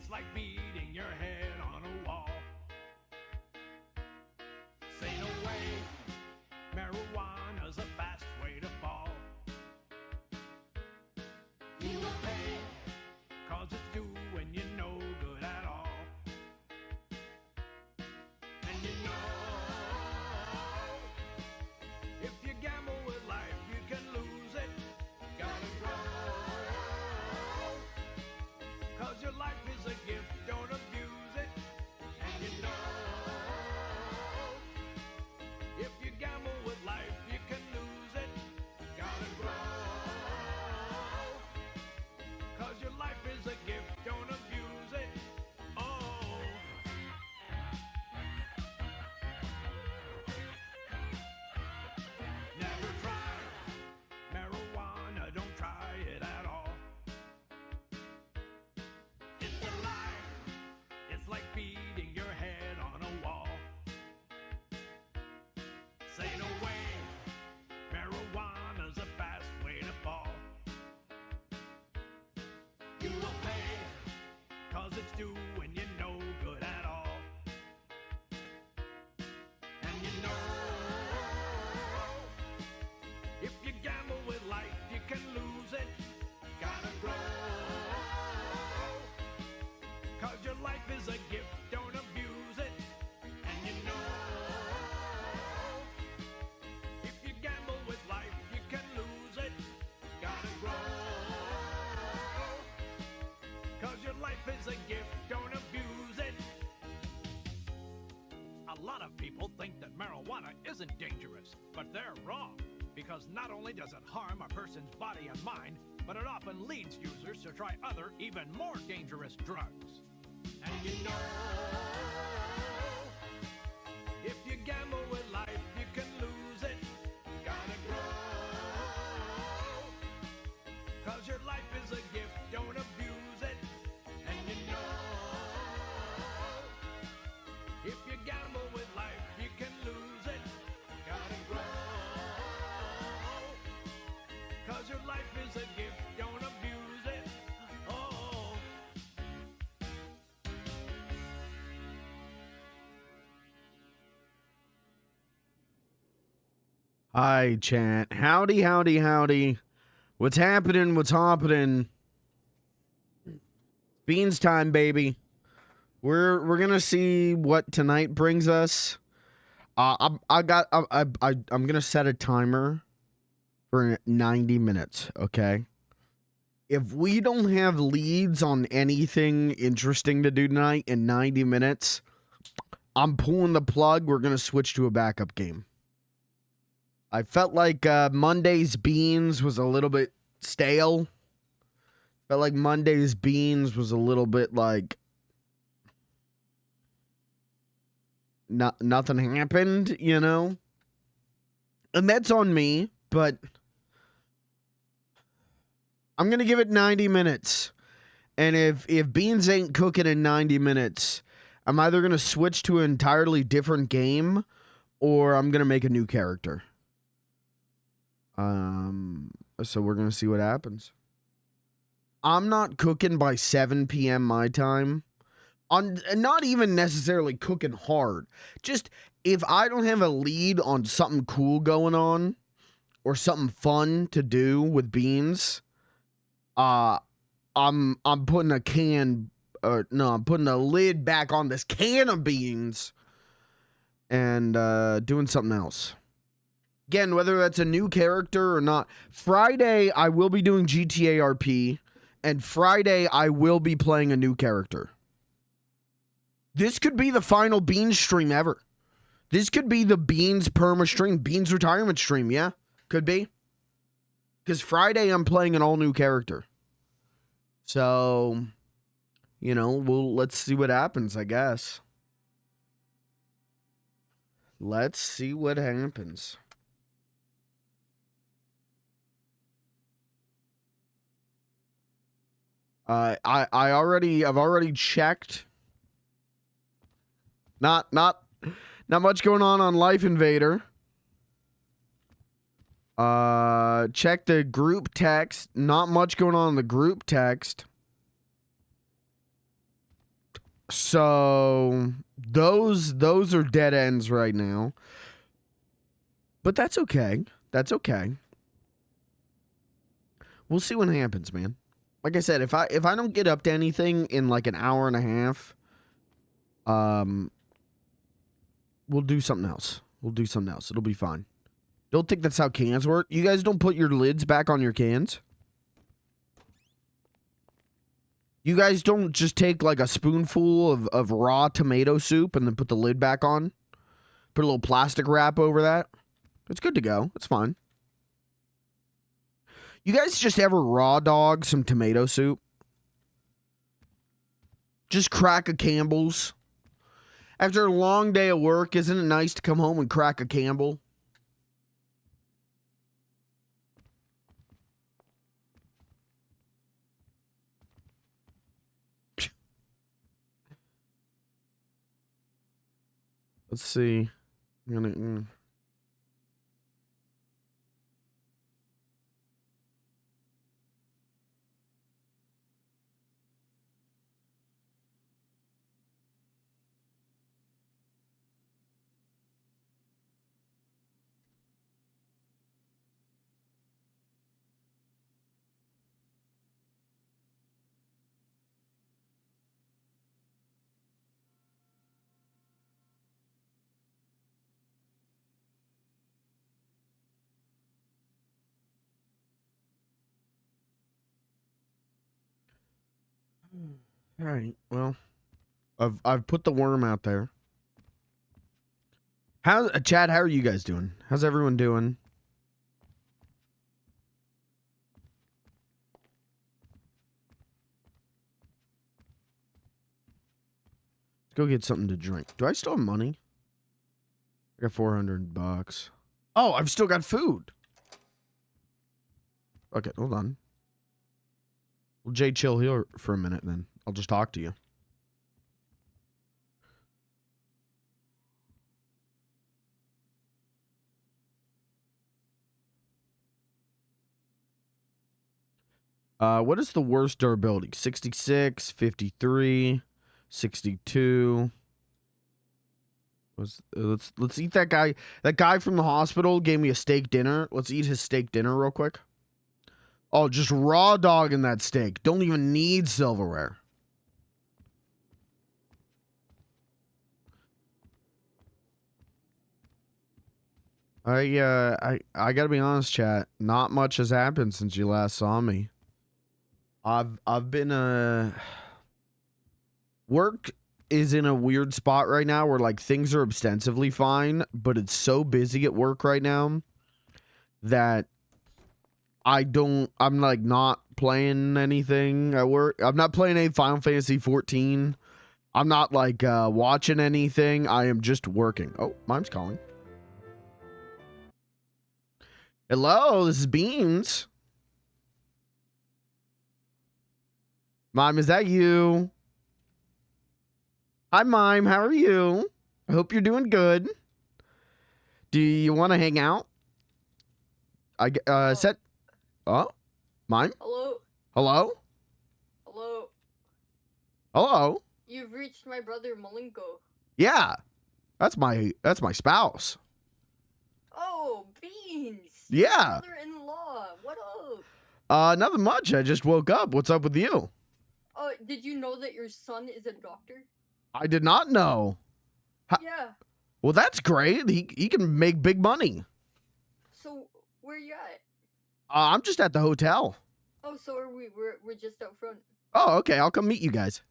It's like beating your head on a wall. Say no way, marijuana's a fast way to fall. You will pay, cause it's doing you no good at all. And you know, if you gamble with life, you can lose it. Gotta grow, cause your life is a gift, don't abuse it. And you know, if you gamble with life, you can lose it. Gotta grow, cause your life is a gift, don't abuse it. Oh. Never try marijuana, don't try it at all. It's a lie, it's like beating your head on a wall. Say no way, marijuana's a fast way to fall. You will pay, cause it's doing you no good at all. And you know, if you gamble with life, you can lose it. Gotta grow, cause your life is a gift, don't abuse it. And you know, if you gamble with life, you can lose it. Gotta grow, cause your life is a gift, don't abuse it. A lot of people think that marijuana isn't dangerous, but they're wrong. Because not only does it harm a person's body and mind, but it often leads users to try other, even more dangerous drugs. And you know, if you gamble with life, you can lose it. Gotta grow, cause your life is a gift, don't abuse it. And you know, if you gamble with life, you can lose it. Gotta grow, cause your life is a gift, don't abuse it. Oh. Hi, chat. Howdy, howdy, howdy. What's happening? What's happening? Beans time, baby. We're gonna see what tonight brings us. I'm gonna set a timer for 90 minutes. Okay. If we don't have leads on anything interesting to do tonight in 90 minutes, I'm pulling the plug. We're gonna switch to a backup game. I felt like Monday's Beans was a little bit stale. Felt like Monday's Beans was a little bit like nothing happened, you know? And that's on me, but I'm going to give it 90 minutes. And if Beans ain't cooking in 90 minutes, I'm either going to switch to an entirely different game or I'm going to make a new character. So we're going to see what happens. I'm not cooking by 7 p.m. my time. Not even necessarily cooking hard. Just if I don't have a lead on something cool going on or something fun to do with Beans, I'm putting I'm putting a lid back on this can of beans and doing something else. Again, whether that's a new character or not. Friday, I will be doing GTA RP. And Friday, I will be playing a new character. This could be the final Beans stream ever. This could be the Beans perma stream. Beans retirement stream, yeah? Could be. Because Friday, I'm playing an all-new character. So, you know, let's see what happens, I guess. Let's see what happens. I've already checked. Not much going on Life Invader. Check the group text. Not much going on in the group text. So those are dead ends right now. But that's okay. That's okay. We'll see what happens, man. Like I said, if I don't get up to anything in like an hour and a half, we'll do something else. We'll do something else. It'll be fine. Don't think that's how cans work. You guys don't put your lids back on your cans? You guys don't just take like a spoonful of raw tomato soup and then put the lid back on? Put a little plastic wrap over that? It's good to go. It's fine. You guys just ever raw dog some tomato soup? Just crack a Campbell's? After a long day of work, isn't it nice to come home and crack a Campbell? Let's see. I'm gonna... All right. Well, I've put the worm out there. How Chad? How are you guys doing? How's everyone doing? Let's go get something to drink. Do I still have money? I got $400. Oh, I've still got food. Okay, hold on. Well, Jay, chill here for a minute, then I'll just talk to you. What is the worst durability? 66, 53, 62. Let's eat that guy. That guy from the hospital gave me a steak dinner. Let's eat his steak dinner real quick. Oh, just raw dog in that steak. Don't even need silverware. I gotta be honest, chat. Not much has happened since you last saw me. I've been work is in a weird spot right now where like things are ostensibly fine, but it's so busy at work right now that I'm like not playing anything at work. I'm not playing any Final Fantasy 14. I'm not like watching anything. I am just working. Oh, Mime's calling. Hello, this is Beans. Mime, is that you? Hi, Mime. How are you? I hope you're doing good. Do you want to hang out? Set. Oh, Mime. Hello. Hello. Hello. Hello. You've reached my brother Malenko. Yeah, that's my spouse. Oh, Beans. Yeah. Brother-in-law. What up? Nothing much. I just woke up. What's up with you? Did you know that your son is a doctor? I did not know. Yeah. Well, that's great. He can make big money. So where you at? I'm just at the hotel. Oh, so are we? We're just out front. Oh, okay. I'll come meet you guys.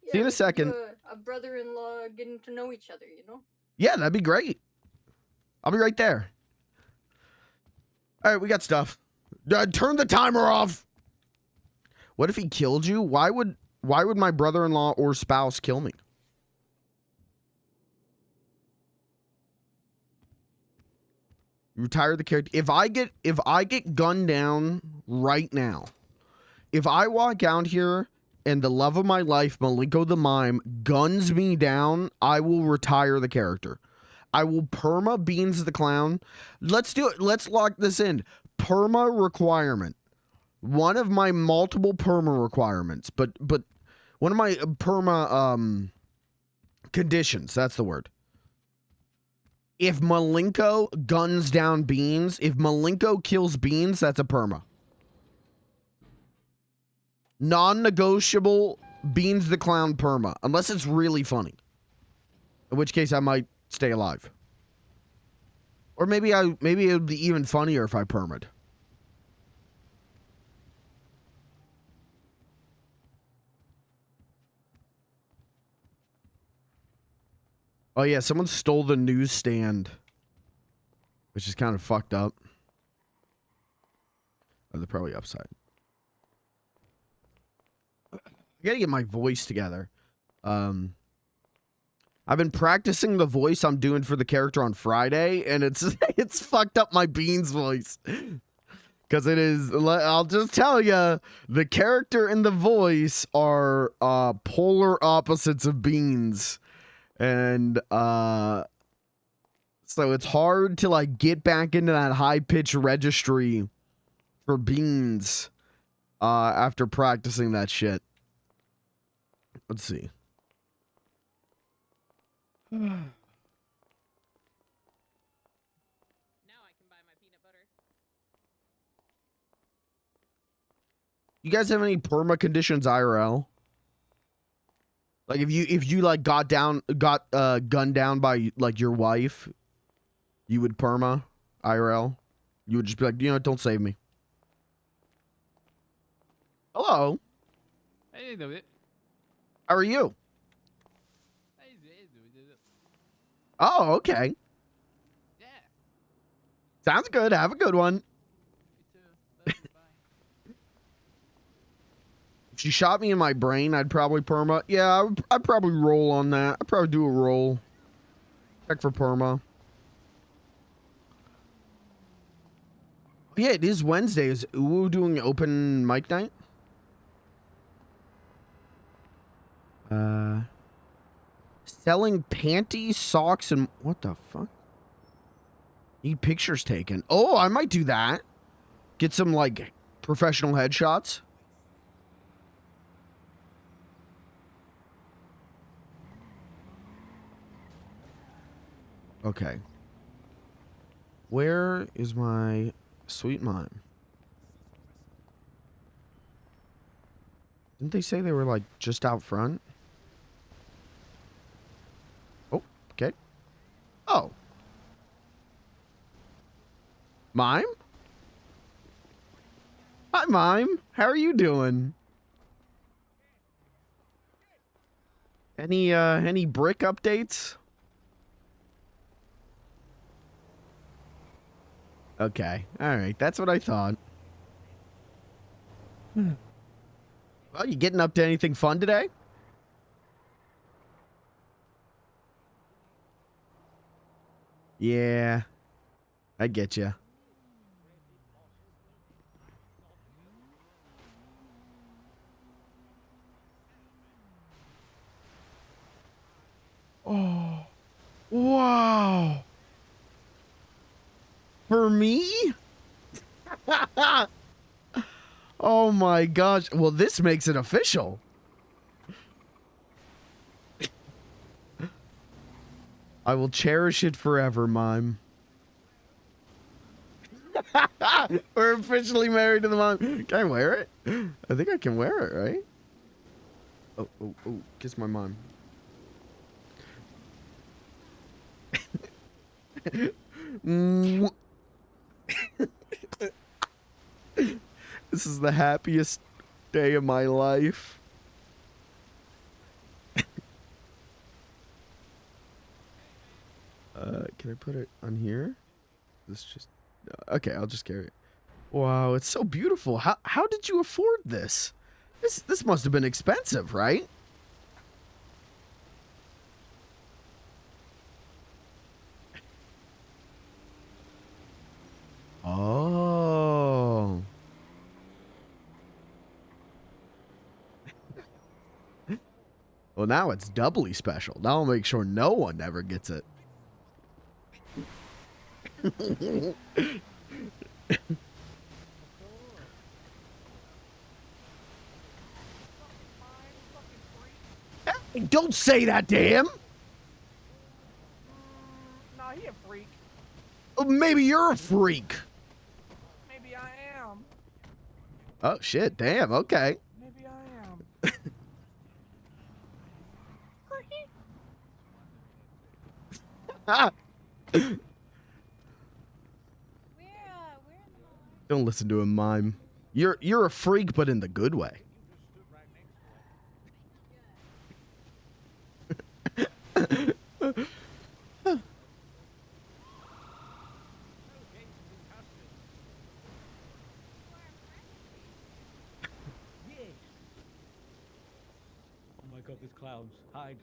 Yeah, See you in a second. A brother-in-law getting to know each other, you know? Yeah, that'd be great. I'll be right there. All right, we got stuff. Turn the timer off. What if he killed you? Why would my brother-in-law or spouse kill me? Retire the character. If I get gunned down right now, if I walk out here and the love of my life, Malenko the Mime, guns me down, I will retire the character. I will perma Beans the Clown. Let's do it. Let's lock this in. Perma requirement. One of my multiple perma requirements, but One of my perma conditions, that's the word. If Malenko guns down Beans, if Malenko kills Beans, that's a perma. Non-negotiable Beans the Clown perma, unless it's really funny. In which case I might stay alive. Or maybe it would be even funnier if I permed. Oh yeah, someone stole the newsstand. Which is kind of fucked up. Oh, they're probably upside. I gotta get my voice together. I've been practicing the voice I'm doing for the character on Friday, and it's fucked up my Beans voice. Because it is, I'll just tell you, the character and the voice are polar opposites of Beans. And so it's hard to like get back into that high pitch registry for Beans after practicing that shit. Let's see. Now I can buy my peanut butter. You guys have any perma conditions IRL? Like if you like got gunned down by like your wife, you would perma IRL? You would just be like, you know, don't save me. Hello. Hey, do it. How are you? Hey, do it. Oh, okay. Yeah. Sounds good. Have a good one. You too. Love you, bye. If she shot me in my brain, I'd probably perma. Yeah, I'd probably roll on that. I'd probably do a roll. Check for perma. Yeah, it is Wednesday. Is Uwu doing open mic night? Selling panties, socks, and what the fuck? Need pictures taken. Oh, I might do that. Get some like professional headshots. Okay. Where is my sweet mime? Didn't they say they were like just out front? Oh, okay. Oh. Mime? Hi, Mime. How are you doing? Any brick updates? Okay. All right. That's what I thought. Well, you getting up to anything fun today? Yeah. I get you. Oh. Wow. For me? Oh my gosh. Well, this makes it official. I will cherish it forever, Mime. We're officially married to the Mime. Can I wear it? I think I can wear it, right? Oh, oh, oh. Kiss my Mime. This is the happiest day of my life. Can I put it on here? This just okay. I'll just carry it. Wow, it's so beautiful. How did you afford this? This must have been expensive, right? Oh. Well, now it's doubly special. Now I'll make sure no one ever gets it. Don't say that to him. Nah, he a freak. Maybe you're a freak. Maybe I am. Oh shit! Damn. Okay. Maybe I am. Where in the mall? Don't listen to him, mime. You're a freak, but in the good way. Oh my god, there's clowns. Hide.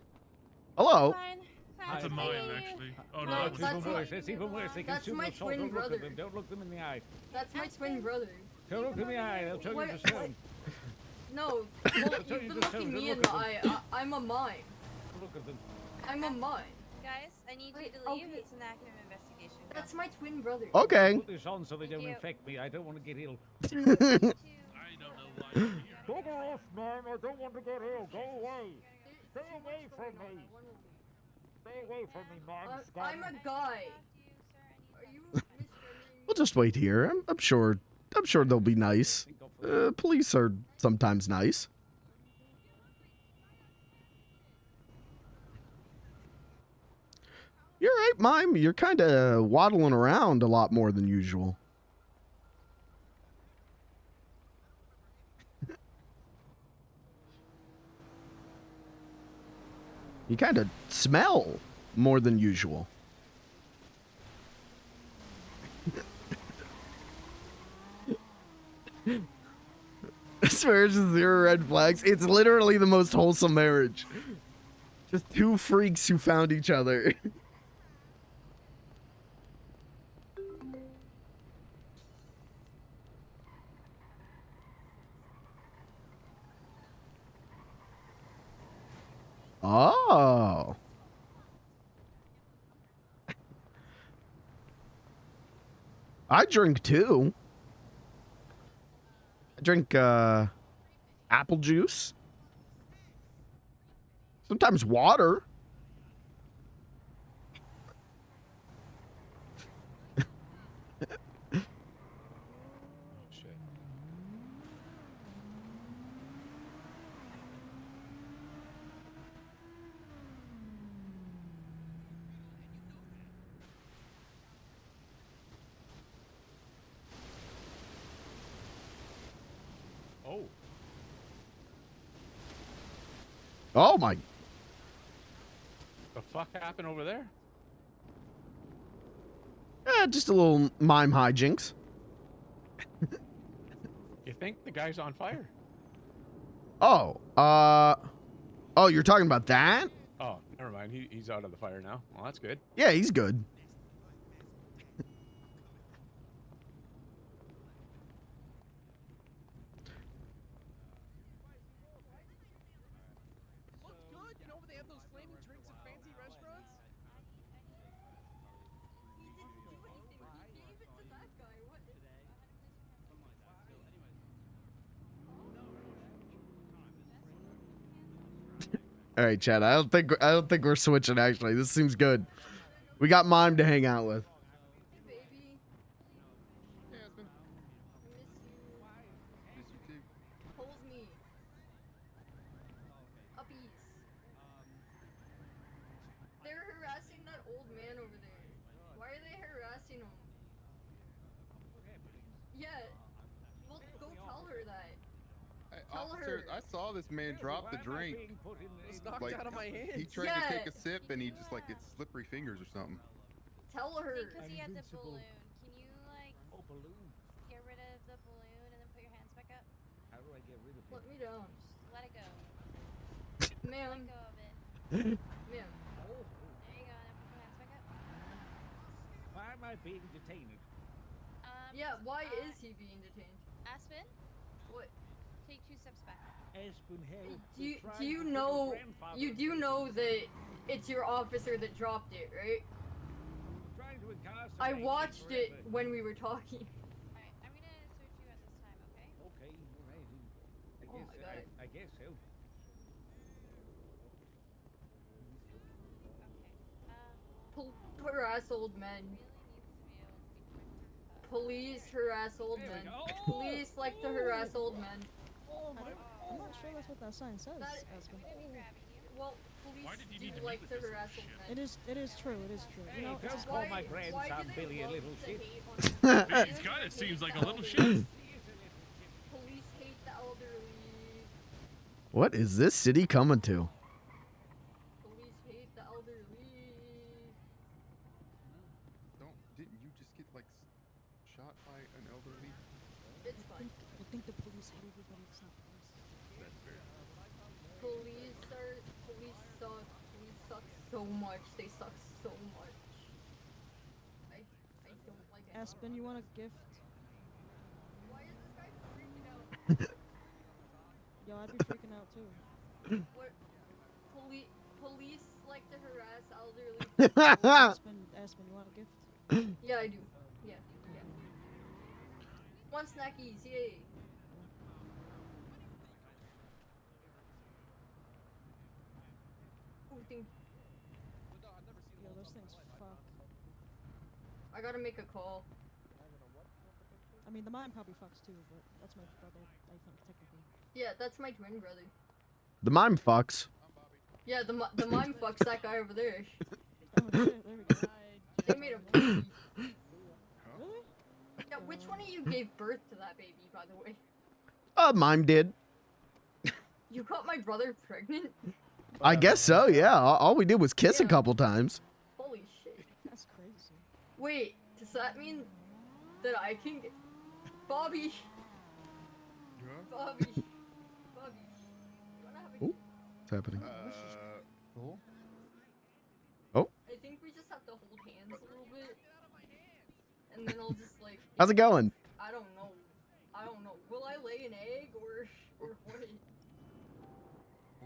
Hello. Fine. That's a fine. mine, Thank you. actually. Oh, No, no, It's that even was worse. It's even worse. They can That's shoot my your soul. twin Don't look brother. at them. Don't look them in the eye. That's my twin brother. Don't look them in the eye. They'll turn you to stone. No, well, you've tell you been to tell looking you to me in look the at eye. I'm a mime. Look at them. I'm a mime. Guys, I need Wait, you to leave. okay. It's an active investigation. Go. That's my twin brother. Okay. Put this on so they Thank don't you. infect me. I don't want to get ill. Two. I don't know why you're here. Bugger off, man. I don't want to get ill. Go away. Stay away from me. Stay away from me, man. I'm a guy. Are you misgendering? We'll just wait here. I'm sure they'll be nice. Police are sometimes nice. You're right, mime. You're kind of waddling around a lot more than usual. You kind of smell more than usual. This marriage is 0 red flags. It's literally the most wholesome marriage. Just two freaks who found each other. Oh. I drink too. I drink apple juice. Sometimes water. Shit. Oh. Oh my. The fuck happened over there? Just a little mime hijinks. You think the guy's on fire? Oh, oh, you're talking about that? Oh, never mind. He's out of the fire now. Well, that's good. Yeah, he's good. Looks good. You know where they have those flaming drinks at fancy restaurants? He didn't do anything. He gave it to that guy. What? All right, Chad. I don't think we're switching. Actually, this seems good. We got mime to hang out with. Hey, baby. Yeah, it's been. I miss you. Pulls me. Uppies. They're harassing that old man over there. Why are they harassing him? Yeah. Well, go tell her that. Hey, Tell officer, her. I saw this man drop the drink. It's knocked Like, out of my hands. he tried Yeah. to take a sip and he just like gets slippery fingers or something. Tell her. Because he had the Invincible. balloon. Can you, like, Oh, balloon. get rid of the balloon and then put your hands back up? How do I get rid of Let it? me down. Just let it go. Ma'am. Let go of it. Ma'am. Oh. There you go. Now put your hands back up. Why am I being detained? Yeah, why uh, is he being detained? Aspen, What? take 2 steps back. Aspen Hill. Do you know you do know that it's your officer that dropped it, right? I watched it when we were talking. Alright, I'm gonna search you at this time, okay? Okay, alright. Oh my God. I guess so. harass old men. Police harass old There we men. go. Police like to harass old men. Oh my. I'm not sure that's what that sign says, That- Aspen. Well, police Why did you do need to meet like with to this harass little old shit? men. It is true, it is true. Hey, You know, don't it's call Why, my why grandson do they Billy a love little to shit. hate on He's kinda seems like a little shit. Police hate the elderly. What is this city coming to? Police hate the elderly. Didn't you just get like shot by an elderly? It's fine. I think the police hate everybody except police. That's fair. Police suck. Police suck so much. They suck so much. I don't like it. Aspen, you want a gift? Why is this guy freaking out? Yo, I'd be freaking out too. What? Police like to harass elderly. Aspen, you want a gift? Yeah, I do. Yeah. One snackies, yay. Ooh, thank Yo, those things fuck. I gotta make a call. I mean, the mine probably fucks too, but that's my brother, I think, technically. Yeah, that's my twin brother. The mime fucks. Yeah, the mime fucks that guy over there. Oh shit, there we go. They made a baby. Really? Yeah, which one of you gave birth to that baby, by the way? Mime did. You got my brother pregnant? I guess so, yeah. All we did was kiss a Yeah. couple times. Holy shit. That's crazy. Wait, does that mean that I can get... Bobby! Huh? Bobby! You wanna have a... Ooh. What's happening? Cool. I think we just have to hold hands a little bit. And then I'll just like... How's it going? I don't know. Will I lay an egg or what?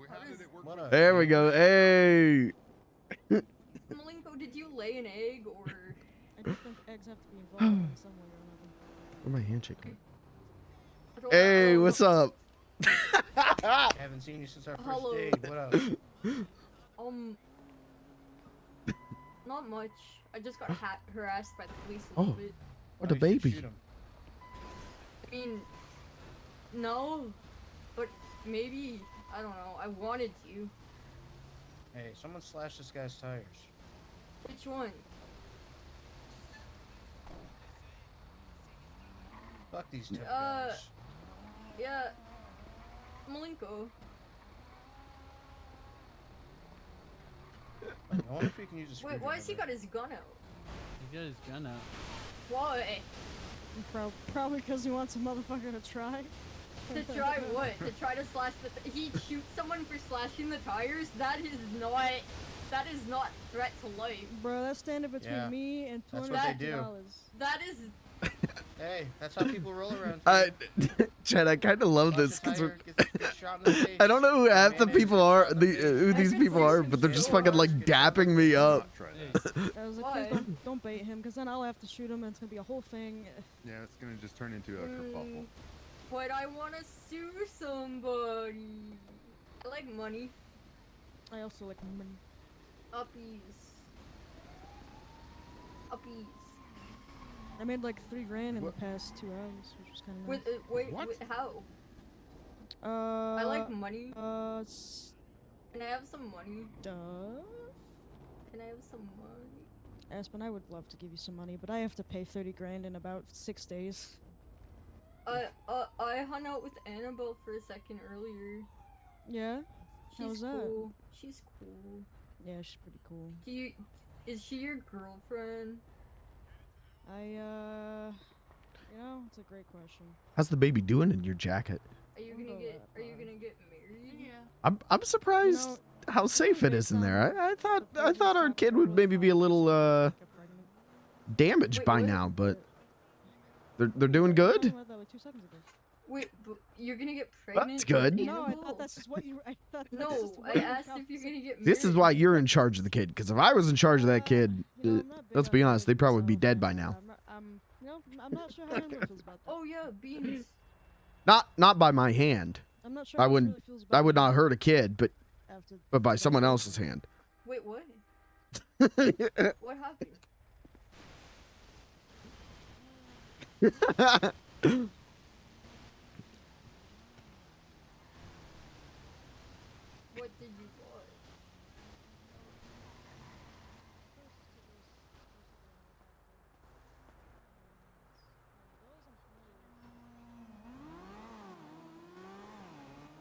How did it work? What up? There we go. Hey. Malenko, did you lay an egg or... I just think eggs have to be involved in some way or another. Where's my handshake? I don't Hey, know. what's up? Haven't seen you since our first Hello. date. What up? Not much. I just got harassed by the police a little Oh. bit. What a Why you should baby. shoot him? I mean, no, but maybe, I don't know, I wanted to. Hey, someone slashed this guy's tires. Which one? Fuck these two Uh, guys. Yeah, Malenko. I wonder if we can use a Wait, screwdriver. why has he got his gun out? He got his gun out. Why? Probably because he wants a motherfucker to try. To try what? To try to slash the... He shoots someone for slashing the tires? That is not threat to life. Bro, that's standing between Yeah, me and that's what they do. $250. That is... Hey, that's how people roll around. Chad, I kind of love this Slash because a tire, gets shot in the face. I don't know who half the Mayonnaise. people are, who these people are, but they're just fucking like dapping me up. Try Hey, that. I was like, Why? please don't bait him, because then I'll have to shoot him and it's gonna be a whole thing. Yeah, it's gonna just turn into a kerfuffle. But I want to sue somebody. I like money. I also like money. Uppies. I made like $3 grand in What? the past 2 hours, which was kind of nice. Wait, What? how? I I like money. s- Can I have some money? duh. Can I have some money? Aspen, I would love to give you some money, but I have to pay 30 grand in about 6 days. I hung out with Annabelle for a second earlier. Yeah? She's How's that? cool. She's cool. Yeah, she's pretty cool. Is she your girlfriend? You know, it's a great question. How's the baby doing in your jacket? Are you Don't gonna go get that married? Yeah. I'm surprised You know, how safe it is in there. I thought our kid would maybe be a little damaged Wait, by what? now, but they're doing good. About that like 2 seconds ago. Wait, but you're gonna get pregnant? That's good. with No, I Annabelle? thought that's just what you. I thought that's No, just what I you asked were if you're gonna get married. This is why you're in charge of the kid, because if I was in charge of that kid, You know, I'm not big let's on be honest, marriage they'd probably be myself, dead by and now. I'm not sure how Annabelle feels about that. Oh yeah, beans. Not by my hand. I'm not sure. I how she wouldn't. really feels I about would not that hurt a kid, but after by that. someone else's hand. Wait, what? What happened? What did you want?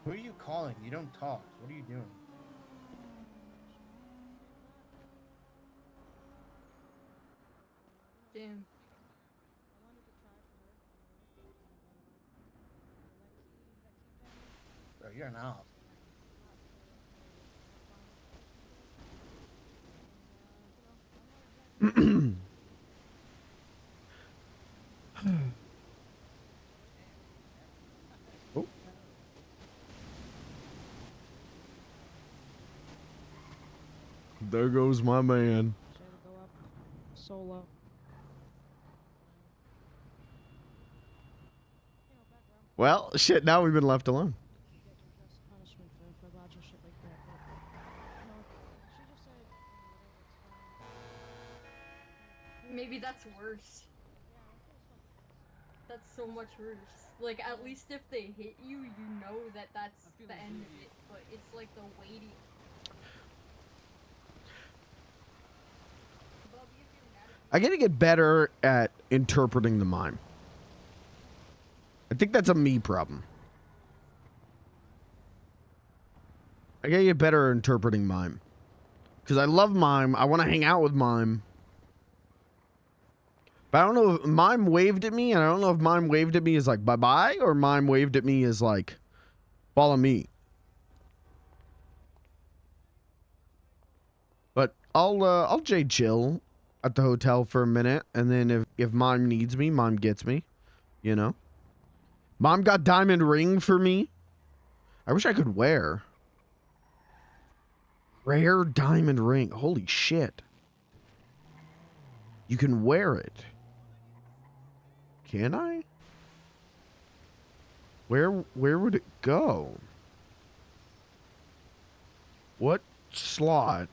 Who are you calling? You don't talk. What are you doing? Damn. Bro, you're an op. Oh. There goes my man. Go up solo. Well, shit, now we've been left alone. Get your just punishment for lodging shit like that. But, you know, she just said, you know, whatever, it's fine. Maybe that's worse. That's so much worse. Like, at least if they hit you, you know that that's the end of it. But it's like the waiting. I gotta get better at interpreting the mime. I think that's a me problem. I gotta get better at interpreting mime. Because I love mime. I want to hang out with mime. But I don't know if mime waved at me, and I don't know if mime waved at me as like bye-bye, or mime waved at me as like follow me. But I'll J chill at the hotel for a minute, and then if mime needs me, mime gets me, you know. Mom got diamond ring for me. I wish I could wear. Rare diamond ring. Holy shit. You can wear it. Can I? Where would it go? What slot?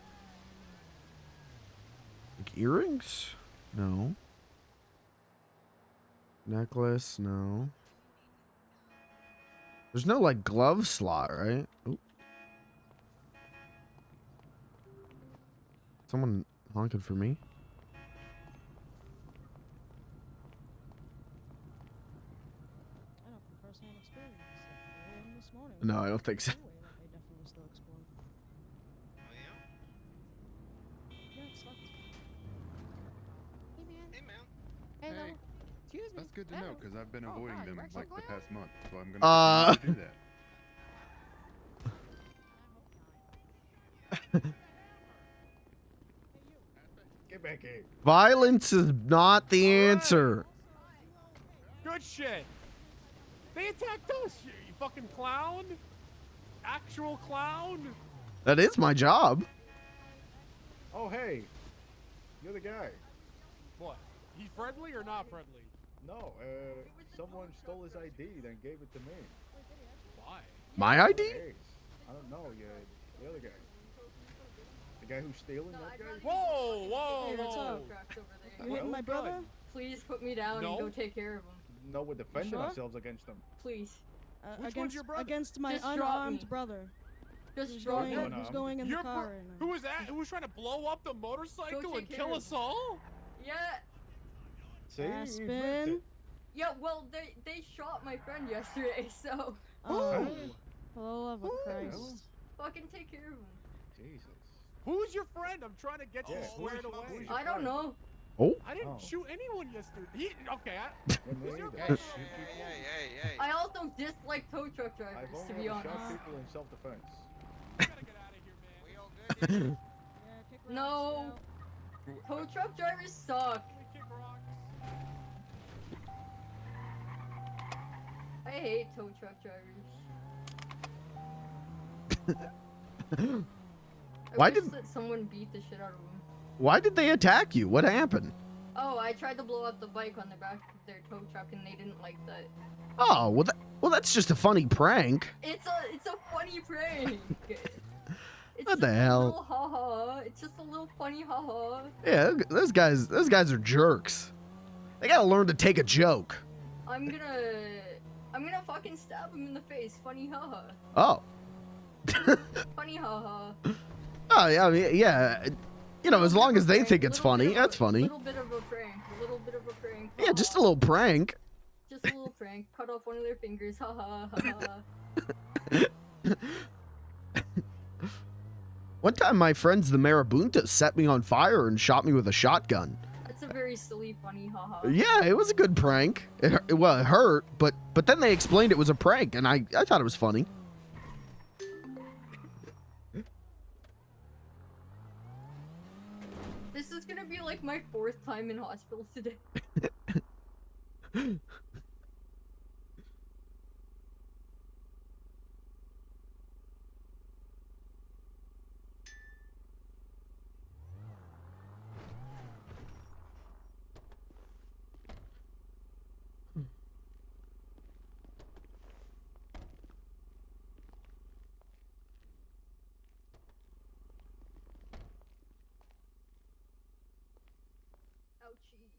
Like earrings? No. Necklace? No. There's no, like, glove slot, right? Oop. Someone honking for me? I know from first-hand experience. Like, early this morning. No, I don't think so. Anyway, like, they definitely still explore. Yeah, it sucks. Hey, man. Hey, man. Hello. Hey. Excuse me. That's good to know because I've been avoiding hi, them Rex like the McLeod? past month, so I'm gonna continue to do that. Get back here. Violence is not the answer. Good shit. They attacked us, you fucking clown. Actual clown. That is my job. Oh, hey. You're the guy. What? He friendly or not friendly? No, someone stole his ID, then gave it to me. Why? My ID? Hey, I don't know, yeah, the other guy. The guy who's stealing that guy? Whoa, whoa, Hey, what's whoa. up? Trucks over there. You hitting my Well, brother? Please put me down No. and go take care of him. No, we're defending sure? ourselves against them. Please. Which one's your brother? Against my Just drop unarmed me. brother. Just Who's drop going, me. no. who's going in Your the car bro- right now. Who was that? Who was trying to blow up the motorcycle Go and take kill care us all? Yeah. See? You admit Aspen. it. Yeah, well, they shot my friend yesterday, so Oh. For the love of Who? Christ. fucking take care of him. Jesus. Who's your friend? I'm trying to get you Yeah, squared who's- away. who's- I don't know. Oh. I didn't Oh. shoot anyone yesterday. Okay, Yeah, me Who's your either. Guys, Hey, hey, hey. I also dislike tow truck drivers, I've to only be ever shot honest. people in self-defense. I gotta get out of here, man. We all good here? Yeah, kick rocks, No. yeah. Tow truck drivers suck. We kick rocks. I hate tow truck drivers. Why I wish did- that someone beat the shit out of them. Why did they attack you? What happened? Oh, I tried to blow up the bike on the back of their tow truck and they didn't like that. Oh, well, that's just a funny prank. It's a funny prank. It's What the just a hell? little haha. It's just a little funny, haha. Yeah, those guys are jerks. They gotta learn to take a joke. I'm gonna fucking stab him in the face. Funny, haha. Oh. Funny, haha. Oh, yeah, I mean, yeah. You know, as long as they think it's funny, that's funny. A little bit of a prank. A little bit of a prank. Yeah, just a little prank. Just a little prank. Cut off one of their fingers. Haha, haha. One time, my friends, the Marabunta, set me on fire and shot me with a shotgun. That's a very silly, funny, haha. Yeah, it was a good prank. It hurt, but then they explained it was a prank, and I thought it was funny. This is gonna be like my 4th time in hospital today. Ouchie.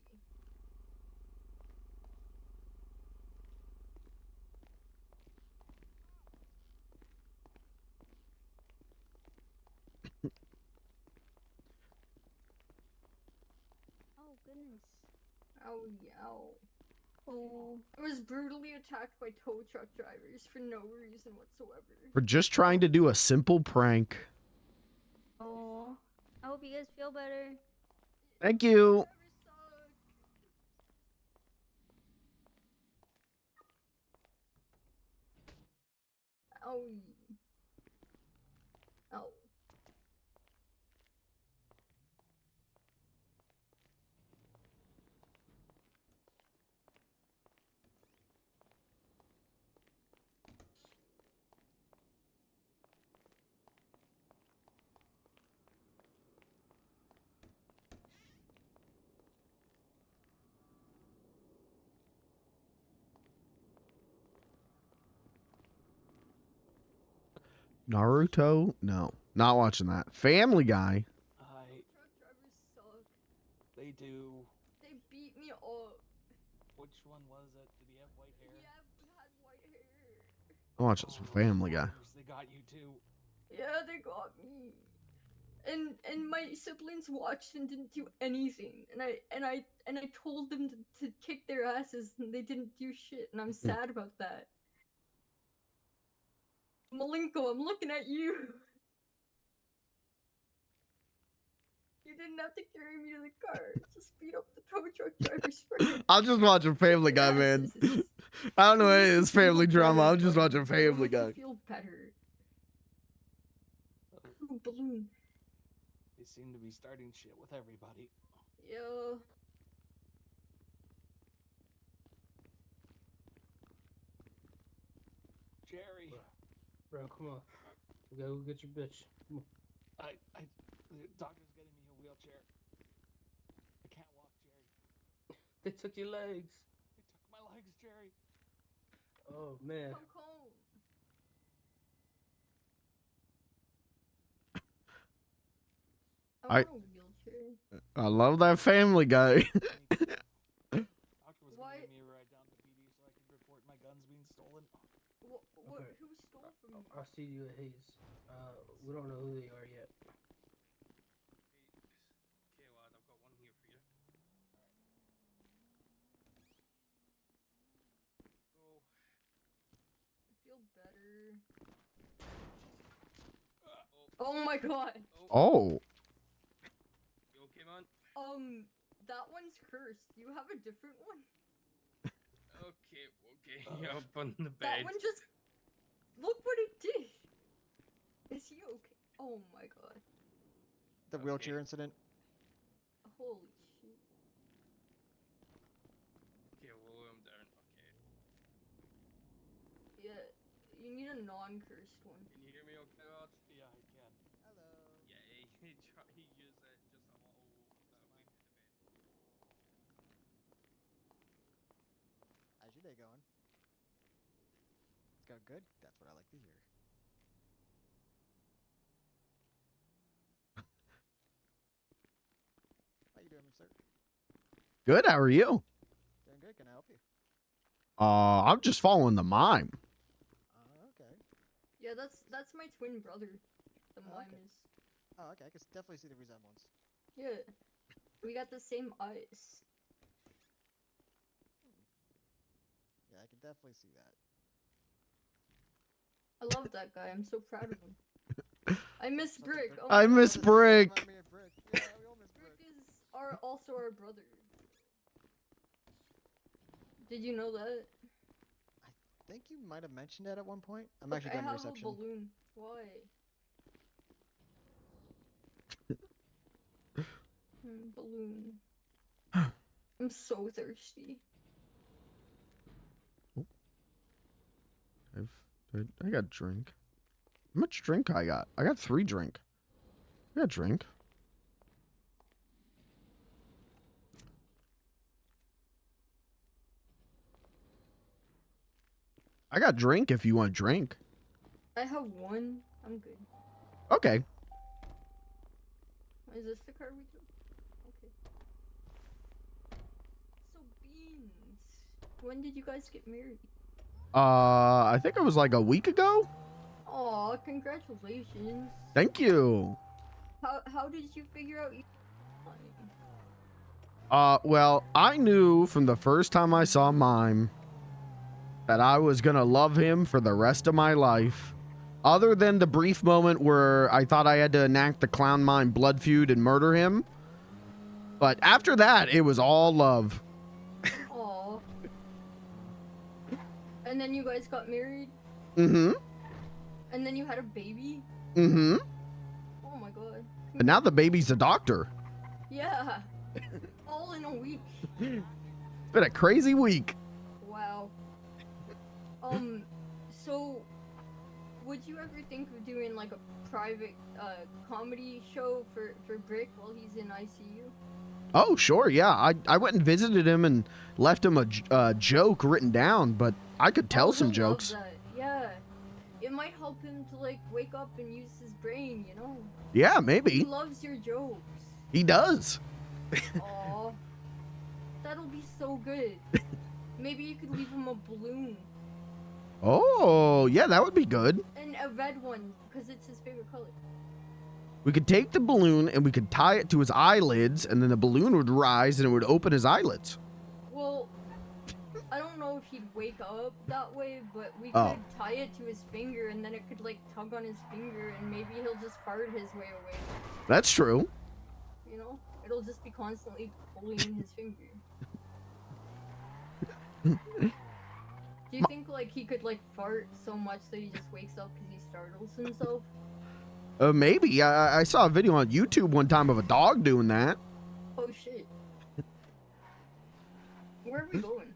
Oh goodness. Ow, yow. Oh. I was brutally attacked by tow truck drivers for no reason whatsoever. We're just trying to do a simple prank. Oh. I hope you guys feel better. Thank you. Ow. Ow. Naruto? No, not watching that. Family Guy. Truck drivers suck. They do. They beat me up. Which one was it? Did he have white hair? Yeah, he had white hair. I watch this with Family Guy. They got you too. Yeah, they got me. And my siblings watched and didn't do anything. And I told them to kick their asses and they didn't do shit, and I'm sad about that. Malenko, I'm looking at you. You didn't have to carry me to the car. Just beat up the tow truck drivers first. I'm just watching Family Guy, man. I don't know any of this family drama. I'm just watching Family Guy. Feel better. Ooh, balloon. They seem to be starting shit with everybody. Yeah. Jerry. Bro, come on. We gotta go get your bitch. Come on. The doctor's getting me a wheelchair. I can't walk, Jerry. They took your legs. They took my legs, Jerry. Oh, man. Come home. I want a wheelchair. I love that Family Guy. Doctor was gonna give me a ride down to PD so I could report my guns being stolen. What? Okay. Who stole from me? I'll see you at Hayes. We don't know who they are yet. Okay, lad, I've got one here for you. Go. I feel better. Oh my god. Oh. You okay, man? That one's cursed. You have a different one? Okay. Up on the bed. That one just... Look what it did! Is he okay? Oh my god. The wheelchair incident? Holy shit. Okay, well, I'm down. Okay. Yeah, you need a non-cursed one. Can you hear me okay, lad? Yeah, I can. Hello. Yeah, he used just a little bit of mine in the bed. How's your day going? It's going good? That's what I like to hear. doing, sir? Good. How are you? Doing good. Can I help you? I'm just following the mime. Okay. Yeah, that's my twin brother. The Oh, mime okay. is. Oh, okay. I can definitely see the resemblance. Yeah. We got the same eyes. Yeah, I can definitely see that. I love that guy. I'm so proud of him. I miss Brick. Oh I my miss God. Brick. Remind me of Brick. Yeah, we all miss Brick Brick. is also our brother. Did you know that? I think you might have mentioned that at one point. I'm Look, actually I going to have reception. a balloon. Why? Balloon. I'm so thirsty. I got drink. How much drink I got? I got 3 drink. I got drink. I got drink if you want drink. I have 1. I'm good. Okay. Is this the card we took? Okay. So, Beans. When did you guys get married? I think it was like a week ago. Aw, congratulations. Thank you. How did you figure out you... Well, I knew from the first time I saw Mime that I was gonna love him for the rest of my life. Other than the brief moment where I thought I had to enact the Clown Mime blood feud and murder him. But after that, it was all love. Aw. And then you guys got married? Mm-hmm. And then you had a baby? Mm-hmm. Oh my god. And now the baby's a doctor. Yeah. All in a week. It's been a crazy week. Wow. So would you ever think of doing like a private comedy show for Brick while he's in ICU? Oh, sure, yeah. I went and visited him and left him a joke written down, but I could tell some he'll love jokes. that. Yeah. It might help him to like wake up and use his brain, you know? Yeah, He maybe. loves your jokes. He does. Aw. That'll be so good. Maybe you could leave him a balloon. Oh, yeah, that would be good. And a red one, because it's his favorite color. We could take the balloon and we could tie it to his eyelids, and then the balloon would rise and it would open his eyelids. Well, I don't know if he'd wake up that way, but we could tie it to his finger, and then it could like tug on his finger, and maybe he'll just fart his way away. That's true. You know? It'll just be constantly pulling his finger. Do you think like he could like fart so much that he just wakes up because he startles himself? Maybe. I saw a video on YouTube one time of a dog doing that. Oh shit. Where are we going?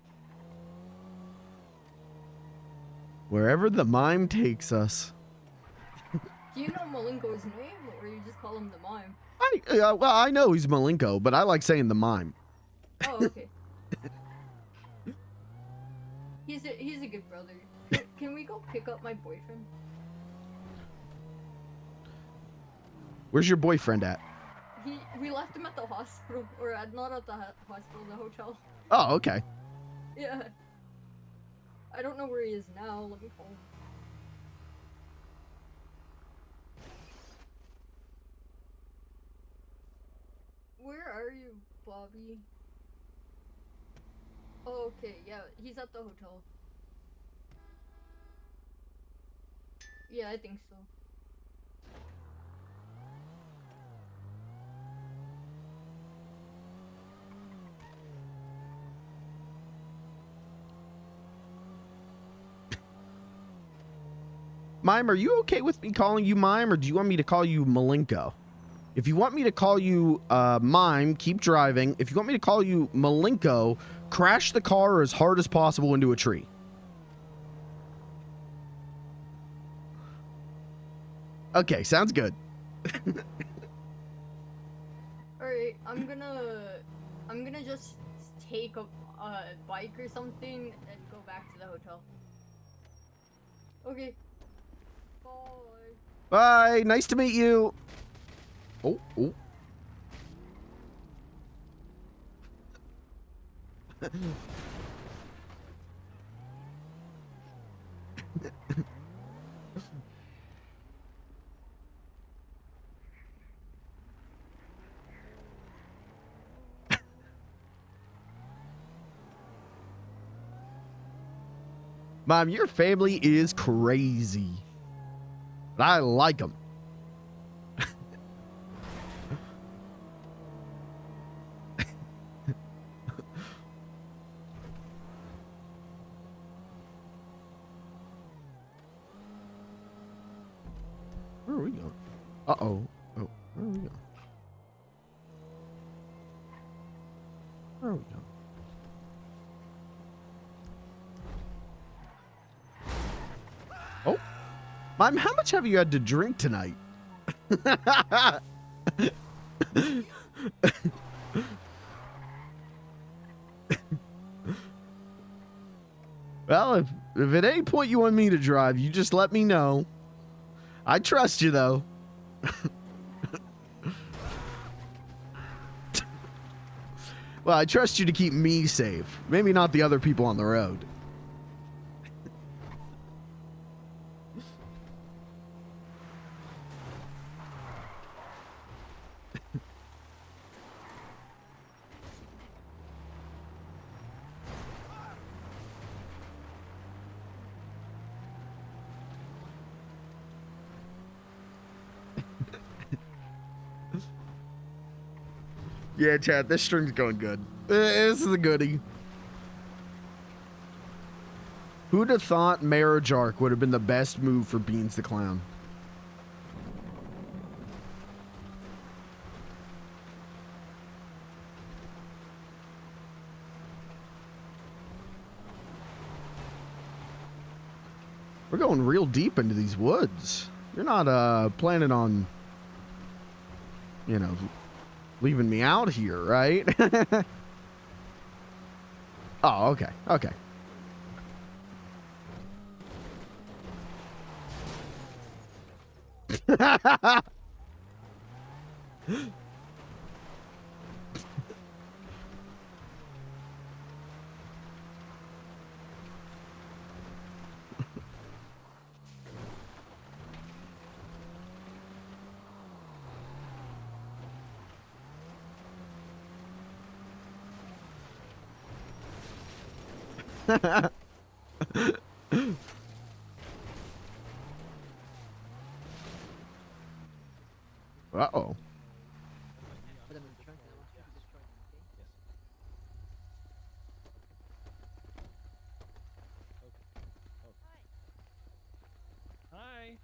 Wherever the mime takes us. Do you know Malenko's name, or you just call him the mime? Well, I know he's Malenko, but I like saying the mime. Oh, okay. He's a good brother. Can we go pick up my boyfriend? Where's your boyfriend at? We left him at the hospital, or not at the hospital, the hotel. Oh, okay. Yeah. I don't know where he is now. Let me call him. Where are you, Bobby? Oh, okay, yeah, he's at the hotel. Yeah, I think so. Mime, are you okay with me calling you Mime, or do you want me to call you Malenko? If you want me to call you Mime, keep driving. If you want me to call you Malenko, crash the car as hard as possible into a tree. Okay, sounds good. Alright, I'm gonna just take a bike or something and go back to the hotel. Okay. Bye. Bye. Nice to meet you. Oh. Mom, your family is crazy. But I like them. Where are we going? Uh-oh. Oh, where are we going? Where are we going? Oh. Mom, how much have you had to drink tonight? Well, if at any point you want me to drive, you just let me know. I trust you, though. Well, I trust you to keep me safe. Maybe not the other people on the road. Yeah, Chad, this string's going good. This is a goodie. Who'd have thought Marriage Arc would have been the best move for Beans the Clown? We're going real deep into these woods. You're not planning on, you know, leaving me out here, right? Oh, okay. Okay. Uh-oh. Hi.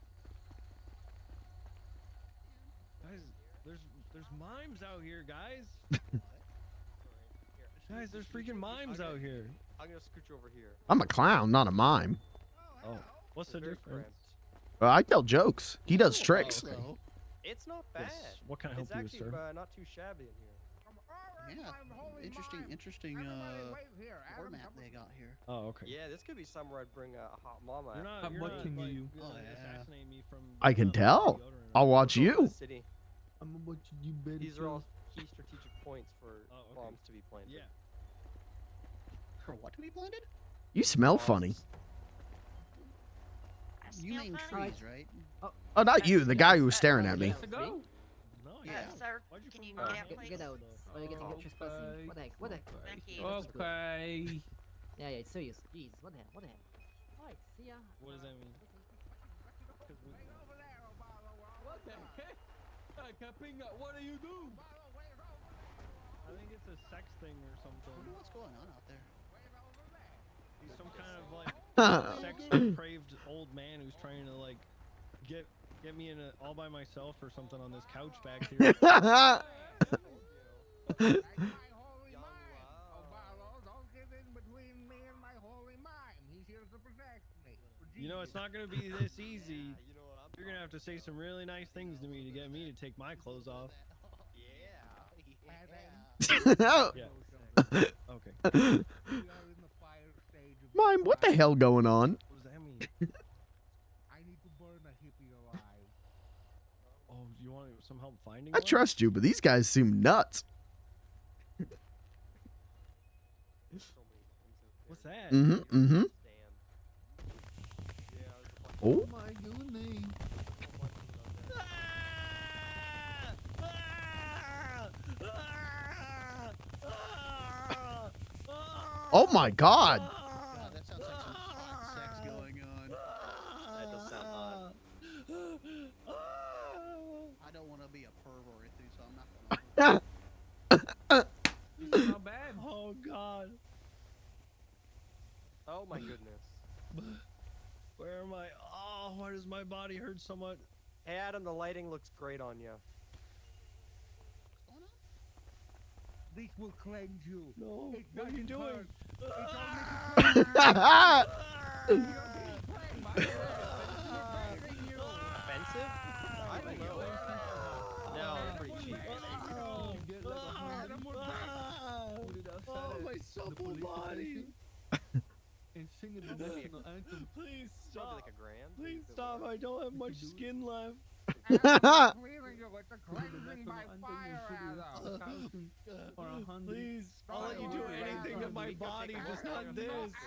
Guys, there's mimes out here, guys. Guys, there's freaking mimes out here. I'm gonna scooch over here. I'm a clown, not a mime. Oh, what's the Very difference? I tell jokes. He does tricks. Oh, it's not bad. Yes. What can I help it's you with, actually, sir? not too shabby in here. Yeah, interesting format they got here. Oh, okay. Yeah, this could be somewhere I'd bring a hot mama. You're at. not watching you. assassinate me from. I can tell. I'll watch you. City. I'm watching you, baby. These are all key strategic points for bombs to be planted. Yeah. For what to be planted? You smell funny. You mean trees, right? Oh, not you. The guy who was staring at me. Go. Yeah. Sir, can you Get out. Why are you getting trespassing? What the heck? What the heck? Thank you. Okay. Yeah, yeah, serious. Jeez, what the heck? What the heck? Alright, see ya. What does that mean? What the heck? Capinga, what do you do? I think it's a sex thing or something. I wonder what's going on out there. He's some kind of like sex depraved old man who's trying to like get me in all by myself or something on this couch back here. You know, it's not going to be this easy. You're going to have to say some really nice things to me to get me to take my clothes off. Yeah. Okay. Mime, what the hell going on? What does that mean? I need to burn a hippie alive. Oh, you want some help finding I one? trust you, but these guys seem nuts. What's that? Oh. My goodness. Oh my God. God, that sounds like some hot sex going on. That does sound hot. I don't want to be a perv or anything, so I'm not gonna. It's not bad. Oh God. Oh my goodness. Where am I? Oh, why does my body hurt so much? Hey Adam, the lighting looks great on you. This will cleanse you. No. What are you doing? Expensive? I don't know. No, it's pretty cheap. Oh, my supple body. And singing the national anthem. Please stop. Like $1,000. Please stop. I don't have much skin left. Please, I'll let you do anything to my body, just not this.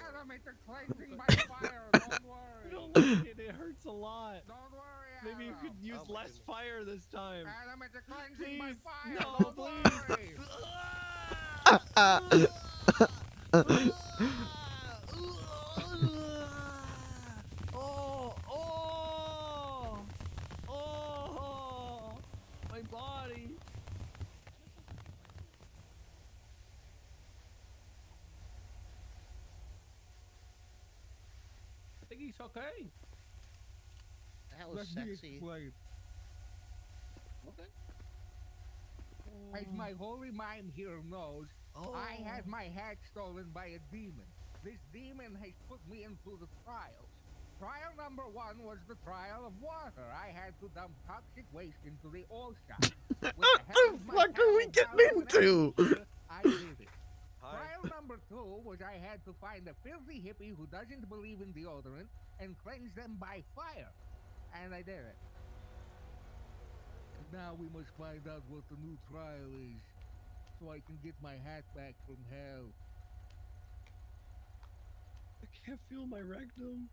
Adam, it's a cleansing by fire. Don't worry. I don't like it. It hurts a lot. Don't worry, Maybe you could use less fire this time. Adam, it's a cleansing by Please, fire. no, Don't please. Oh, my body. I think he's okay. That was sexy. Okay. As my holy mind here knows, I had my hat stolen by a demon. This demon has put me into the trials. Trial number 1 was the trial of water. I had to dump toxic waste into the ocean. What the fuck are we getting into? I did it. Trial number 2 was I had to find a filthy hippie who doesn't believe in deodorant and cleanse them by fire. And I did it. Now we must find out what the new trial is, so I can get my hat back from hell. I can't feel my rectum.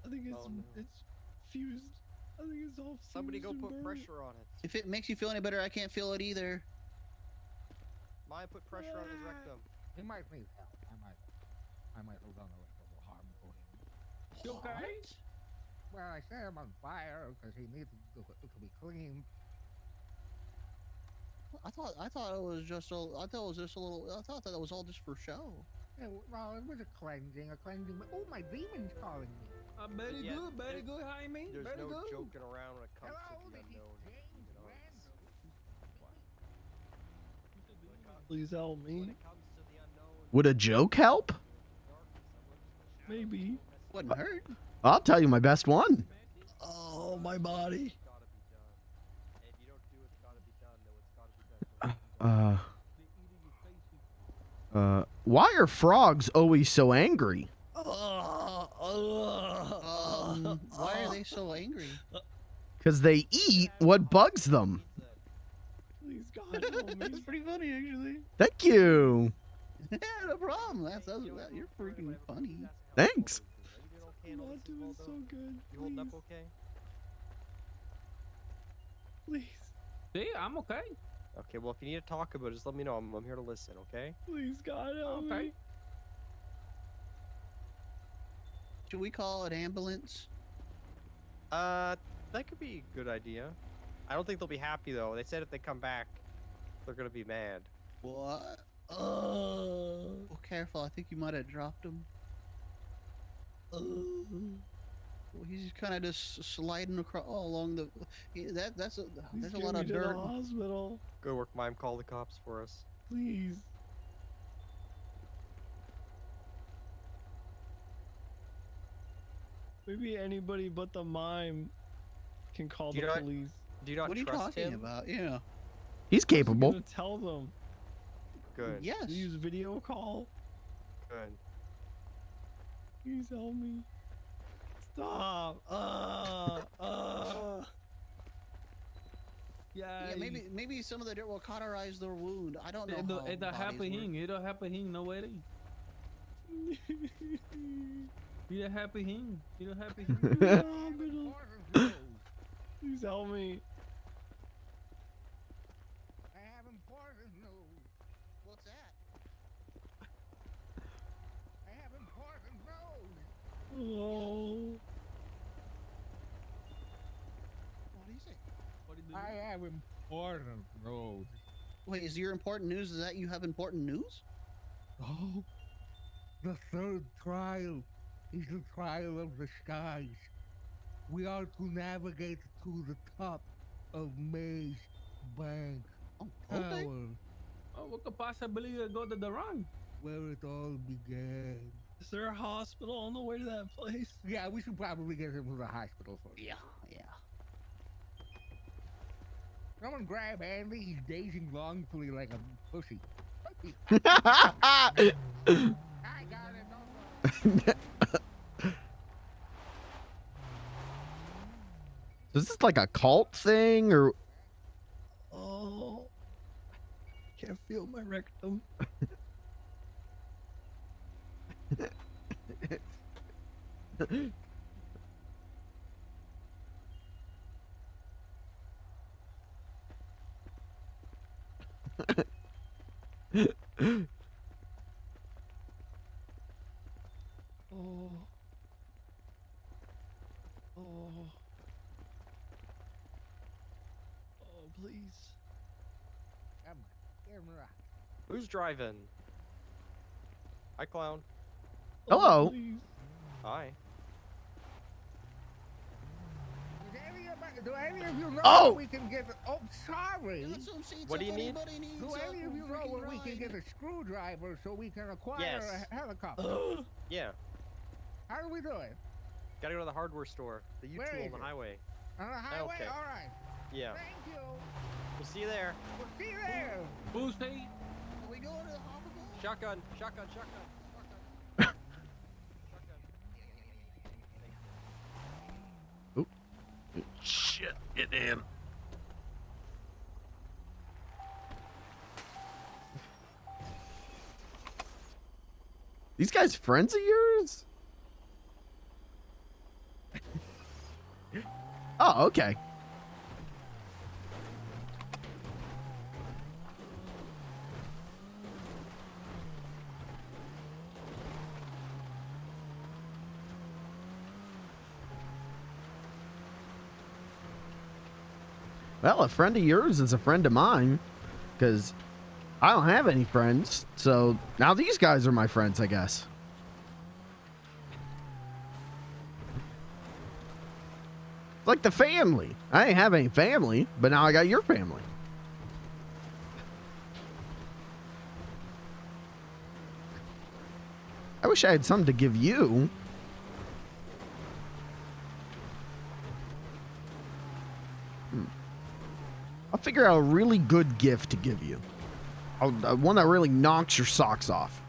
I think it's it's fused. I think it's all fused. Somebody go and put burned. pressure on it. If it makes you feel any better, I can't feel it either. Mine put pressure on his rectum. He might need help. I might have done a little harm to him. You okay? Well, I set him on fire because he needed to be cleaned. I thought it was just a little. I thought that was all just for show. Yeah, well, it was a cleansing. Oh, my demon's calling me. Very good, Jaime. There's Very no good. joking around when it comes Hello, to the this is unknown. James Randall. Please help When me. it comes to the unknown, Would a joke help? Maybe. Wouldn't hurt. I'll tell you my best one. Oh, my body. it's gotta be done. And if you don't do it's gotta be done, then it's gotta be done. Why are frogs always so angry? Why are they so angry? Because they eat what bugs them. Please, God, help me. That's pretty funny, actually. Thank you. Yeah, no problem. You're freaking funny. Thanks. I'm not doing so good. You holding up Please. okay? Please. See, I'm okay. Okay, well if you need to talk about it, just let me know. I'm here to listen, okay? Please, God, help Okay. me. Should we call an ambulance? That could be a good idea. I don't think they'll be happy though. They said if they come back, they're gonna be mad. What? Well, careful. I think you might have dropped him. Well, he's kind of just sliding across along the. There's a lot of dirt. Hospital. Good work, Mime. Call the cops for us. Please. Maybe anybody but the mime can call Do the you not- police. Do you not What are you trust talking him? about? Yeah. He's I'm capable. gonna tell them. Good. Yes. Use video call. Good. Please help me. Stop. Yeah. Maybe some of the dirt will cauterize their wound. I don't know. It'll happen. No worry. Be a happy him. Be a happy him. Please help me. I have important news. What's that? I have important news. Oh. What do you say? What did you do? I have important news. Wait, is your important news? Is that you have important news? Oh, the third trial is the trial of the skies. We are to navigate to the top of Maze Bank okay. Tower, Oh, what could possibly go to the wrong? where it all began. Is there a hospital on the way to that place? Yeah, we should probably get him to the hospital first. Yeah. Someone grab Andy. He's dazing wrongfully like a pussy. So I got it. is this like a cult thing or? Oh. Can't feel my rectum. Oh. Oh. Oh, please. Come on, give him a rock. Who's driving? Hi, clown. Hello. Please. Hi. Do any of you know Oh! where we can get? Oh, sorry. What do you need? Do any of you know where we can get a screwdriver so we can acquire Yes. a helicopter? Yeah. How do we do it? Gotta go to the hardware store. The Where U-tool is on the it? highway. On the highway? Okay. All right. Yeah. Thank you. We'll see you there. We'll see you there. Who's he? Are we going to the hospital? Shotgun. Shotgun. Shotgun. Shit, get in. These guys friends of yours? Oh, okay. Well, a friend of yours is a friend of mine, because I don't have any friends, so now these guys are my friends, I guess. It's like the family. I ain't have any family, but now I got your family. I wish I had something to give you. I'll figure out a really good gift to give you. One that really knocks your socks off.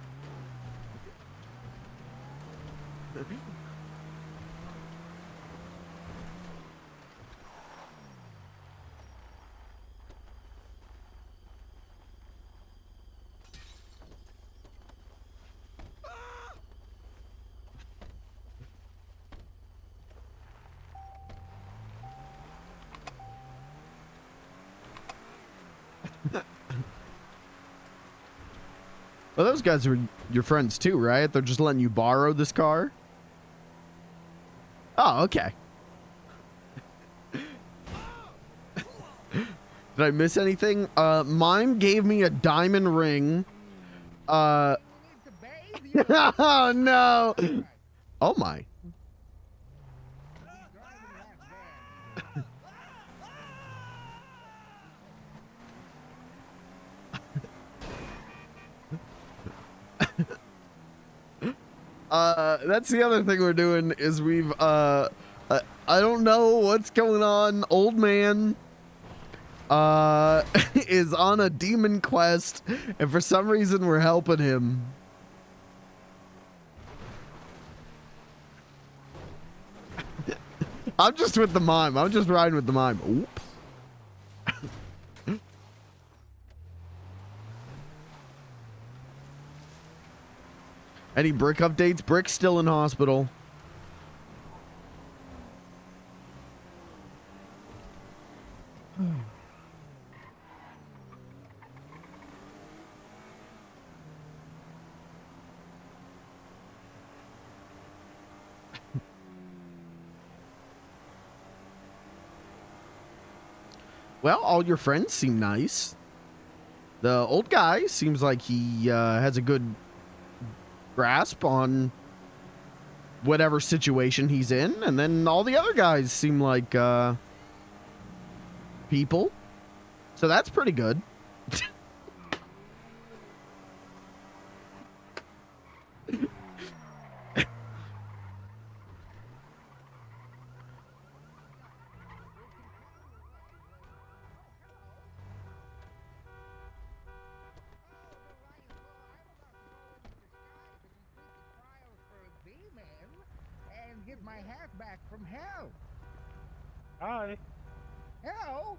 Well, those guys are your friends too, right? They're just letting you borrow this car? Oh, okay. Did I miss anything? Mime gave me a diamond ring. Oh, no. Oh, my. That's the other thing we're doing is we've, I don't know what's going on. Old man, is on a demon quest, and for some reason we're helping him. I'm just with the mime. I'm just riding with the mime. Oop. Any Brick updates? Brick's still in hospital. Well, all your friends seem nice. The old guy seems like he has a good grasp on whatever situation he's in, and then all the other guys seem like people. So that's pretty good. And get my hat back from hell. Hi. Hello?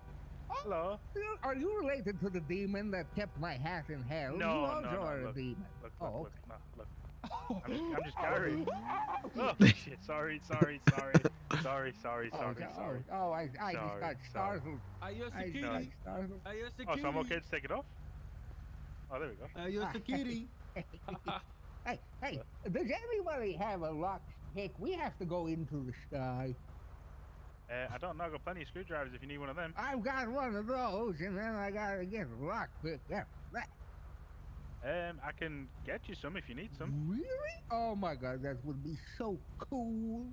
Oh, Hello. Are you related to the demon that kept my hat in hell? No, you no, also no, are look, a demon. Look, oh, look, okay. no, look. I'm just Gary. Oh, shit. Sorry. Sorry. I just got startled. Are you a I security? got startled. Are you a Oh, security? so I'm okay to take it off? Oh, there we go. Are you a security? Hey, does anybody have a lockpick? We have to go into the sky. I don't know. I've got plenty of screwdrivers if you need one of them. I've got one of those, and then I gotta get a lockpick after that. I can get you some if you need some. Really? Oh my god, that would be so cool.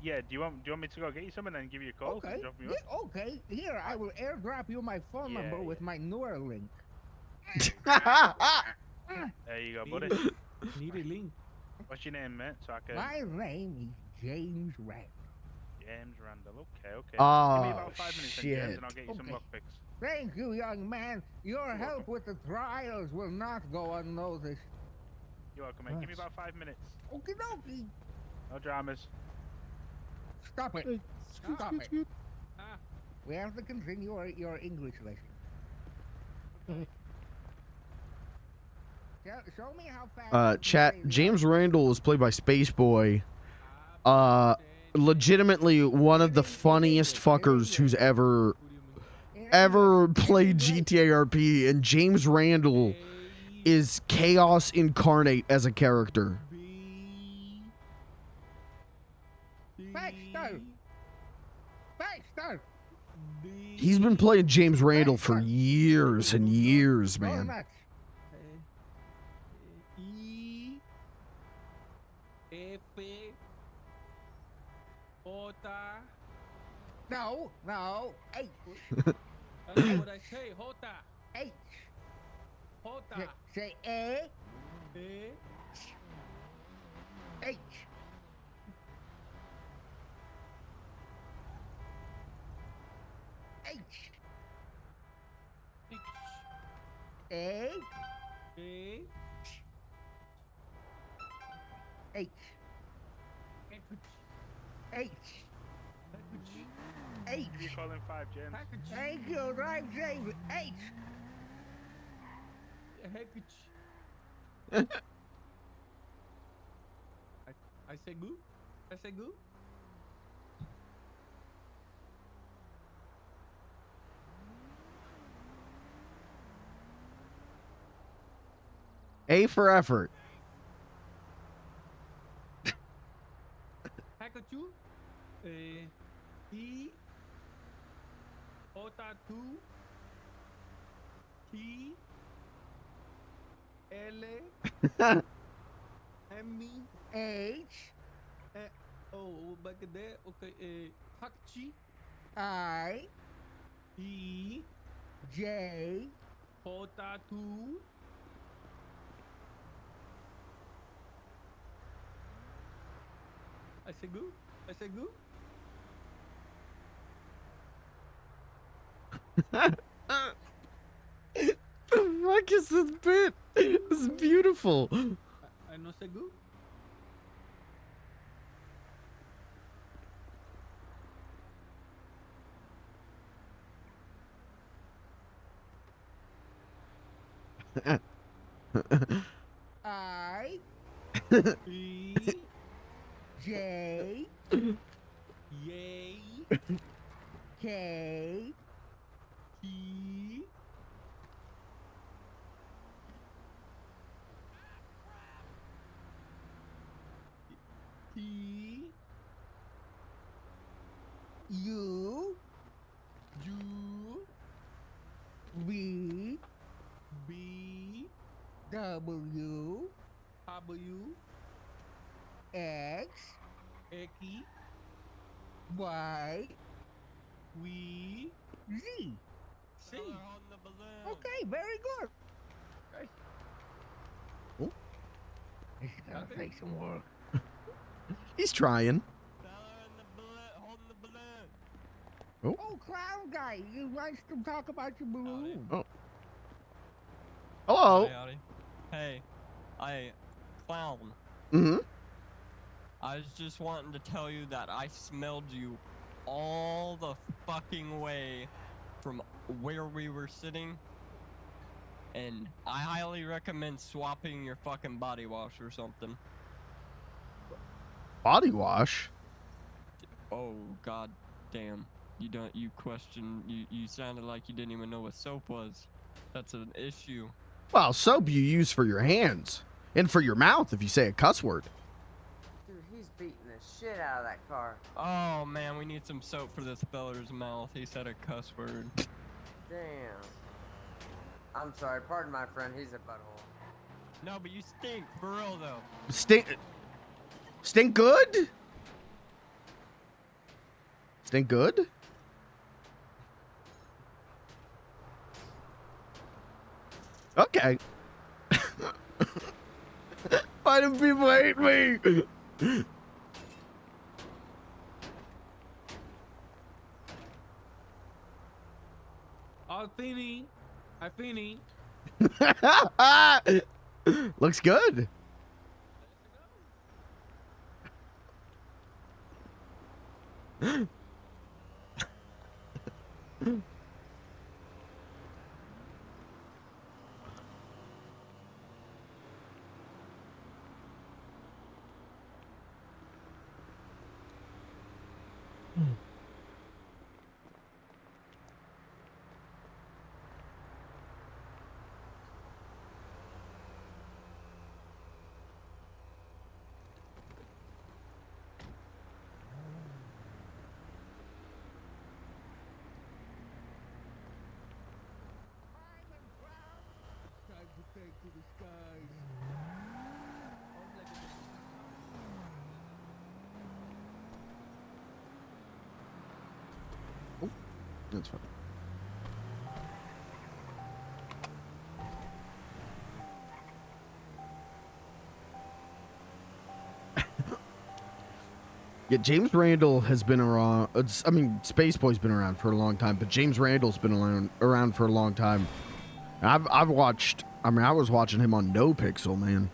Yeah, do you want me to go get you some and then give you a call? Okay. Drop me off? Yeah, okay. Here, I will airdrop you my phone number with my Neuralink. There you go, buddy. Need a link. What's your name, mate? So I can... My name is James Rand. James Randall. Okay. Oh, give me about 5 minutes then, James, shit. and I'll get you some lockpicks. Thank you, young man. Your help with the trials will not go unnoticed. You're welcome, mate. Give me about 5 minutes. Okie dokie. No dramas. Stop it. Stop it. Ah. We have to continue your English lesson. Show me how fast. Chat. James Randall is played by Space Boy. Legitimately one of the funniest fuckers who's ever played GTA RP, and James Randall is chaos incarnate as a character. He's been playing James Randall for years and years, man. E F J. No. H. That's what I say. Jota. H. Jota. Say A. A. H. H. A. A. H. H. H. You call him 5, James. Thank you, drive James. H. I say go. I say go. A for effort. Pikachu. E. Ota 2. T. L. M. H. Oh, back there. Okay. Hakchi. I. E. J. Ota 2. I say go. I say go. The fuck is this bit? It's beautiful. I no say go. I. E. J. Yay. K. T. T. U. U. V. B. W. W. X. X. Y. We. Z. C. Okay, very good. Oh. This is gonna take some work. He's trying. Oh. Oh, clown guy, you wants to talk about your balloon. Oh. Hello. Howdy. Hey, clown. Mm-hmm. I was just wanting to tell you that I smelled you all the fucking way from where we were sitting, and I highly recommend swapping your fucking body wash or something. Body wash? Oh, god damn. You sounded like you didn't even know what soap was. That's an issue. Well, soap you use for your hands. And for your mouth if you say a cuss word. Dude, he's beating the shit out of that car. Oh man, we need some soap for this feller's mouth. He said a cuss word. Damn. I'm sorry, pardon my friend, he's a butthole. No, but you stink, for real though. Stink good? Stink good? Okay. Why do people hate me? Alfini. Looks good. Time to take to the skies. That's fine. Yeah, James Randall has been around. I mean, Space Boy's been around for a long time, but James Randall's been around for a long time. I've watched. I mean, I was watching him on No Pixel, man.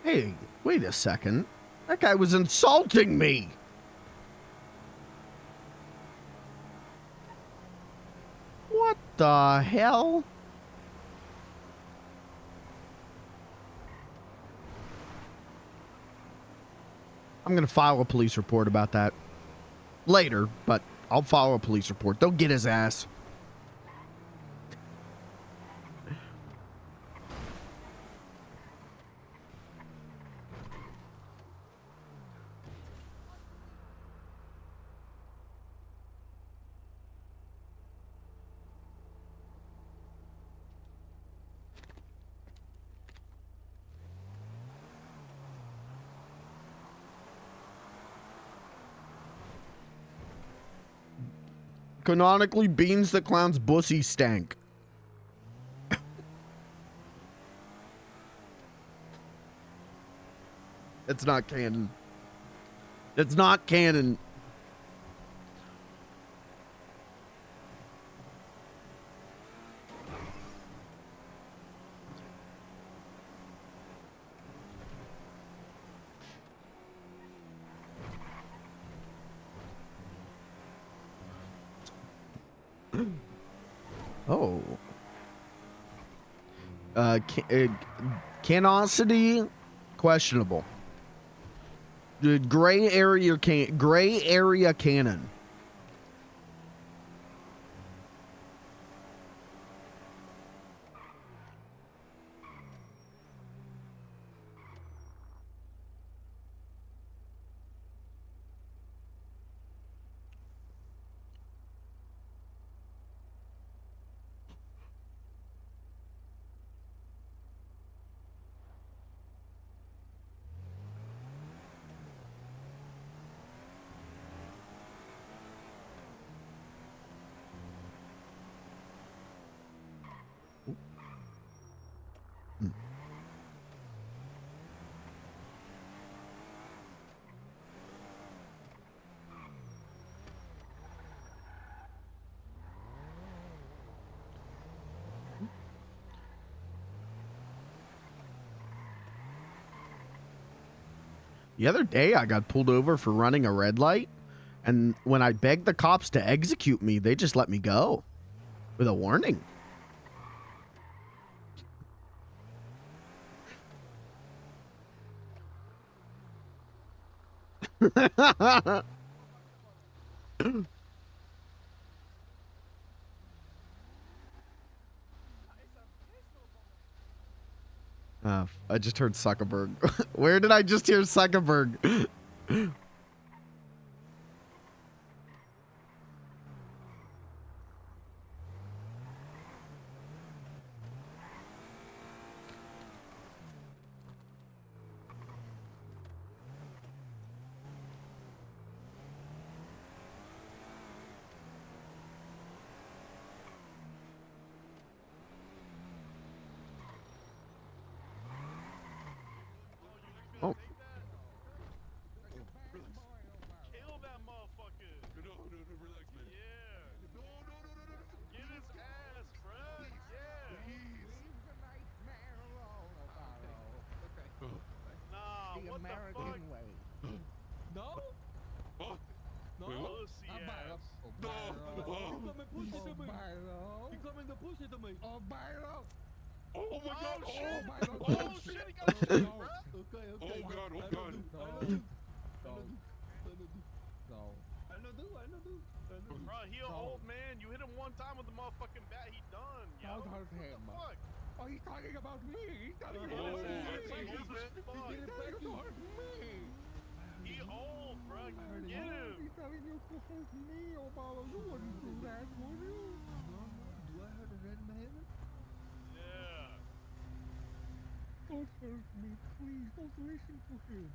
Hey, wait a second. That guy was insulting me. What the hell? I'm going to file a police report about that later, but I'll file a police report. They'll get his ass. Canonically, Beans the Clown's bussy stank. It's not canon. It's not canon. Oh. Canosity, questionable. The gray area canon. The other day, I got pulled over for running a red light, and when I begged the cops to execute me, they just let me go with a warning. I just heard Zuckerberg. Where did I just hear Zuckerberg? Oh. Kill that motherfucker. No, relax, man. Yeah. No. Get his ass, bruh. Yeah. Leave the nice man alone, Obaro. Okay. The Nah, what American the fuck? way. No? Oh. No. Pussy Obaro. ass. Obaro. He coming pussy to me. Obaro. He coming to pussy to me. Obaro. Oh my god. Oh, Shit. Obaro. Oh shit. He got shit, bruh. Okay. Oh god. I know do. Bro, he an old man. You hit him one time with the motherfucking bat, he done, yo. Don't hurt him. What the fuck? Oh, he's talking about me. He's talking He about old me. as fuck. He old, bro. Get him. He's telling you to hurt me, Obaro. You wouldn't do that, would you? Do I hurt a red man? Yeah. Don't hurt me, please. Don't listen to him.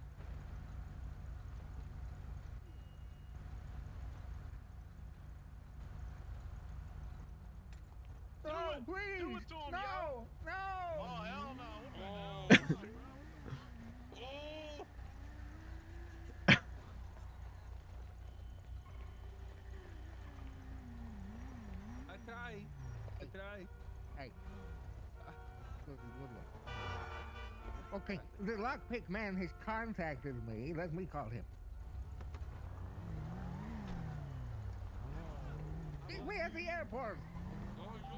No, please. Do it to him, no, yo. no. Oh, hell no. I try. Hey. Good one. Okay, the lockpick man has contacted me. Let me call him. Meet me at the airport.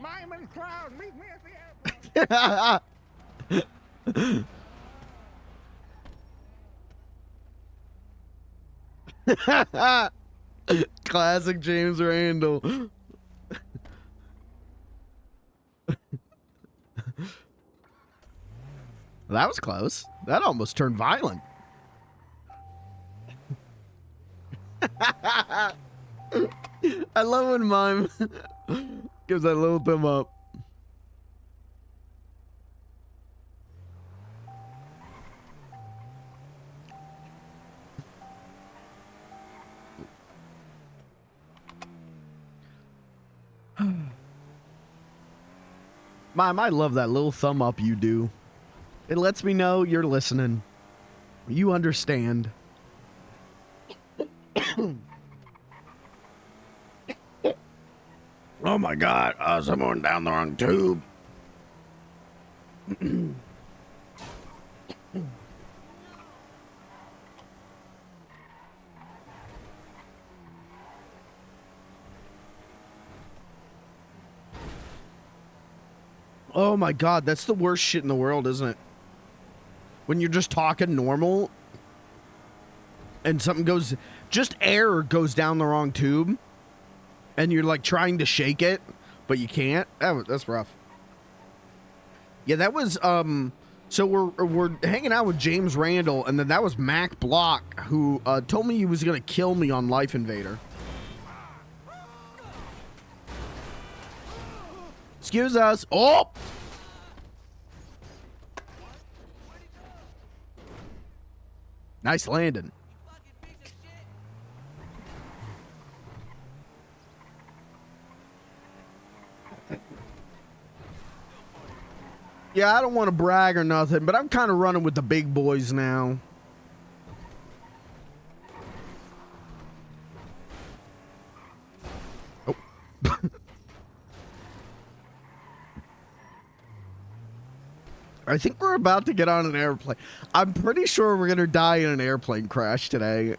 Mime and Clown, meet me at the airport. Classic James Randall. That was close. That almost turned violent. I love when Mime gives that little thumb up. Mom, I love that little thumb up you do. It lets me know you're listening. You understand. Oh my God, someone down the wrong tube. Oh my God, that's the worst shit in the world, isn't it? When you're just talking normal and something goes, just air goes down the wrong tube and you're like trying to shake it, but you can't. That's rough. Yeah, that was, so we're hanging out with James Randall, and then that was Mac Block, who told me he was going to kill me on Life Invader. Excuse us. Oh! Nice landing. Yeah, I don't want to brag or nothing, but I'm kind of running with the big boys now. Oh. I think we're about to get on an airplane. I'm pretty sure we're going to die in an airplane crash today.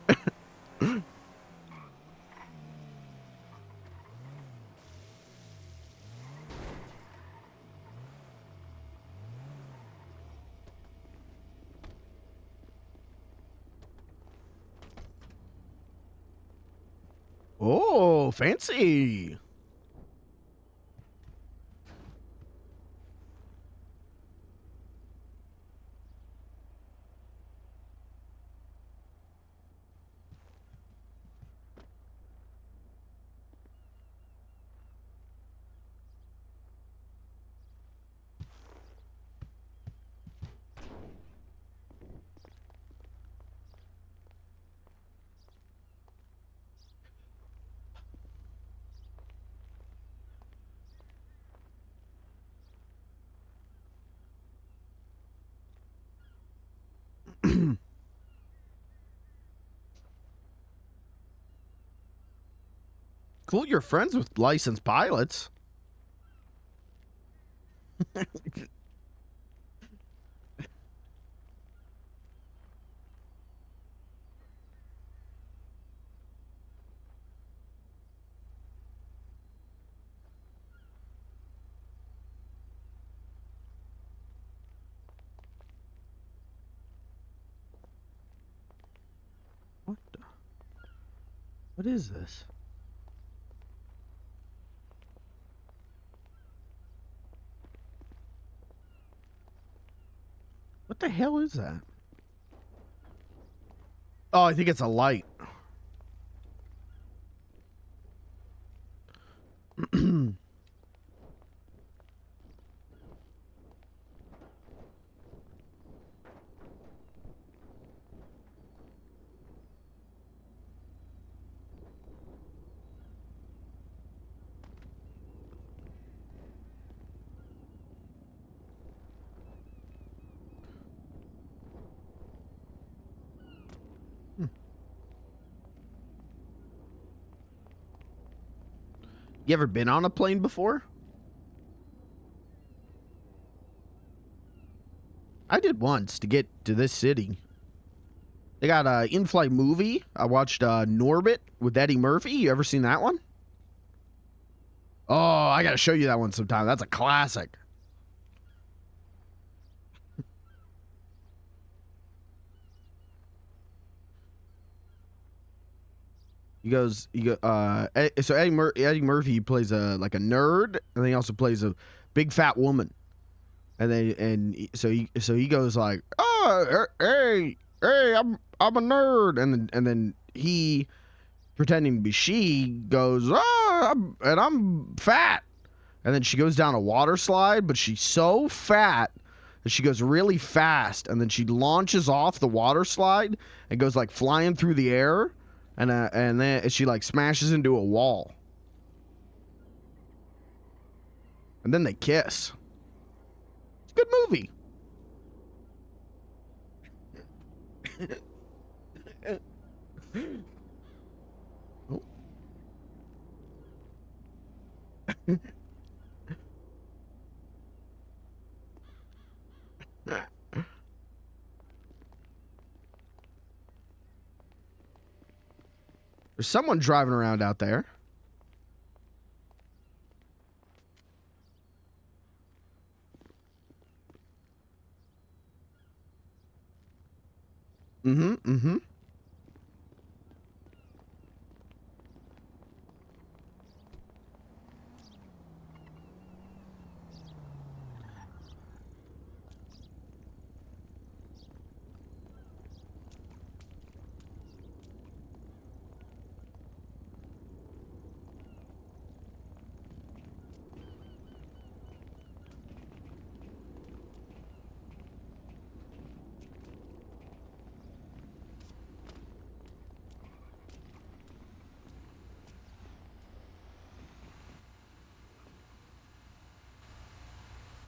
Oh, fancy. Cool, you're friends with licensed pilots. What is this? What the hell is that? Oh, I think it's a light. You ever been on a plane before? I did once to get to this city. They got a in-flight movie. I watched Norbit with Eddie Murphy. You ever seen that one? Oh, I gotta show you that one sometime. That's a classic. So Eddie Murphy plays like a nerd, and then he also plays a big fat woman. So he goes like, "Oh, hey, I'm a nerd," and then he, pretending to be she, goes, "Oh, I'm fat," and then she goes down a water slide, but she's so fat that she goes really fast, and then she launches off the water slide and goes like flying through the air, and then she like smashes into a wall, and then they kiss. It's a good movie. Oh. There's someone driving around out there. Mm-hmm.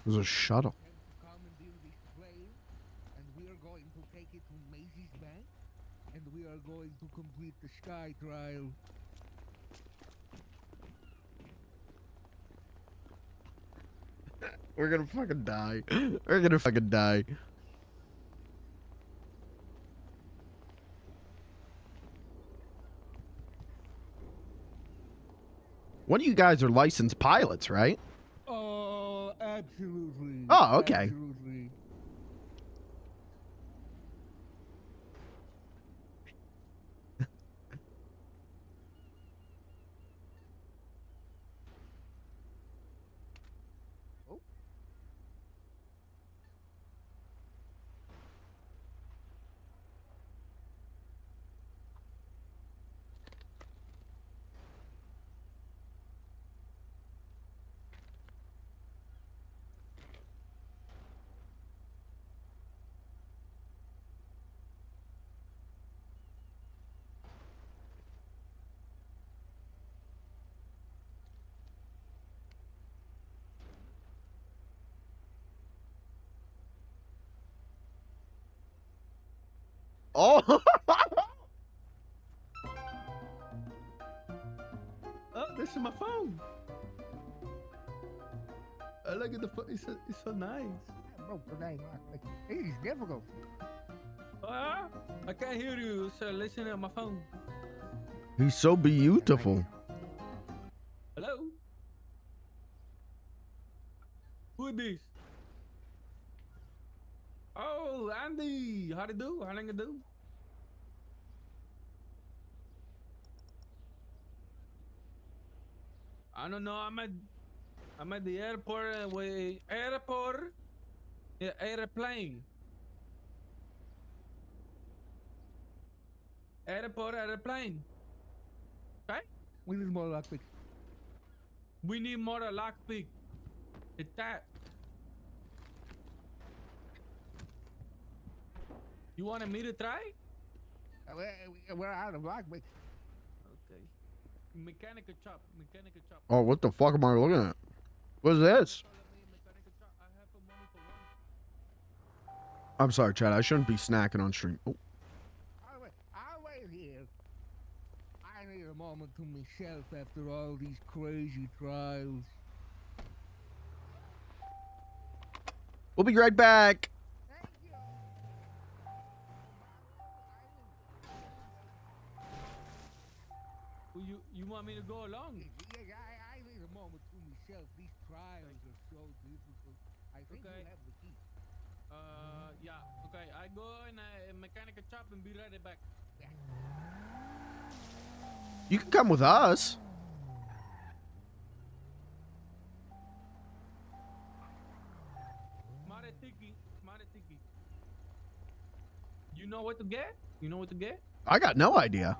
There's a shuttle. Commandeer this plane, and we are going to take it to Macy's Bank, and we are going to complete the sky trial. We're gonna fucking die. We're gonna fucking die. One of you guys are licensed pilots, right? Oh, absolutely. Oh, okay. Absolutely. Oh. Oh, this is my phone. I look at the phone. It's so nice. Bro, today, it is difficult. I can't hear you, so listen to my phone. He's so beautiful. Hello? Who is this? Oh, Andy. How do you do? How you do? I don't know. I'm at the airport. Airplane. Airplane. Okay? We need more lockpick. We need more lockpick. It's that. You wanted me to try? We're out of lockpick. Okay. Mechanical chop. Mechanical chop. Oh, what the fuck am I looking at? What is this? I'm sorry, Chad. I shouldn't be snacking on stream. Oh. I'll wait here. I need a moment to myself after all these crazy trials. We'll be right back. You want me to go along? Yeah, I need a moment to myself. These trials are so difficult. I think you have the key. Yeah. Okay, I go and I mechanical chop and be right back. Yeah. You can come with us. Smart tiki. You know what to get? You know what to get? I got no idea.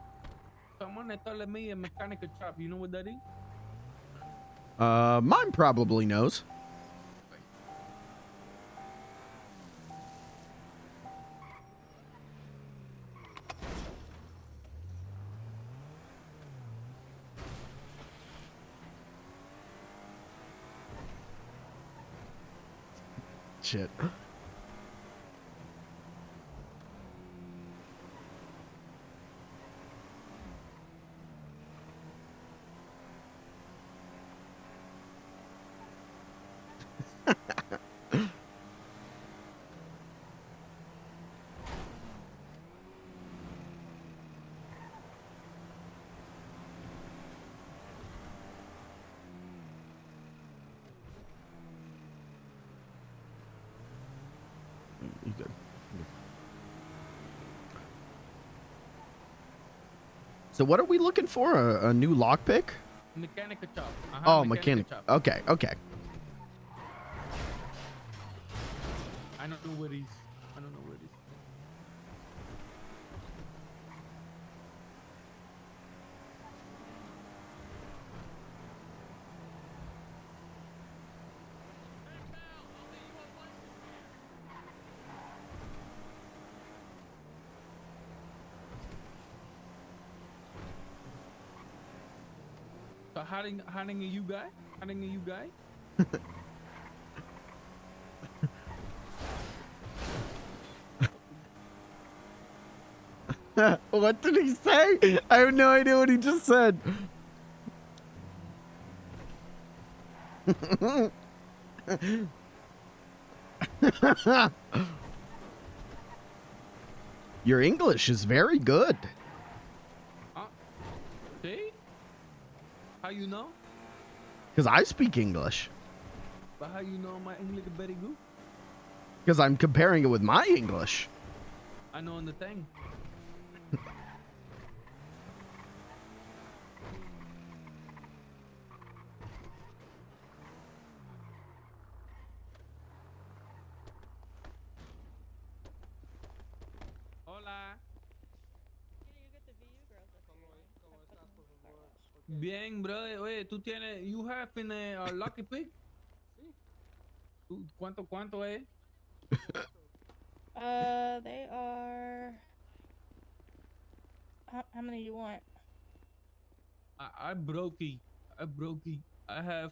Someone told me a mechanical chop. You know what that is? Mine probably knows. shit. You good. So what are we looking for? A new lockpick? Mechanical chop. Oh, mechanic. chop. Okay, okay. I don't know where he's. I don't know where he's. So hiding are you guy? Hiding are you guy? What did he say? I have no idea what he just said. Your English is very good. See? How you know? Because I speak English. But how you know my English is very good? Because I'm comparing it with my English. I know on the thing. Hola. Bien, bro. Oye, tú tienes, you have in a lucky pick? Sí. ¿Cuánto es? They are. How many you want? I brokey. I have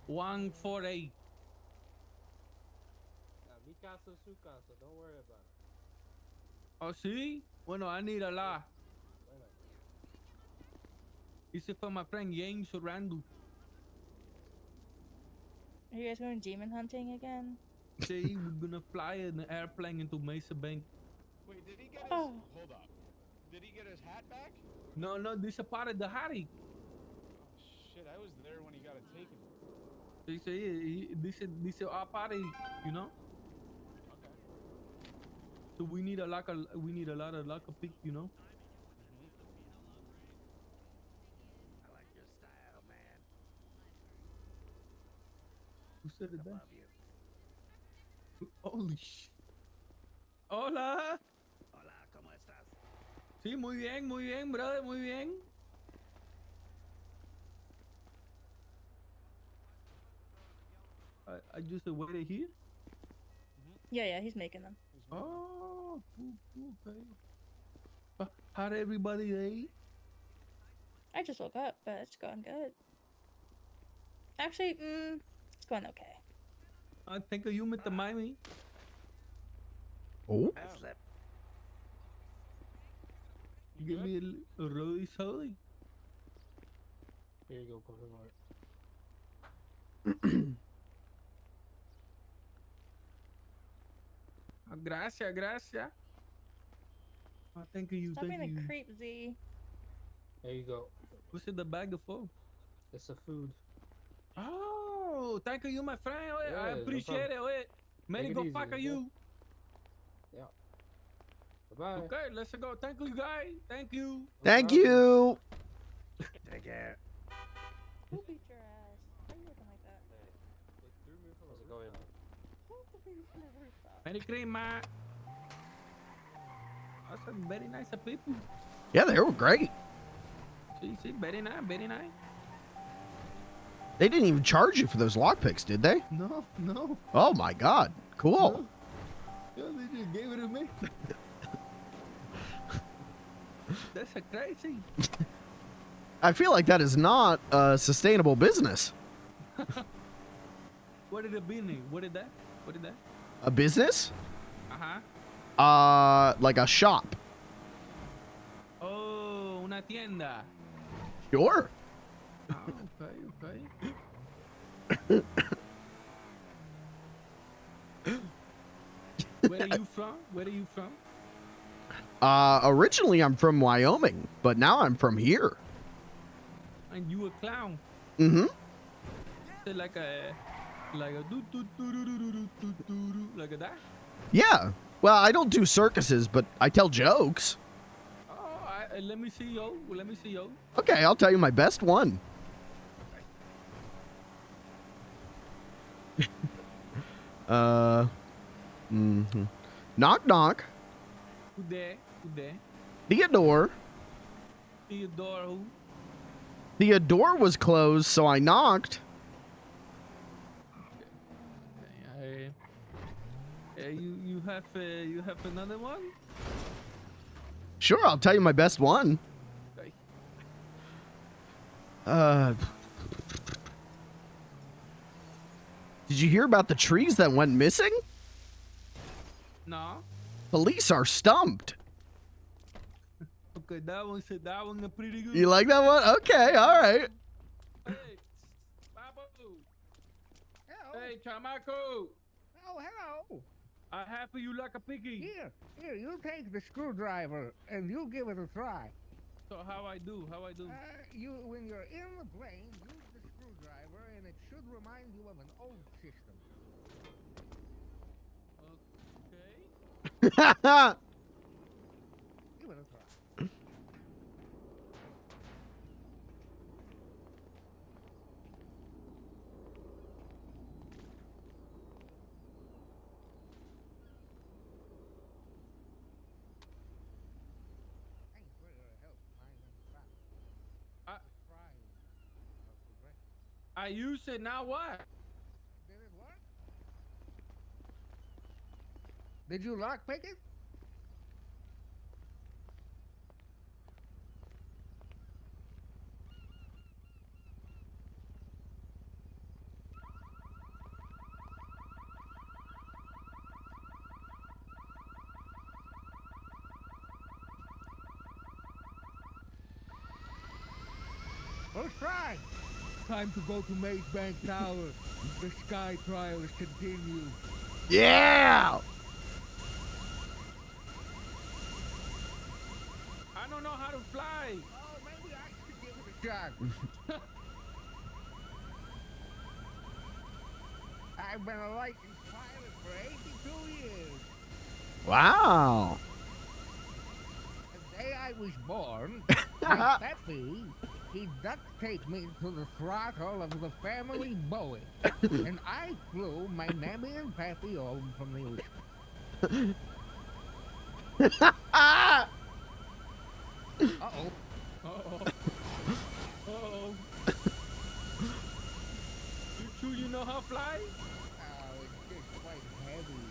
148. Mi casa es su casa. Don't worry about it. Oh, sí? Bueno, I need a lot. This is for my friend James Randall. Are you guys going demon hunting again? See, we're gonna fly in an airplane into Mesa Bank. Wait, did he get his... Oh. Hold up. Did he get his hat back? No, this is a part of the Harry. Oh, shit, I was there when he got it taken. You see, this is our party, you know? Okay. So we need a lot of luck pick, you know? I like your style, man. Who said it then? Holy shit. Hola. Hola, ¿cómo estás? Sí, muy bien, brother, muy bien. I just waited here. Yeah, he's making them. Oh, okay. How'd everybody day? I just woke up, but it's going good. Actually, it's going okay. I think you met the Miami. Oh. I slept. Give me a really solid. Here you go, PurpleRP. Gracias. Oh, thank you. Stop being a creep, Z. There you go. What's in the bag of food? It's a food. Oh, thank you, my friend. Yeah, I no appreciate it. Many Take it go easy, fuck okay? you. Yeah. Bye-bye. Okay, let's go. Thank you, guys. Thank you. Thank you. Take care. Who beat your ass? Why are you looking like that? They threw me from a rooftop. Who threw you from a rooftop? Merry Christmas. That's very nice of people. Yeah, they were great. See, very nice. They didn't even charge you for those lockpicks, did they? No. Oh my god. Cool. Yeah, they just gave it to me. That's a crazy. I feel like that is not a sustainable business. What did it mean? What did that? What did that? A business? Ajá. Like a shop. Oh, una tienda. Sure. Ah, okay. Where are you from? Where are you from? Originally I'm from Wyoming, but now I'm from here. And you a clown? Mm-hmm. Like a do do do do do do do do like a that? Yeah. Well, I don't do circuses, but I tell jokes. Oh, let me see yo. Let me see yo. Okay, I'll tell you my best one. Knock knock. Who there? Who there? Theodore. Theodore who? The door was closed, so I knocked. You have another one? Sure, I'll tell you my best one. Okay. Did you hear about the trees that went missing? No. Police are stumped. Okay, that one's pretty good. You like that one? Okay, all right. Hey, Babu. Hey, Chamaco. Oh, hello. I have for you like a piggy. Here, you take the screwdriver and you give it a try. So how I do? When you're in the plane, use the screwdriver and it should remind you of an old system. Okay. Give it a try. Thanks for your help, I use it, now what? Did it work? Did you lockpick it? First try. Time to go to Maze Bank Tower. The sky trials continue. Yeah! I don't know how to fly. Oh, maybe I should give it a shot. I've been a licensed pilot for 82 years. Wow. The day I was born, my Peppy, he duct taped me to the throttle of the family Boeing, and I flew my Mammy and Pappy home from the ocean. Uh-oh. You sure you know how to fly? Oh, it's just quite heavy.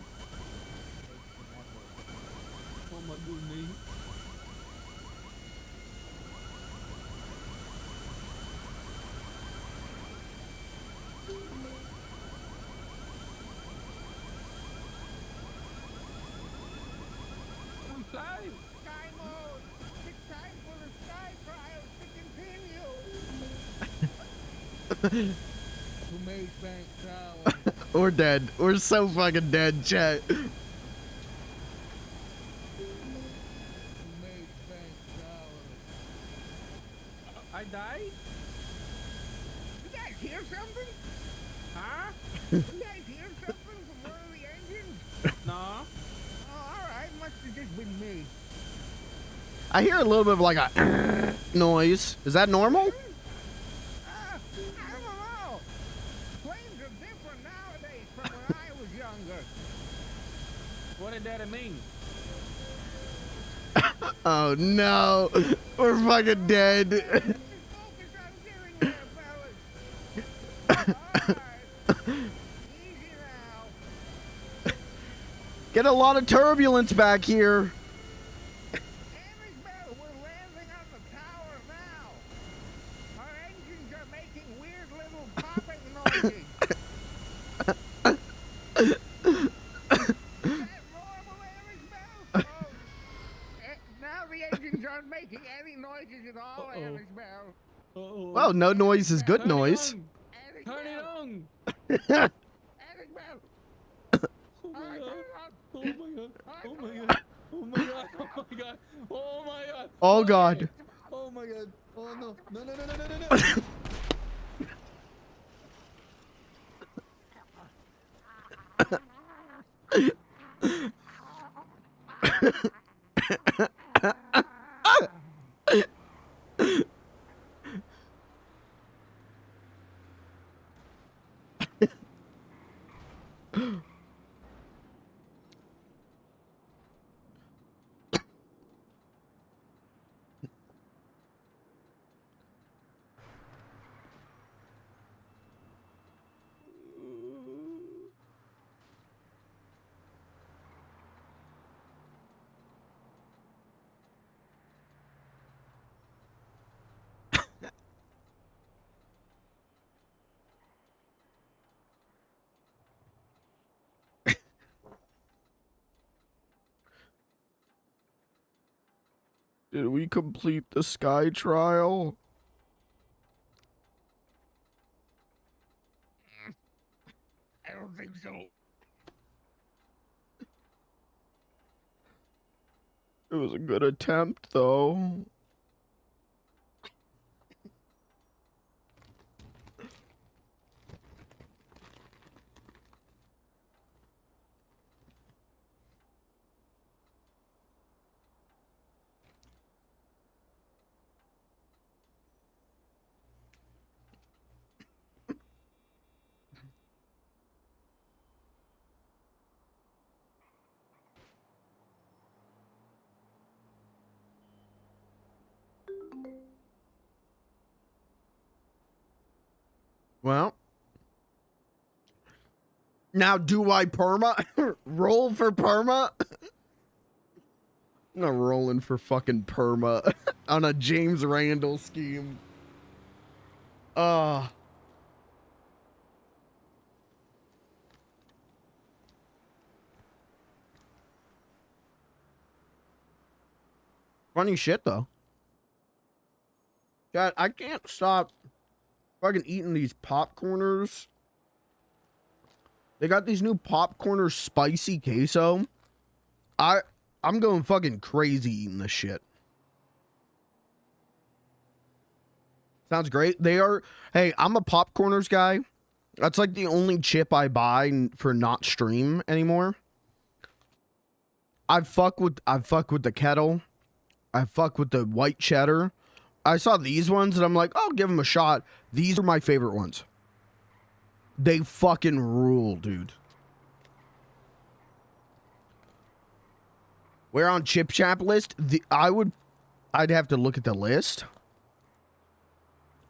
Oh my goodness. We fly. Sky mode. It's time for the sky trials to continue. To Maze Bank Tower. We're dead. We're so fucking dead, chat. I died? You guys hear something? Huh? You guys hear something from one of the engines? No. Oh, alright. Must have just been me. I hear a little bit of like a noise. Is that normal? I don't know. Planes are different nowadays from when I was younger. What did that mean? Oh no. We're fucking dead. Get a lot of turbulence back here. We're landing on the tower now. Our engines are making weird little popping noises. Oh, no noise is good noise. Turn it on. Oh my god. Oh my god. Oh my god. Oh my god. Oh my god. Oh my god. Oh god. Oh my god. Oh no. No, no, no, no, no, no, no. Did we complete the sky trial? I don't think so. It was a good attempt, though. Well. Now, do I perma? Roll for perma? I'm not rolling for fucking perma on a James Randall scheme. Funny shit, though. God, I can't stop fucking eating these popcorners. They got these new popcorners spicy queso. I'm going fucking crazy eating this shit. Sounds great. They are. Hey, I'm a popcorners guy. That's like the only chip I buy for not stream anymore. I fuck with the kettle. I fuck with the white cheddar. I saw these ones and I'm like, I'll give them a shot. These are my favorite ones. They fucking rule, dude. We're on Chip Chap list. I'd have to look at the list.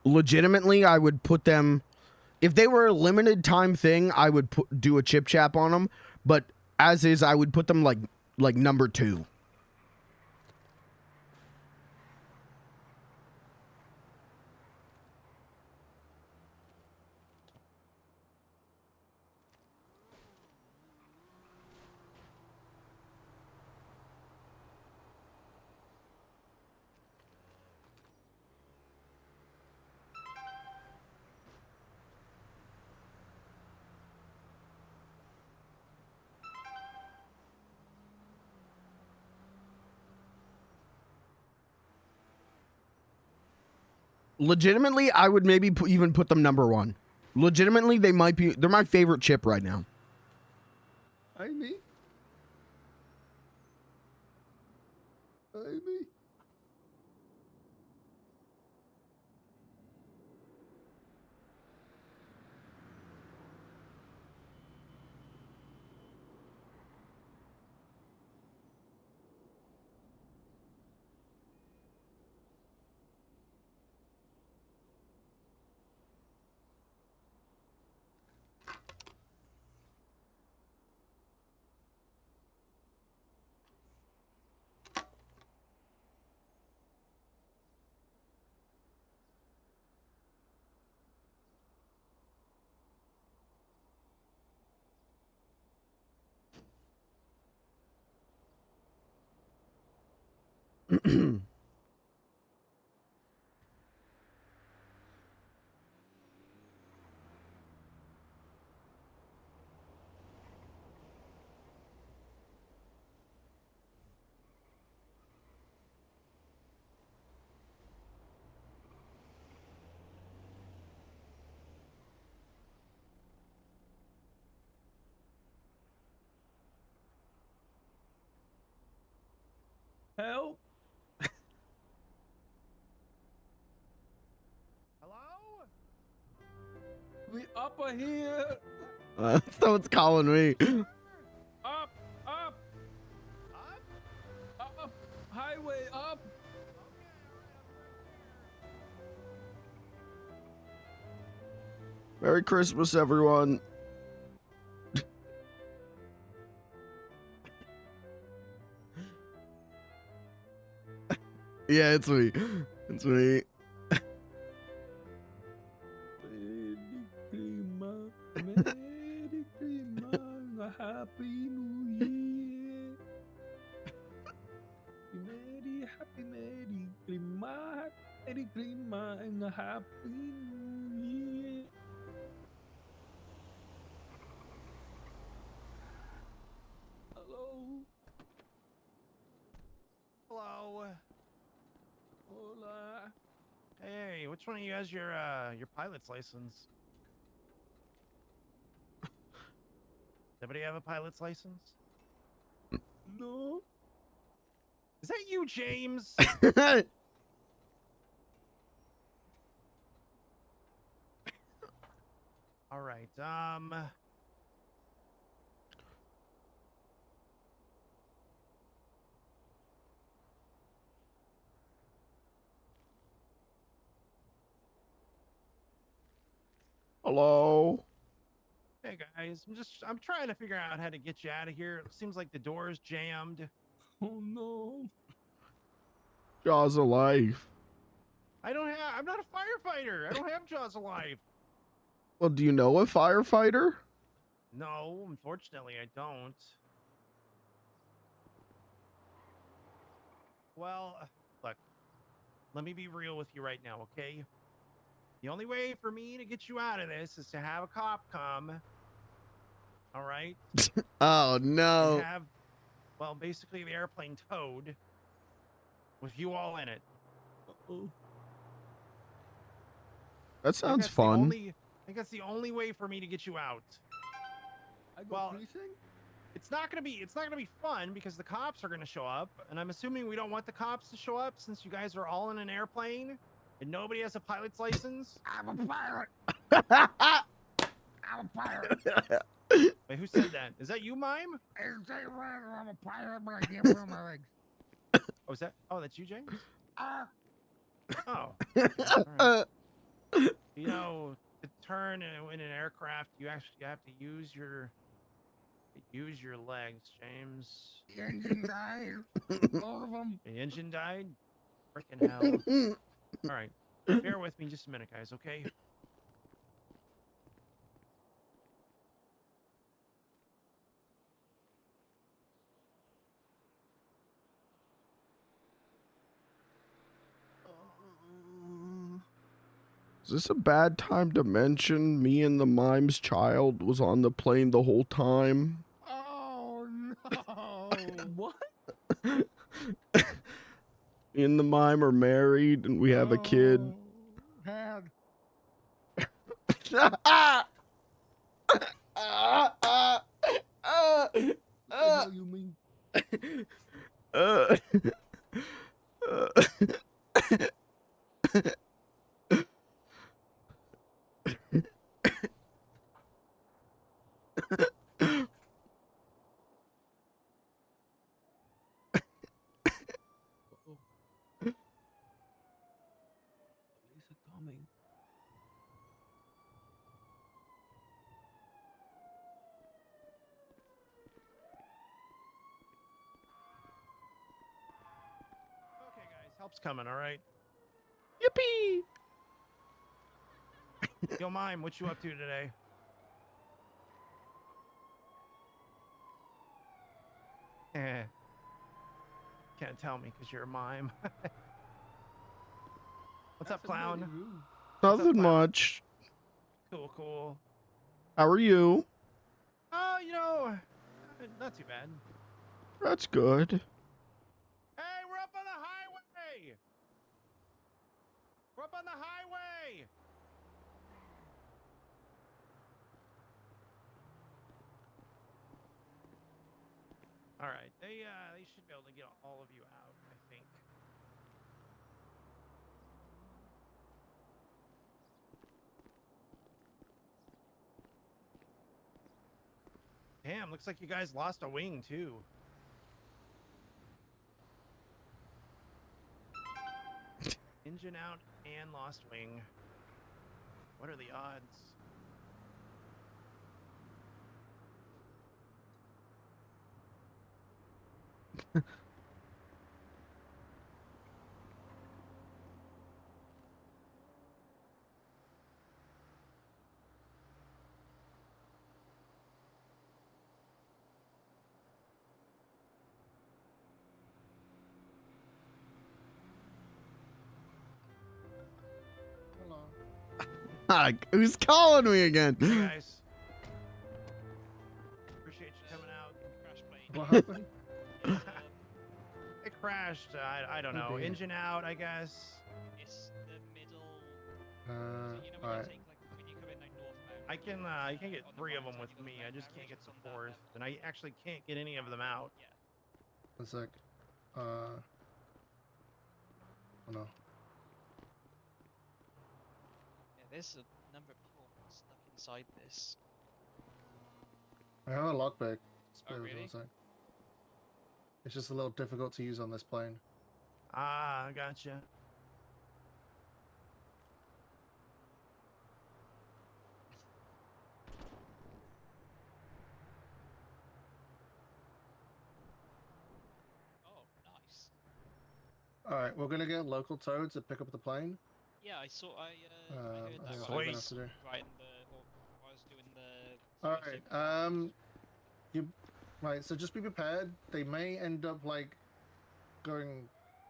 Legitimately, I would put them. If they were a limited time thing, I would do a Chip Chap on them. But as is, I would put them like number 2. Legitimately, I would maybe even put them number 1. Legitimately, they're my favorite chip right now. I me. Help! Hello? We up here! Someone's calling me. Up! Up! Up! Highway up! Merry Christmas, everyone. Yeah, it's me. It's me. Merry Christmas, a Happy New Year. Happy Merry Christmas, Merry Christmas, and a Happy New Year. Hello. Hello. Hola. Hey, which one of you has your pilot's license? Anybody have a pilot's license? No. Is that you, James? All right. Hello. Hey guys, I'm trying to figure out how to get you out of here. It seems like the door's jammed. Oh no. Jaws of life. I'm not a firefighter. I don't have jaws of life. Well, do you know a firefighter? No, unfortunately I don't. Well, look, let me be real with you right now, okay? The only way for me to get you out of this is to have a cop come. All right? Oh, no. And have, well, basically the airplane towed with you all in it. Uh-oh. That sounds fun. I think that's the only way for me to get you out. Well, it's not gonna be fun because the cops are gonna show up, and I'm assuming we don't want the cops to show up since you guys are all in an airplane and nobody has a pilot's license. I'm a pirate. I'm a pirate. Wait, who said that? Is that you, Mime? I'm a pirate, but I can't feel my legs. Oh, is that? Oh, that's you, James? Oh. All You know, to turn in an aircraft, you actually have to use your legs, James. The engine died. All of them. The engine died? Freaking hell. All right. Bear with me just a minute, guys, okay? Is this a bad time to mention me and the mime's child was on the plane the whole time? Oh no! What? Me and the mime are married and we have a kid. Had. What the hell you mean? Uh-oh. Police are coming. Okay, guys, help's coming, all right? Yippee! Yo, Mime, what you up to today? Can't tell me because you're a mime. What's up, clown? Nothing much. Cool, cool. How are you? Oh, you know, not too bad. That's good. Hey, we're up on the highway! We're up on the highway! All right, they should be able to get all of you out, I think. Damn, looks like you guys lost a wing too. Engine out and lost wing. What are the odds? Who's calling me again? Hey guys. Appreciate you coming out. What happened? It crashed. I don't know. dear. Engine out, I guess. It's the middle. Alright. I can get 3 of them with me. I just can't get the 4th, and I actually can't get any of them out. One sec. Oh no. Yeah, there's a number of people stuck inside this. I have a lockpick. Just Oh, bear with me really? one sec. It's just a little difficult to use on this plane. Ah, gotcha. Oh, nice. Alright, we're gonna get local tow to pick up the plane. Yeah, I saw. I heard I that think when that's I what we're was gonna have to do. writing the, or I was doing the. Alright, right, so just be prepared. They may end up like going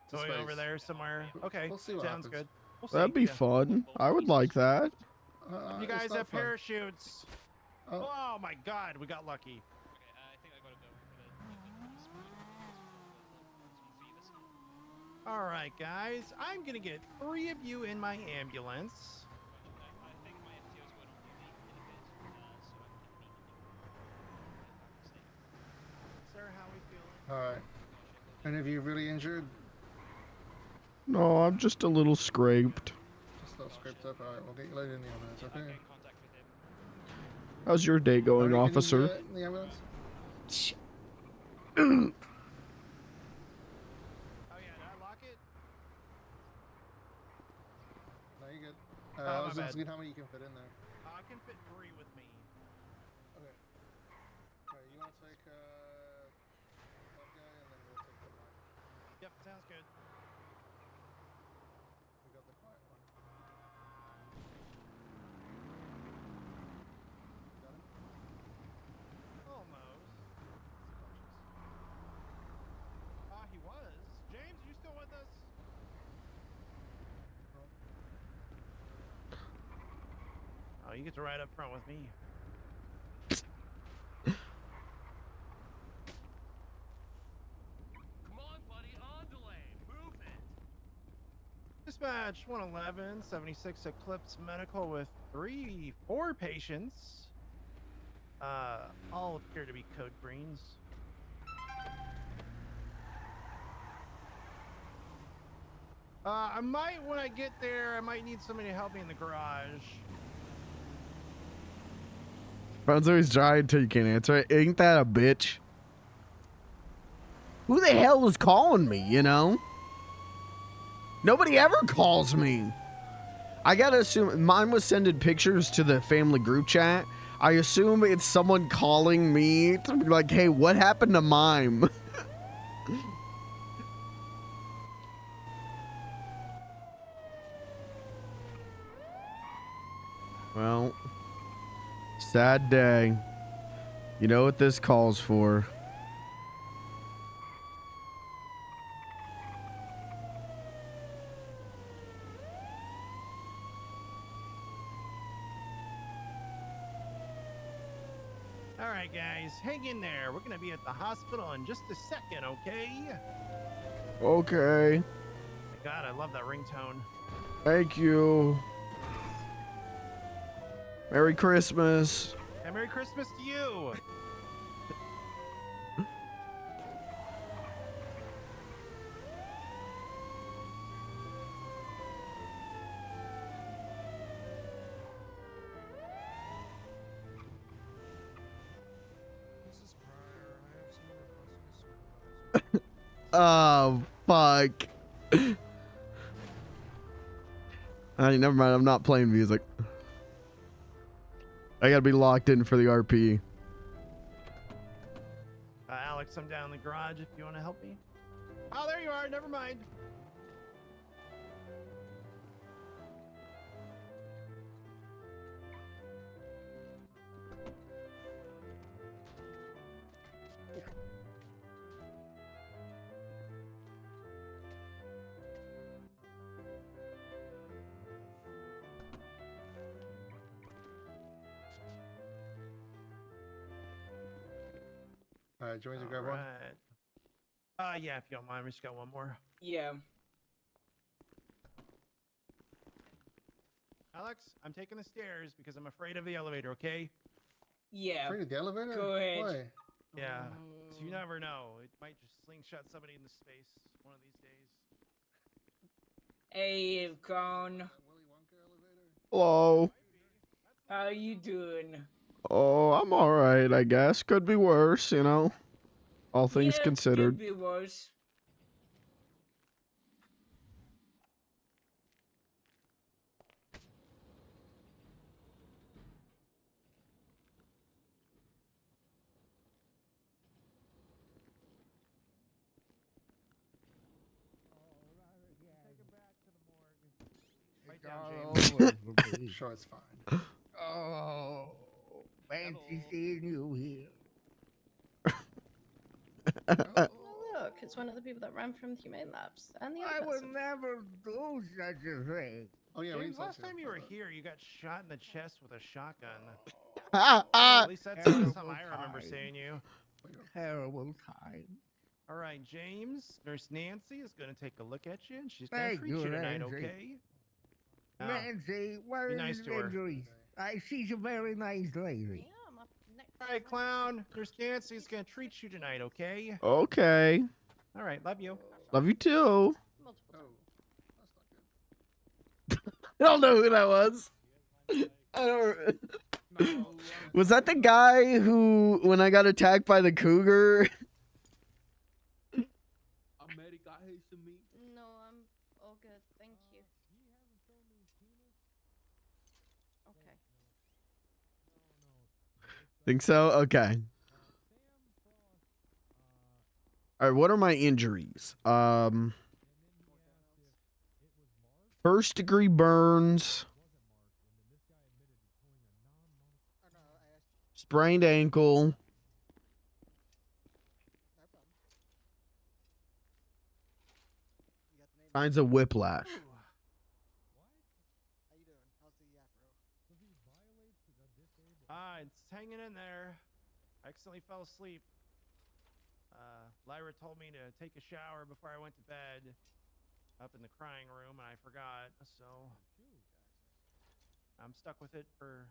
to Going space. over there somewhere. Okay, We'll see what sounds happens. good. We'll That'd see. be Yeah. fun. I would like that. You It's guys not have fun. parachutes. Oh. Oh my God, we got lucky. Okay, I think I gotta go. All right, guys, I'm gonna get 3 of you in my ambulance. I think my FTO's going on duty in a bit, so I can meet you. Sir, how we feeling? Alright. Any of you really injured? No, I'm just a little scraped. Just a little scraped up. Alright, we'll get you later in the ambulance, okay? How's your day going, Alright, can you officer? get in the ambulance? Oh yeah, did I lock it? No, you're good. Oh, I my was bad. asking how many you can fit in there. I can fit 3 with me. Okay. Alright, you want to take that guy and then we'll take the line. Yep, sounds good. We got the quiet one. Got him? Almost. He was. James, you still with us? Oh, you get to ride up front with me. Come on, buddy, on delay. Move it. Dispatch 111, 76 Eclipse Medical with 4 patients. All appear to be code greens. I might, when I get there, I might need somebody to help me in the garage. Phone's always dry until you can't answer it. Ain't that a bitch? Who the hell is calling me, you know? Nobody ever calls me. I gotta assume mine was sending pictures to the family group chat. I assume it's someone calling me to be like, hey, what happened to Mime? Well, sad day. You know what this calls for. All right, guys, hang in there. We're gonna be at the hospital in just a second, okay? Okay. God, I love that ringtone. Thank you. Merry Christmas. And Merry Christmas to you. Oh, fuck. Never mind. I'm not playing music. I gotta be locked in for the RP. Alex, I'm down in the garage if you want to help me. Oh, there you are. Never mind. All right, do you want me to grab one? Yeah, if you don't mind, we just got one more. Yeah. Alex, I'm taking the stairs because I'm afraid of the elevator, okay? Yeah. Afraid of the elevator? Go ahead. Why? Yeah. So you never know. It might just slingshot somebody into space one of these days. Hey, Con. Hello. How you doing? Oh, I'm alright, I guess. Could be worse, you know. All things Yeah, considered. could be worse. Right down, all James. over for me. Sure, it's fine. Oh, fancy seeing you here. Oh, look, it's one of the people that ran from the Humane Labs. And the other I would person. never do such a thing. Oh yeah, we James, can talk last to time you Hold were on. here, you got shot in the chest with a shotgun. Ah, At least that's the last time Terrible I remember time. seeing you. Terrible time. All right, James. Nurse Nancy is going to take a look at you, and she's going to Thank treat you, you tonight, Nancy. okay? Now, Nancy, what be is nice his to her. injuries? She's a very nice lady. Yeah, my neck all right, clown. Nurse Nancy is going to treat you tonight, okay? okay. All right, love you. Love you too. multiple Oh, times. that's not good. I don't know who that was. I don't. Was that the guy who, when I got attacked by the cougar? America hates me. No, I'm all good. Thank you. Okay. Think so? Okay. All right, what are my injuries? First degree burns. Sprained ankle. Signs of whiplash. It's hanging in there. I accidentally fell asleep. Lyra told me to take a shower before I went to bed up in the crying room, and I forgot, so I'm stuck with it for,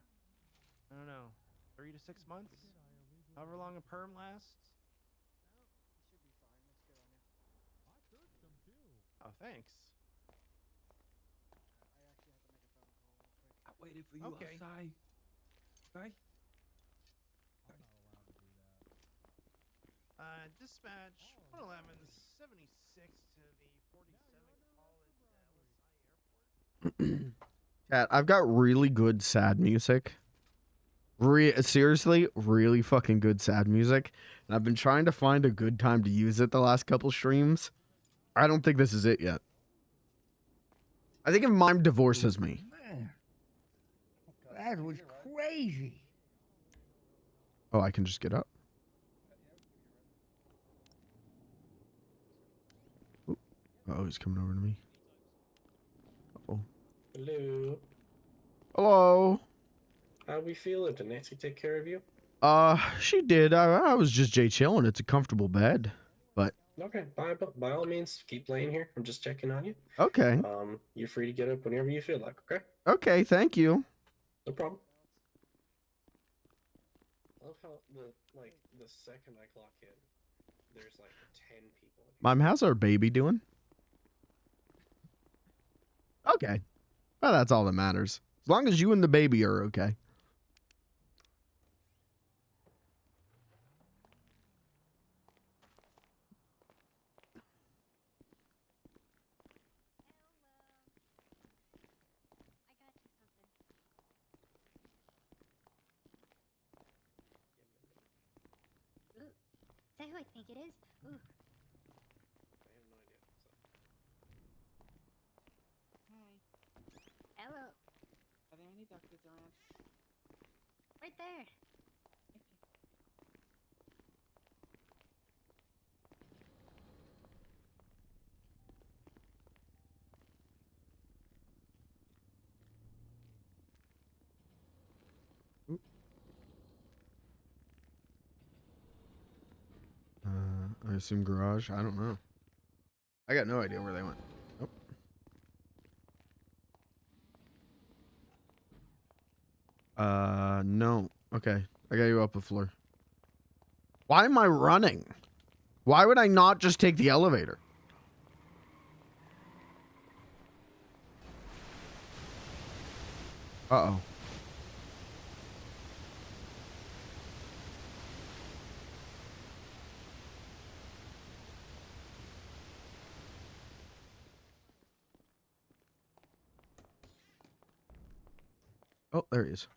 I don't know, 3 to 6 months? However long a perm lasts? Oh, thanks. I waited for you Okay. outside. Okay? Dispatch 111 76 to the 47 call at LSI Airport. Chat, I've got really good sad music. Seriously, really fucking good sad music. And I've been trying to find a good time to use it the last couple streams. I don't think this is it yet. I think if Mime divorces me. Man, that was crazy. Oh, I can just get up. Ooh. Oh, he's coming over to me. Uh-oh. Hello. Hello. How we feeling? Did Nancy take care of you? She did. I was just chilling. It's a comfortable bed, but Okay, by all means, keep laying here. I'm just checking on you. okay. You're free to get up whenever you feel like, okay? Okay, thank you. No problem. I love how the second I clock in, there's like 10 people. Mom, how's our baby doing? Okay. Well, that's all that matters. As long as you and the baby are okay. that who I think it is? Ooh. I have no idea. Hi. Hello. Are there any doctors around? Right there. I assume garage. I don't know. I got no idea where they went. Nope. No. Okay. I got you up a floor. Why am I running? Why would I not just take the elevator? Uh-oh. Oh, there he is.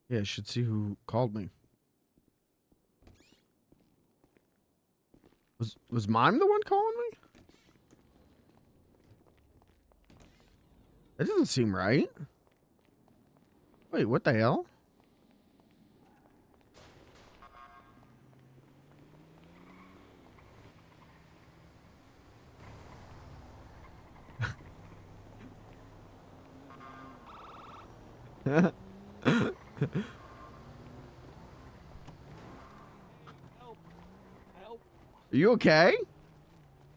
Yeah, I should see who called me. Was Mime the one calling me? That doesn't seem right. Wait, what the hell? Help. Help. Are you okay?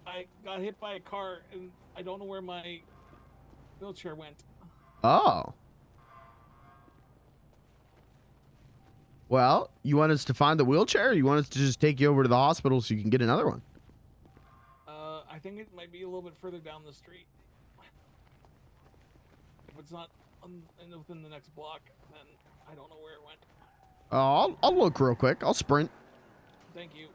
I got hit by a car and I don't know where my wheelchair went. Oh. Well, you want us to find the wheelchair, or you want us to just take you over to the hospital so you can get another one? I think it might be a little bit further down the street. If it's not within the next block, then I don't know where it went. I'll look real quick. I'll sprint. Thank you.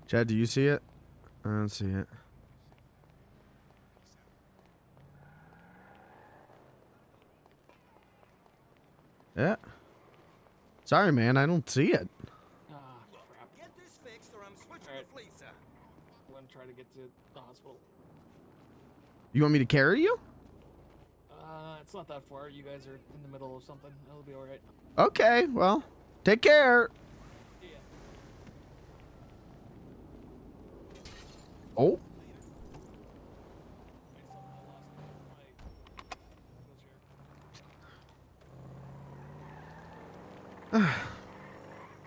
Chad, do you see it? I don't see it. Yeah. Sorry, man. I don't see it. Ah, crap. Get this fixed or I'm switching the fleet, sir. I'm gonna try to get to the hospital. You want me to carry you? It's not that far. You guys are in the middle of something. It'll be alright. Okay, well, take care. Yeah. Oh.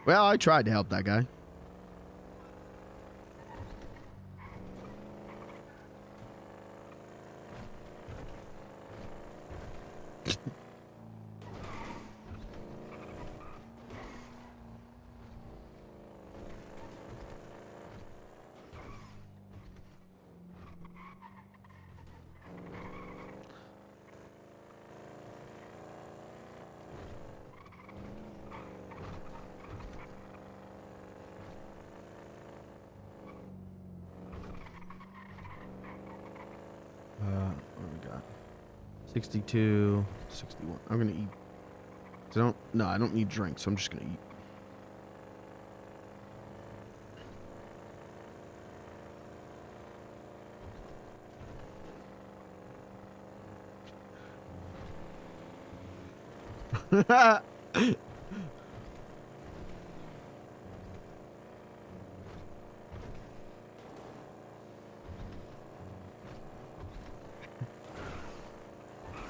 Well, I tried to help that guy. What do we got? 62, 61. I'm gonna eat. I don't need drinks, so I'm just gonna eat.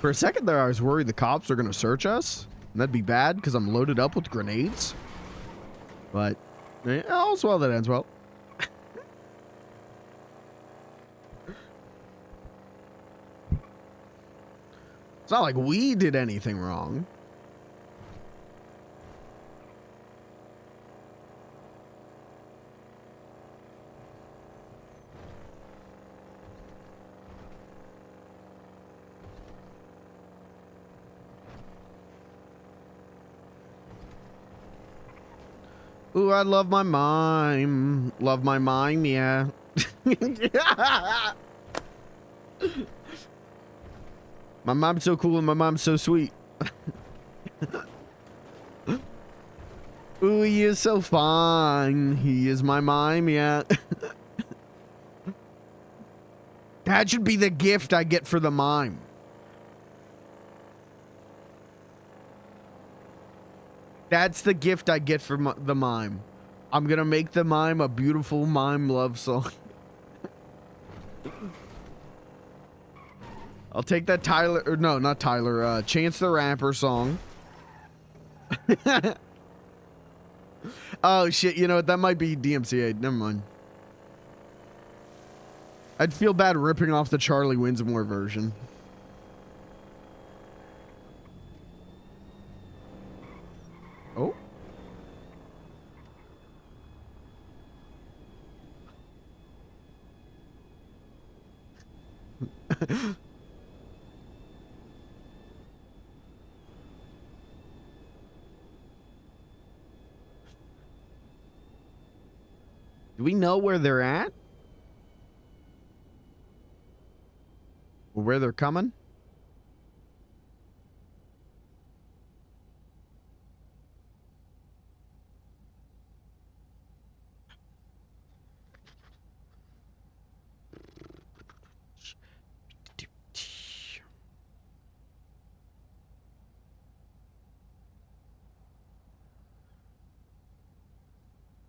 For a second there, I was worried the cops are going to search us. And that'd be bad because I'm loaded up with grenades. But all's well that ends well. It's not like we did anything wrong. Ooh, I love my mime. Love my mime, yeah. My mom's so cool and my mom's so sweet. Ooh, he is so fine. He is my mime, yeah. That should be the gift I get for the mime. That's the gift I get for the mime. I'm gonna make the mime a beautiful mime love song. I'll take that Tyler, or no, not Tyler, Chance the Rapper song. Oh shit, you know what, that might be DMCA, never mind. I'd feel bad ripping off the Charlie Winsmore version. Oh. Do we know where they're at? Or where they're coming?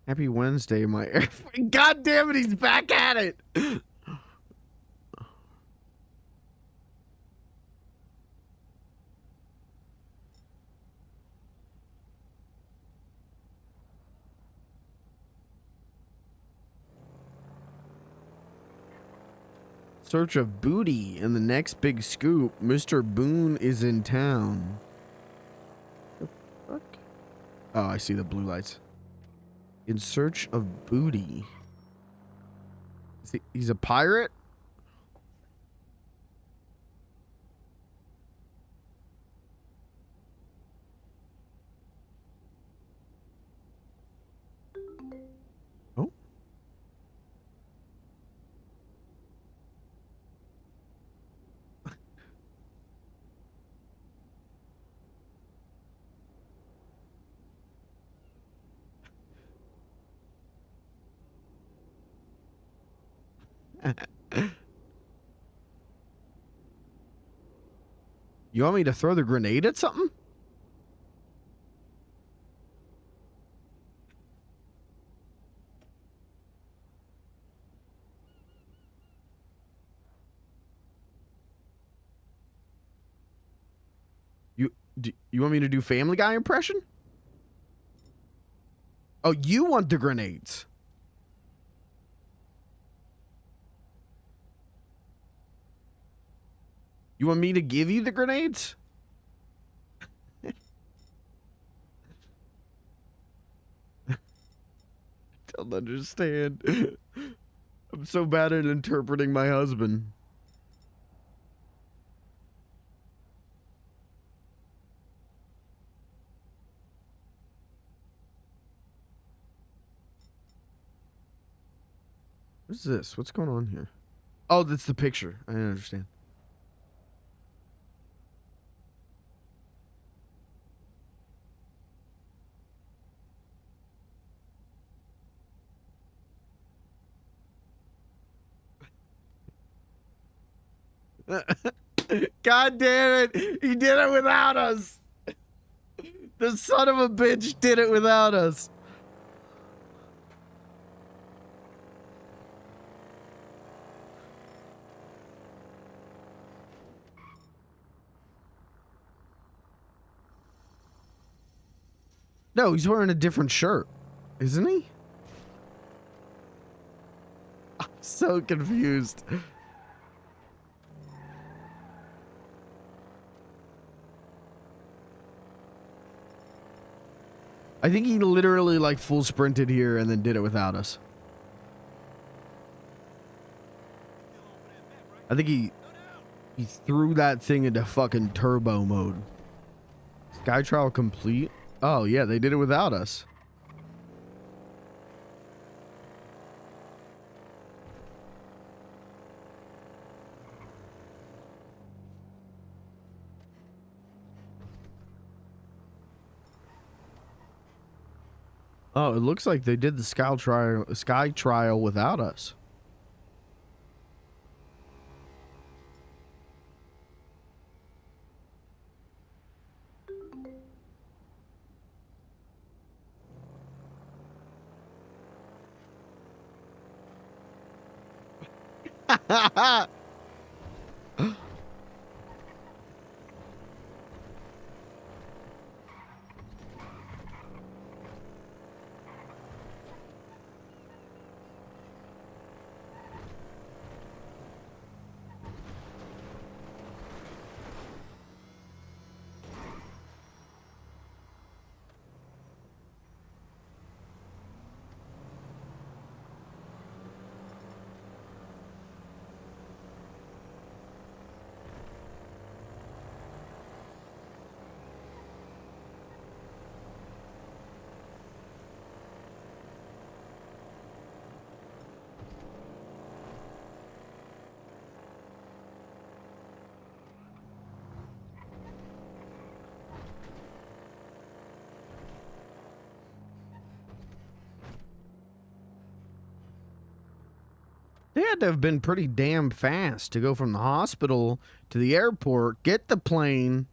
Happy Wednesday, my... God damn it, he's back at it! Search of booty in the next big scoop. Mr. Boone is in town. The fuck? Oh, I see the blue lights. In search of booty. He's a pirate? Oh. You want me to throw the grenade at something? You want me to do Family Guy impression? Oh, you want the grenades? You want me to give you the grenades? Don't understand. I'm so bad at interpreting my husband. What's this? What's going on here? Oh, that's the picture. I didn't understand. God damn it. He did it without us. The son of a bitch did it without us. No, he's wearing a different shirt, isn't he? I'm so confused. I think he literally like full sprinted here and then did it without us. I think he threw that thing into fucking turbo mode. Sky trial complete. Oh yeah, they did it without us. Oh, it looks like they did the sky trial without us. They had to have been pretty damn fast to go from the hospital to the airport, get the plane.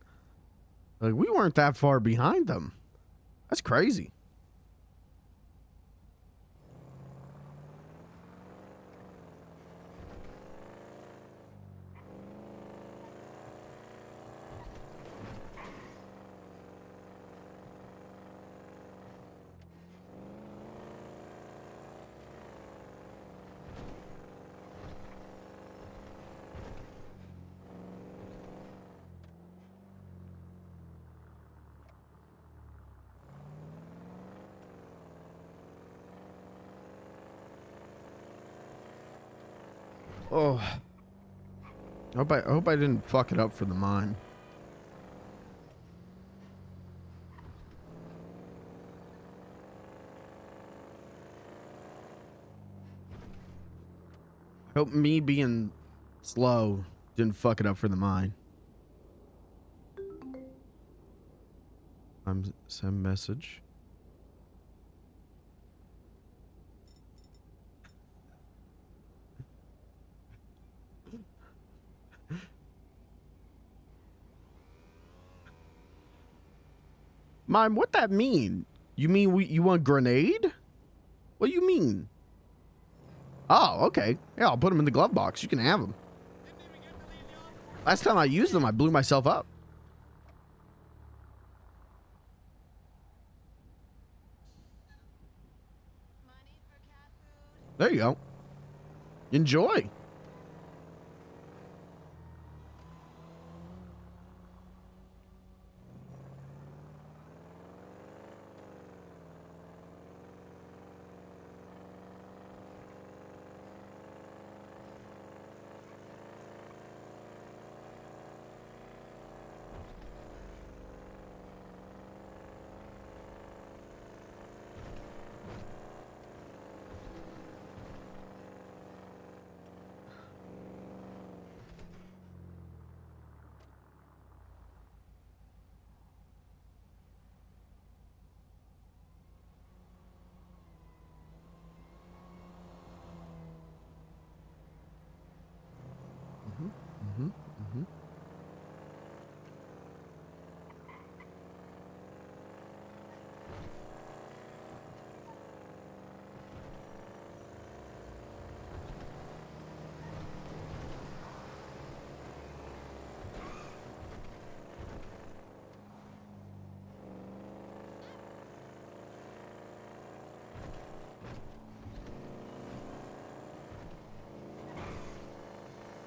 Like, we weren't that far behind them. That's crazy. Oh, I hope I didn't fuck it up for the mine. I hope me being slow didn't fuck it up for the mine. Send message. Mime, what that mean? You mean you want grenade? What do you mean? Oh, okay. Yeah, I'll put them in the glove box. You can have them. Last time I used them, I blew myself up. There you go. Enjoy.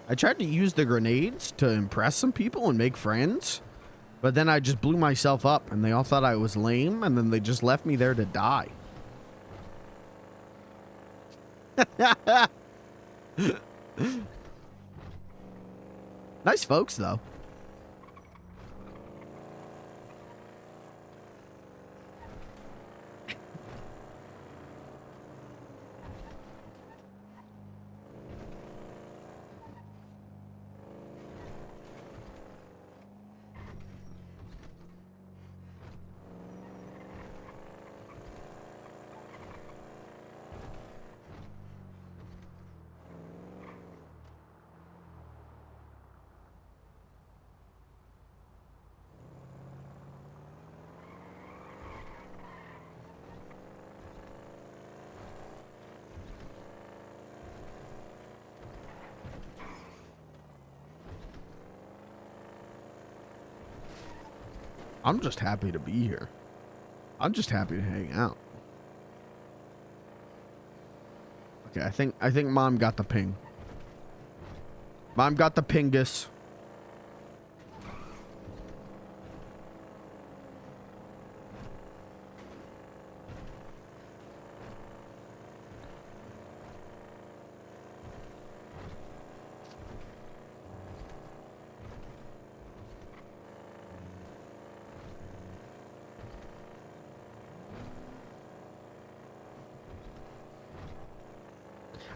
I tried to use the grenades to impress some people and make friends, but then I just blew myself up and they all thought I was lame, and then they just left me there to die. Nice folks, though. I'm just happy to be here. I'm just happy to hang out. Okay, I think Mom got the ping. Mom got the pingus.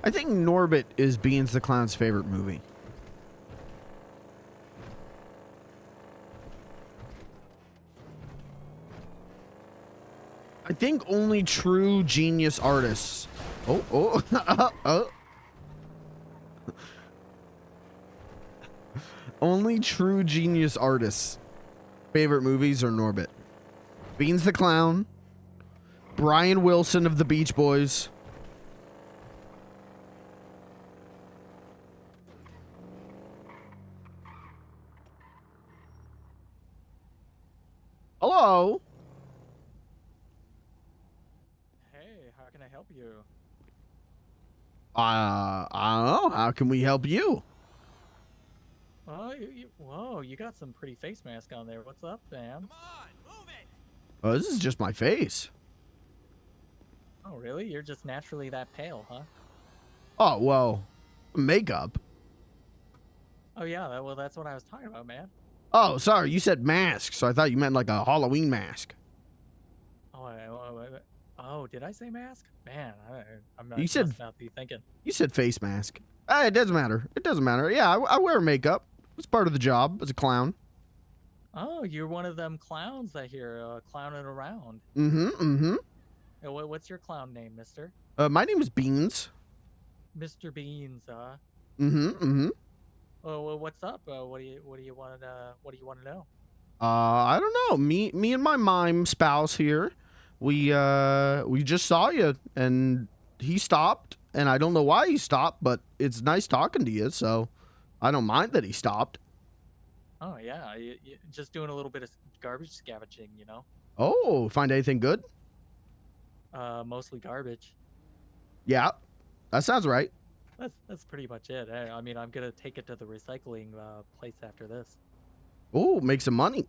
I think Norbit is Beans the Clown's favorite movie. I think only true genius artists. Only true genius artists' favorite movies are Norbit. Beans the Clown, Brian Wilson of the Beach Boys. Hello? Hey, how can I help you? I don't know. How can we help you? Oh, whoa, you got some pretty face mask on there. What's up, man? Oh, this is just my face. Oh, really? You're just naturally that pale, huh? Oh, well, makeup. Oh, yeah, well, that's what I was talking about, man. Oh, sorry. You said mask, so I thought you meant like a Halloween mask. Oh, did I say mask? Man, I'm not, You said- must not be thinking. You said face mask. It doesn't matter. It doesn't matter. Yeah, I wear makeup. It's part of the job as a clown. Oh, you're one of them clowns that you're clowning around. What's your clown name, mister? My name is Beans. Mr. Beans, Oh, well, what's up? What do you want to know? I don't know. Me and my mime spouse here, we just saw you, and he stopped, and I don't know why he stopped, but it's nice talking to you, so I don't mind that he stopped. Oh yeah, you just doing a little bit of garbage scavenging, you know. Oh, find anything good? Mostly garbage. Yeah, that sounds right. That's pretty much it. I mean, I'm gonna take it to the recycling place after this. Oh, make some money.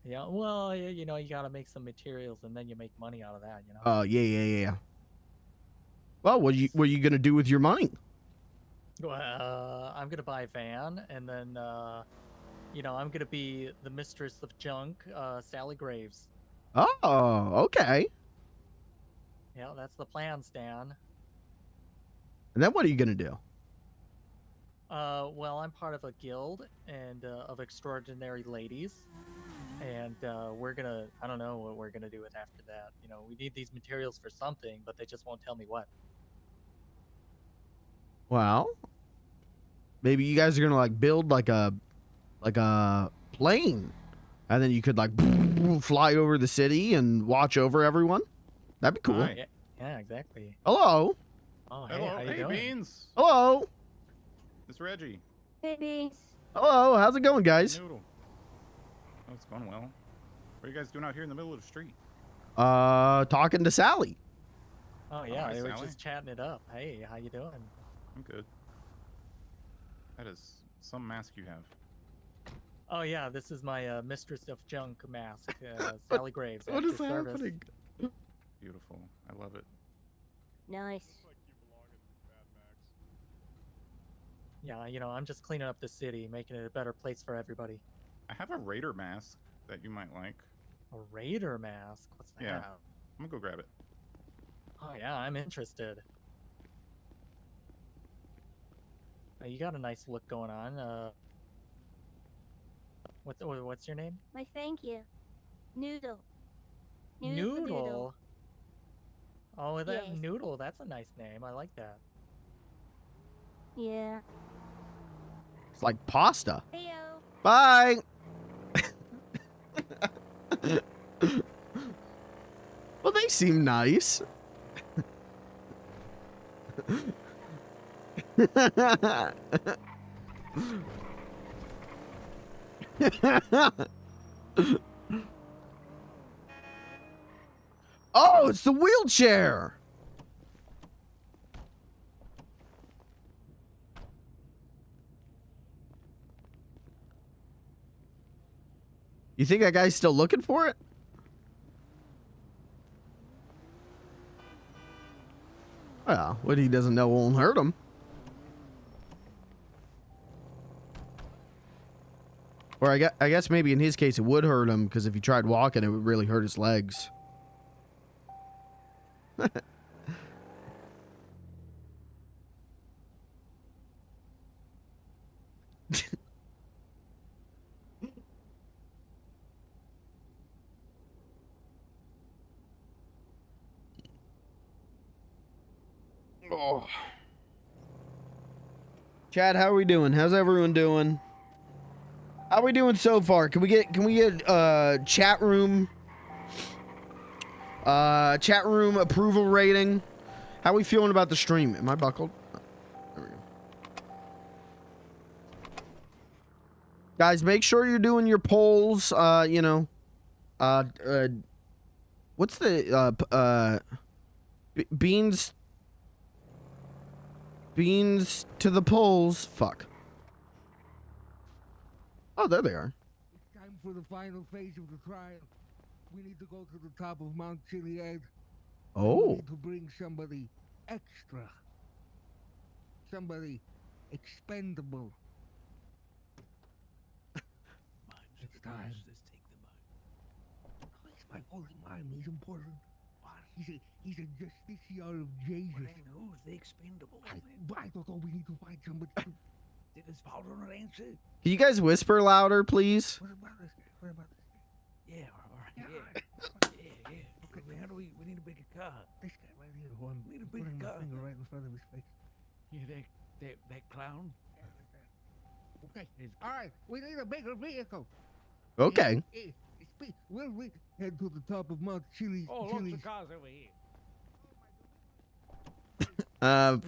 Yeah, well, you know, you gotta make some materials, and then you make money out of that, you know. Oh, yeah. Well, what are you gonna do with your money? I'm gonna buy a van, and then, you know, I'm gonna be the mistress of junk, Sally Graves. Oh, okay. Yeah, that's the plan, Stan. And then what are you gonna do? Well, I'm part of a guild and of extraordinary ladies, and I don't know what we're gonna do with after that. You know, we need these materials for something, but they just won't tell me what. Well, maybe you guys are gonna like build like a plane, and then you could like fly over the city and watch over everyone. That'd be cool. Yeah, exactly. Hello. Oh, hey, Hello. how you Hey, doing? Beans. Hello. It's Reggie. Hey, Beans. Hello. How's it going, guys? Noodle. Oh, it's going well. What are you guys doing out here in the middle of the street? Talking to Sally. Oh yeah, hi, they were Sally. just chatting it up. Hey, how you doing? I'm good. That is some mask you have. Oh yeah, this is my mistress of junk mask, Sally Graves. What at is your service. happening? Beautiful. I love it. Nice. Yeah, you know, I'm just cleaning up the city, making it a better place for everybody. I have a raider mask that you might like. A raider mask? What's that? Yeah. I'm gonna go grab it. Oh yeah, I'm interested. You got a nice look going on. What's your name? My thank you. Noodle. Noodle. Oh, that Yes. Noodle. That's a nice name. I like that. Yeah. It's like pasta. Heyo. Bye. Well, they seem nice. Oh, it's the wheelchair. You think that guy's still looking for it? Well, what he doesn't know won't hurt him. Or I guess maybe in his case it would hurt him, because if he tried walking, it would really hurt his legs. Oh. Chad, how are we doing? How's everyone doing? How are we doing so far? Can we get chat room approval rating? How are we feeling about the stream? Am I buckled? Oh, there we go. Guys, make sure you're doing your polls. You know, what's the beans to the polls? Fuck. Oh, there they are. It's time for the final phase of the trial. We need to go to the top of Mount Chiliad. Oh. We need to bring somebody extra. Somebody expendable. It's time. It's my holy mime. He's important. What? He's a justiciar of Jesus. Well, then who's the expendable? I don't know. We need to find somebody. Did his father not answer? Can you guys whisper louder, please? What about this guy? What about this guy? Yeah, all right, yeah. Okay, how do we need a bigger car? This guy right here, who I'm We need a bigger putting my car. finger right in front of his face. Yeah, that clown. Okay. All right. We need a bigger vehicle. Okay. Will we head to the top of Mount Chili's? Oh, lots of cars over here.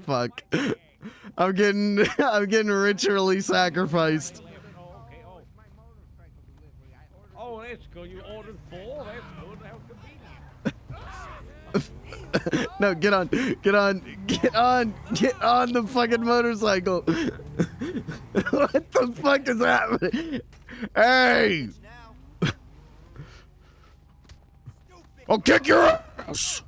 Fuck. I'm getting ritually sacrificed. Oh, that's good. You ordered 4? That's good. How convenient. No, get on the fucking motorcycle. What the fuck is happening? Hey! I'll kick your ass!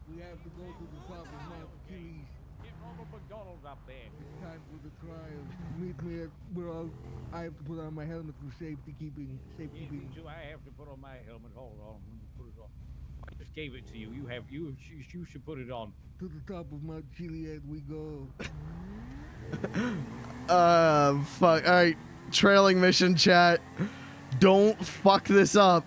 We have to go to the top of Mount Chili's. Get Ronald McDonald up there. It's time for the trial. Meet me at I have to put on my helmet for safekeeping. Me too. I have to put on my helmet. Hold on. Let me put it on. I just gave it to you. You should put it on. To the top of Mount Chiliad we go. Fuck. Alright. Trailing mission chat. Don't fuck this up.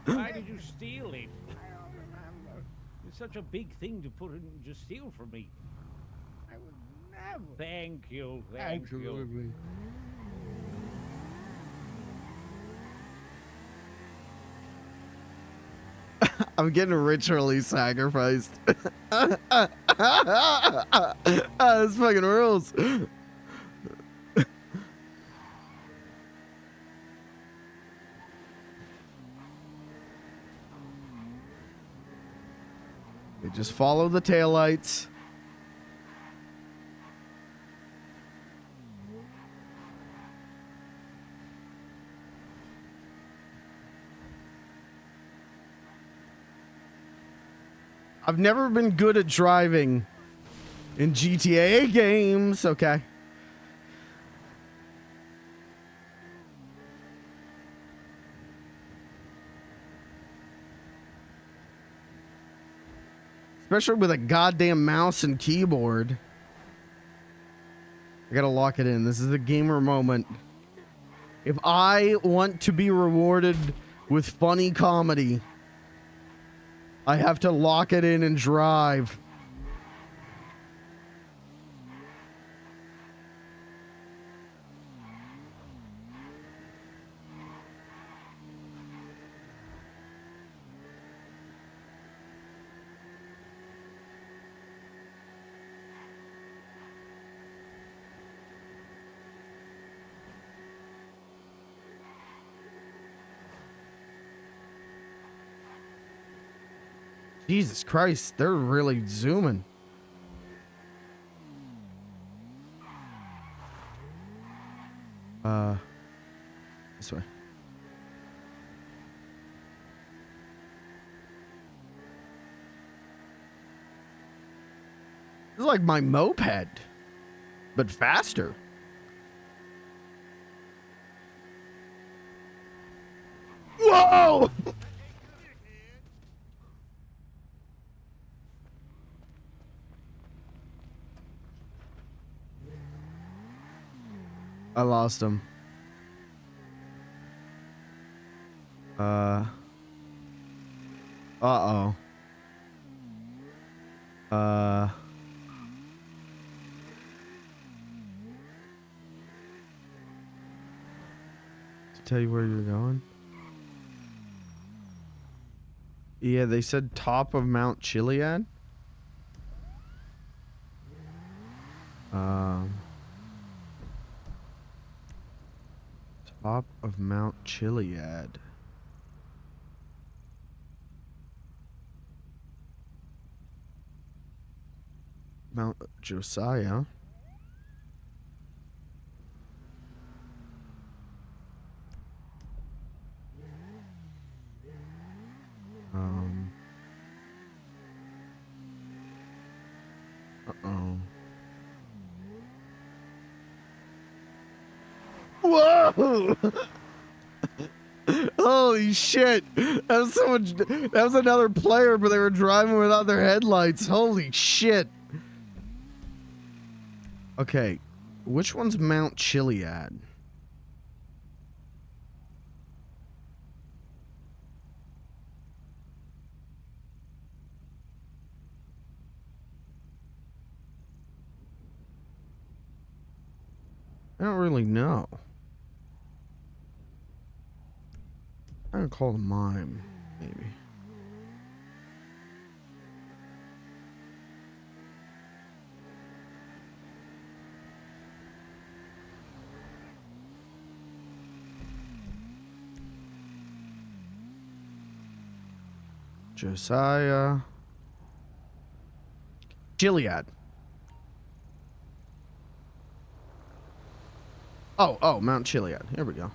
Why did you steal it? It's such a big thing to put in, just steal from me. I would never. Thank you. Thank Absolutely. you. I'm getting ritually sacrificed. This fucking rules. They just follow the taillights. I've never been good at driving in GTA games. Okay. Especially with a goddamn mouse and keyboard. I gotta lock it in. This is a gamer moment. If I want to be rewarded with funny comedy, I have to lock it in and drive. Jesus Christ, they're really zooming. This way. This is like my moped, but faster. Whoa! I lost him. Uh-oh. To tell you where you're going? Yeah, they said top of Mount Chiliad. Top of Mount Chiliad. Mount Josiah. Uh-oh. Whoa! Holy shit! That was so much. That was another player, but they were driving without their headlights. Holy shit! Okay, which one's Mount Chiliad? I don't really know. I'm gonna call the mime, maybe. Josiah. Chiliad. Oh, Mount Chiliad. Here we go.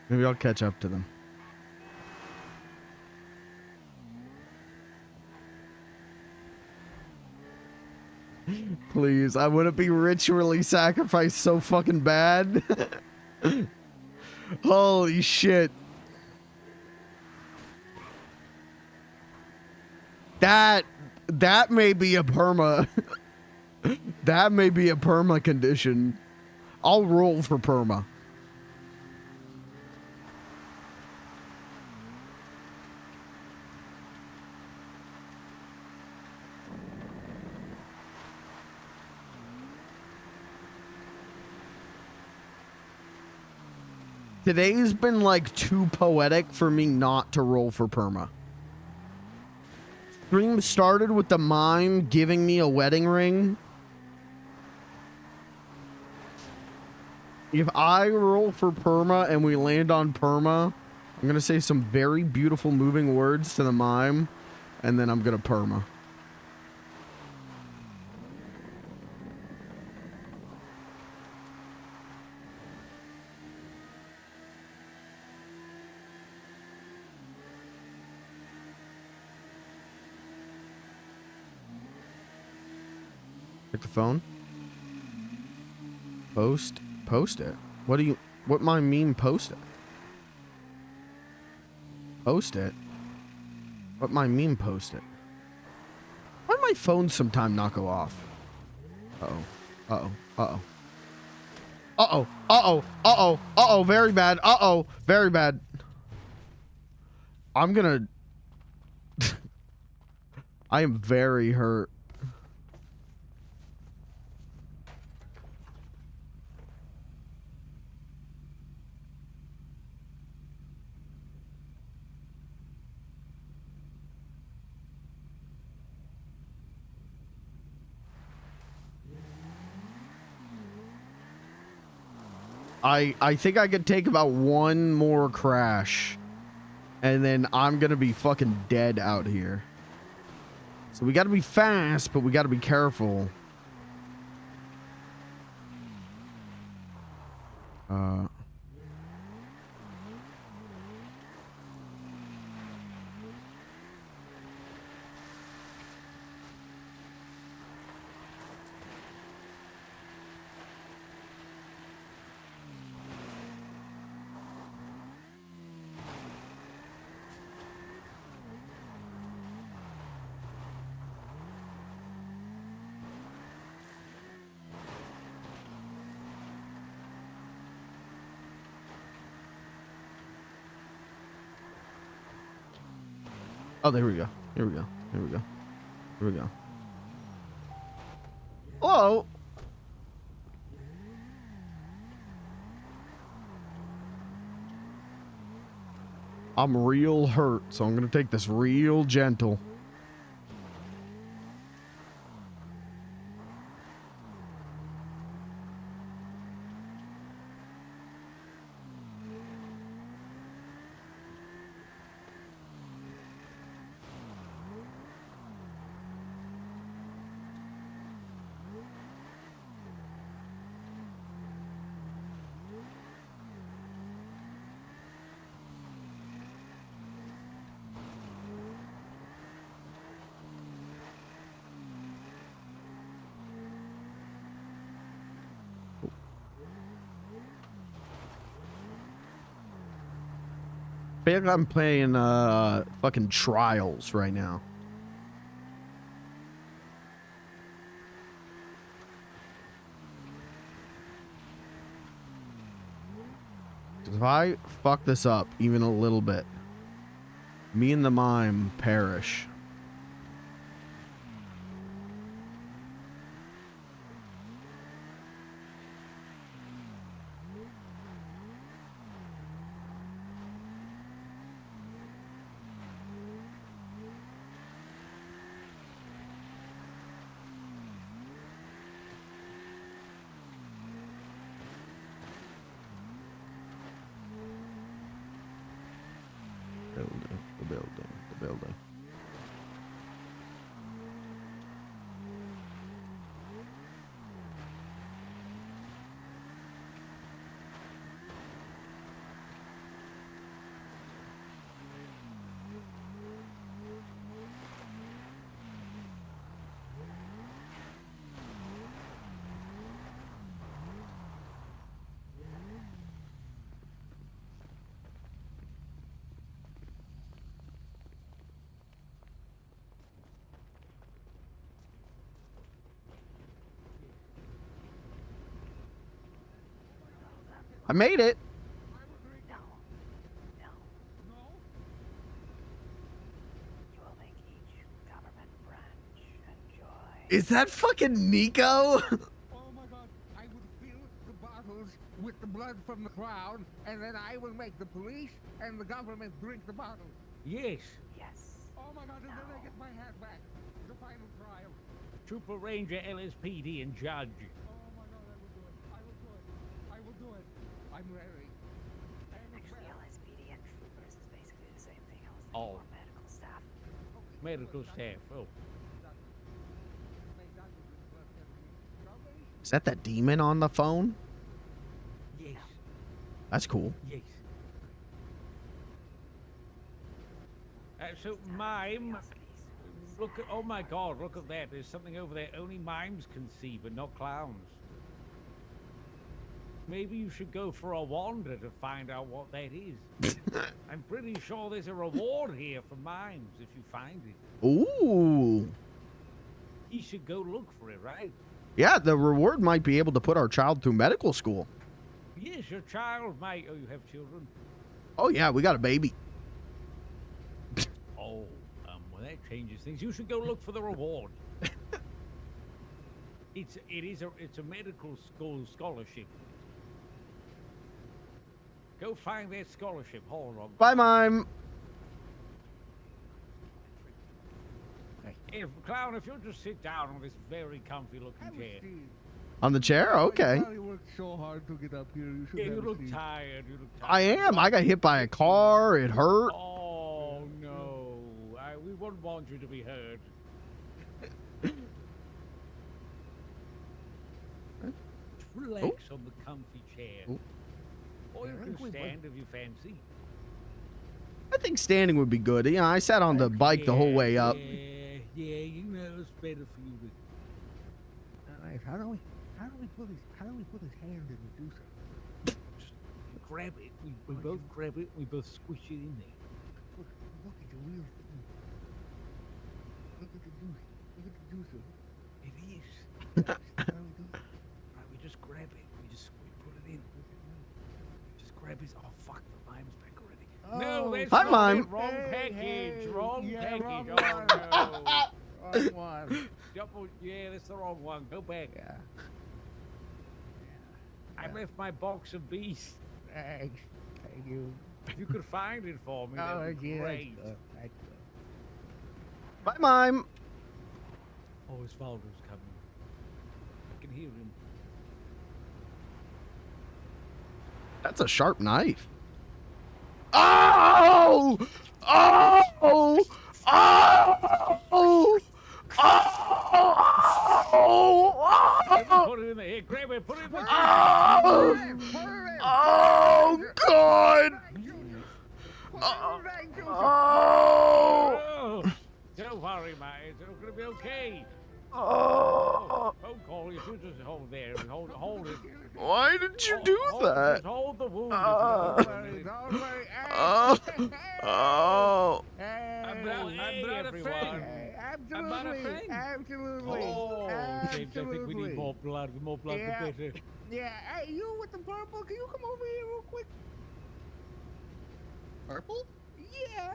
Maybe I'll catch up to them. Please, I wouldn't be ritually sacrificed so fucking bad. Holy shit. That may be a perma. That may be a perma condition. I'll roll for perma. Today's been like too poetic for me not to roll for perma. stream started with the mime giving me a wedding ring. If I roll for perma and we land on perma, I'm gonna say some very beautiful moving words to the mime, and then I'm gonna perma. Hit the phone. Post it. What my meme post it? Post it? What my meme post it? Why my phone sometime not go off? Uh-oh. Uh-oh. Uh-oh. Uh-oh. Uh-oh. Uh-oh. Uh-oh. Very bad. Uh-oh. Very bad. I'm gonna... I am very hurt. I think I could take about one more crash, and then I'm gonna be fucking dead out here. So we gotta be fast, but we gotta be careful. Oh, there we go. Here we go. Here we go. Here we go. Hello. I'm real hurt, so I'm gonna take this real gentle. I feel like I'm playing fucking Trials right now. If I fuck this up even a little bit, me and the mime perish. The building. I made it. Is that fucking Nico? Oh my god, I would fill the bottles with the blood from the crowd, and then I will make the police and the government drink the bottles. Yes. Yes. Oh my god, then I get my hat back. The final trial. Trooper Ranger, LSPD, and Judge. Oh my god, I will do it. I will do it. I will do it. I'm ready. Actually, LSPD and troopers is basically the same thing. Oh. Or medical staff. Medical staff. Oh. Is that the demon on the phone? Yes. That's cool. Yes. So, Mime, look at, oh my god, look at that. There's something over there only mimes can see, but not clowns. Maybe you should go for a wander to find out what that is. I'm pretty sure there's a reward here for mimes if you find it. Ooh. You should go look for it, right? Yeah, the reward might be able to put our child through medical school. Yes, your child might. Oh, you have children? Oh, yeah, we got a baby. Oh, well, that changes things. You should go look for the reward. It's a medical school scholarship. Go find that scholarship. Hold on. Bye, Mime. Hey, Clown, if you'll just sit down on this very comfy looking chair. On the chair? Okay. You worked so hard to get up here. You should Yeah, you have look seen. tired. You look tired. I am. I got hit by a car. It hurt. Oh, no. We wouldn't want you to be hurt. Just relax on the comfy chair. Or you can stand if you fancy. I think standing would be good. You know, I sat on the bike the whole way up. Yeah, you know it's better for you. Alright, how do we put his hand in the juicer? Just grab it. We both grab it. We both squish it in there. Look at the wheel thing. Look at the juice. Look at the juicer. It is. How do we do it? Right, we just grab it. We put it in. Just grab his. Oh fuck, the mime's back already. No, that's Hi, not Mime. it. Wrong package. Wrong package. wrong Oh no. Wrong one. Yeah, that's the wrong one. Go back. Yeah. I left my box of bees. Thanks. Thank you. If you could find it for me, that would be yeah, great. that's good. Bye, Mime. Oh, his father's coming. I can hear him. That's a sharp knife. Oh! Oh! Oh! Oh! Oh! Put it in there. Here, grab it. Put it in the. Oh, God! Oh! Don't worry, mate. It's going to be okay. Oh! Phone call. You should just hold there and hold it. Why did you do that? Just hold the wound. Don't worry. Oh! I'm not a friend. Absolutely. Absolutely. Oh, James, I think we need more blood. The more blood, Yeah. the better. Yeah. Hey, you with the purple? Can you come over here real quick? Purple? Yeah.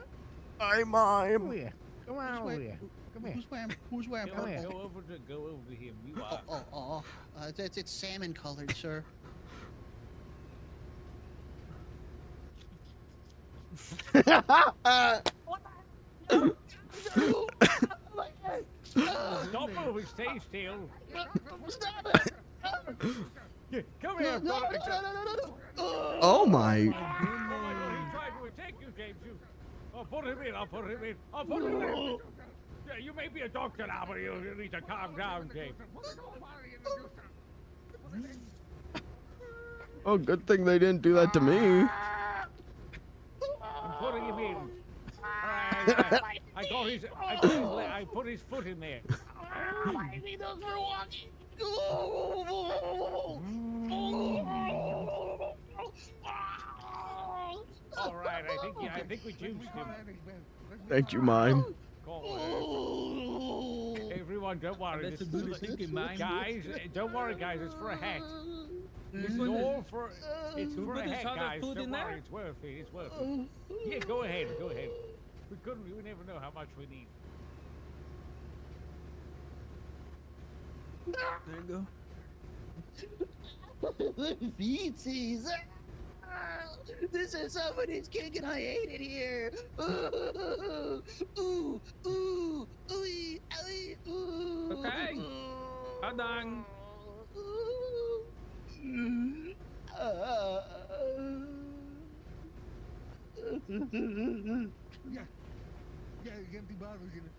I'm Come here. Come on over here. Come here. Who's wearing Go purple? over to him. You are. It's salmon colored, sir. Stop moving. Stay still. Stop it! Yeah, come here. Oh, my. He tried to attack you, James. I'll put him in. I'll put him in. Yeah, you may be a doctor now, but you need to calm down, James. Oh, good thing they didn't do that to me. I'm putting him in. I put his foot in there. I need those for walking. All right, I think we juiced him. Thank you, Mime. Everyone, don't worry. That's a good thinking, man. Guys, don't worry, guys. It's for a hat. This is all for. It's for a hat, guys. Don't worry. It's worth it. It's worth it. Yeah, go ahead. Go ahead. We never know how much we need. There you go. Feetsies. This is somebody's cake and I ate it here. Ooh, ooh, ooh, ooey, ooey, ooh. Okay. Adang. Yeah. Yeah, empty bottles in it.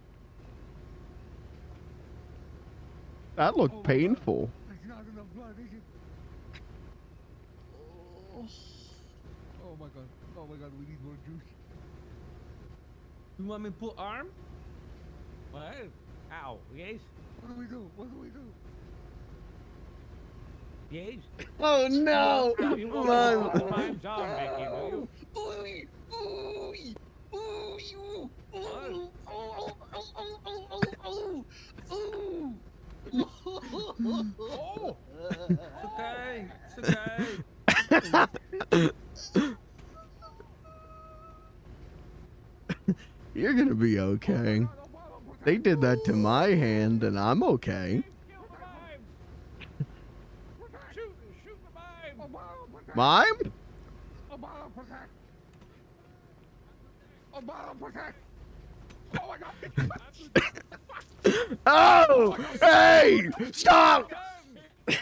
That looked painful. That's not enough blood, is it? Oh my god. Oh my god, we need more juice. You want me to put arm? What? Ow, yes? What do we do? What do we do? Yes? Oh no! Ow, you won't Mime. put Mime's arm back in, will you? Ooey, ooey, ooey, ooh, ooh, Oh! It's okay. It's okay. You're gonna be okay. They did that to my hand, and I'm okay. Shoot the mime! Mime? A bottle protect! A bottle protect! Oh my god! Oh! Hey! Stop! Oh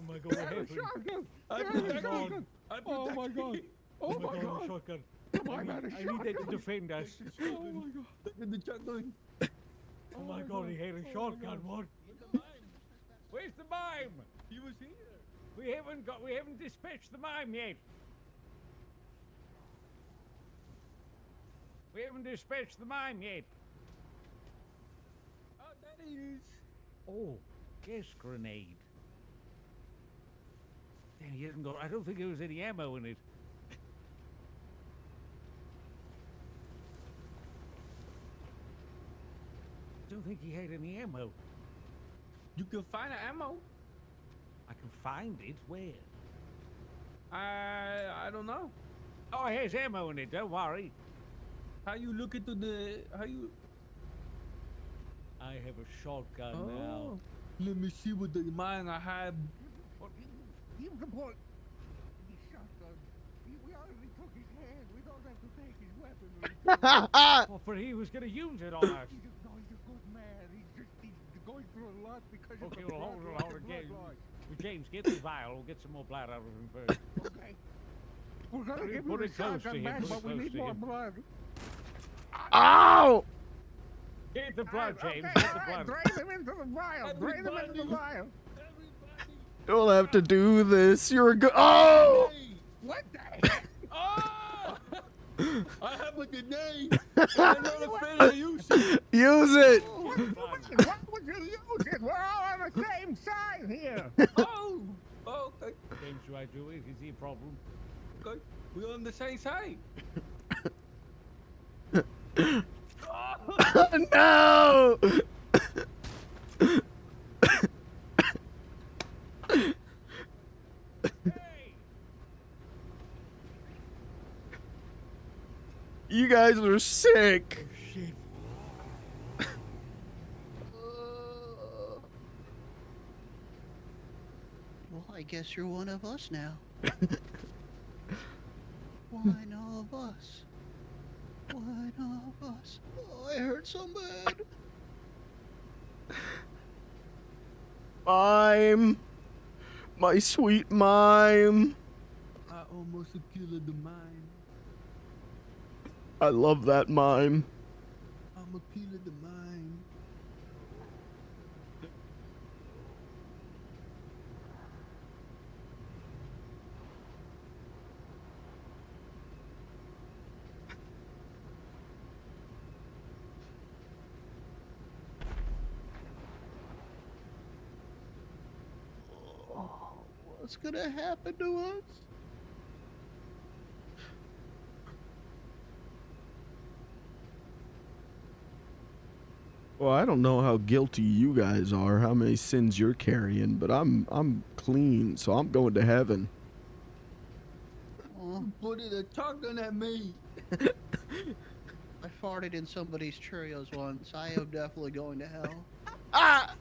my god, what happened? Shotgun! I Yeah, protect shotgun. him. Oh my god! Oh my god! Shotgun. I I need that to defend us. Oh my god! In the shotgun. Oh my god, he had a shotgun, what? Where's the mime? He was here. We haven't dispatched the mime yet. We haven't dispatched the mime yet. Oh, that is. Oh, gas grenade. Damn, he hasn't got. I don't think there was any ammo in it. I don't think he had any ammo. You can find ammo. I can find it. Where? I don't know. Oh, it has ammo in it. Don't worry. How you look into the? How you? I have a shotgun Oh, now. let me see what the mine I have. You can put the shotgun. We already took his hand. We don't have to take his weapon. Oh, but he was going to use it on us. He's a good man. He's going through a lot because of Okay, the well, blood, hold the on, blood James. loss. James, get the vial. We'll get some more blood out of him first. Okay. We're gonna Put give it you the close to shotgun him, back, put it but we close need to more him. blood. Ow! Get the blood, James. Okay, Get the alright, blood. drain him into the vial. Drain him into the vial. Don't have to do this. You're a good. Oh! What the heck? Oh! I have a grenade. I'm not afraid to use it. Use it. Why would you use it? We're all on the same side here. Oh, okay. James, should I do it? Is he a problem? Okay, we're on the same side. No! You guys are sick. Shit. Well, I guess you're one of us now. One of us. One of us. Oh, I hurt so bad. Mime. My sweet mime. I almost killed the mine. I love that mime. I'm a killer the mine. Oh, what's gonna happen to us? Well, I don't know how guilty you guys are, how many sins you're carrying, but I'm clean, so I'm going to heaven. Oh, Put a shotgun at me. I farted in somebody's Cheerios once. I am definitely going to hell. Ah!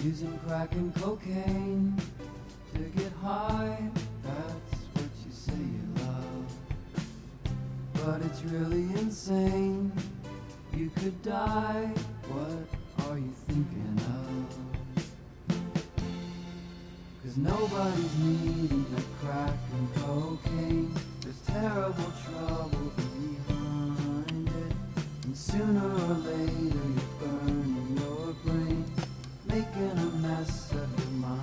Using crack and cocaine to get high, that's what you say you love. But it's really insane, you could die, what are you thinking of? 'Cause nobody's needing the crack and cocaine, there's terrible trouble behind it. And sooner or later you're burning your brain, making a mess of your mind.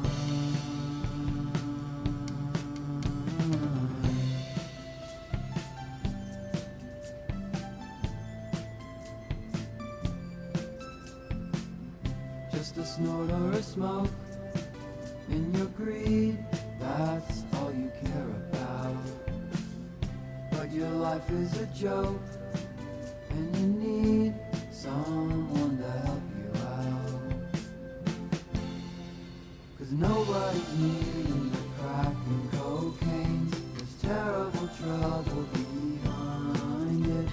Just a snort or a smoke in your greed, that's all you care about. But your life is a joke, and you need someone to help you out. 'Cause nobody's needing the crack and cocaine, there's terrible trouble behind it.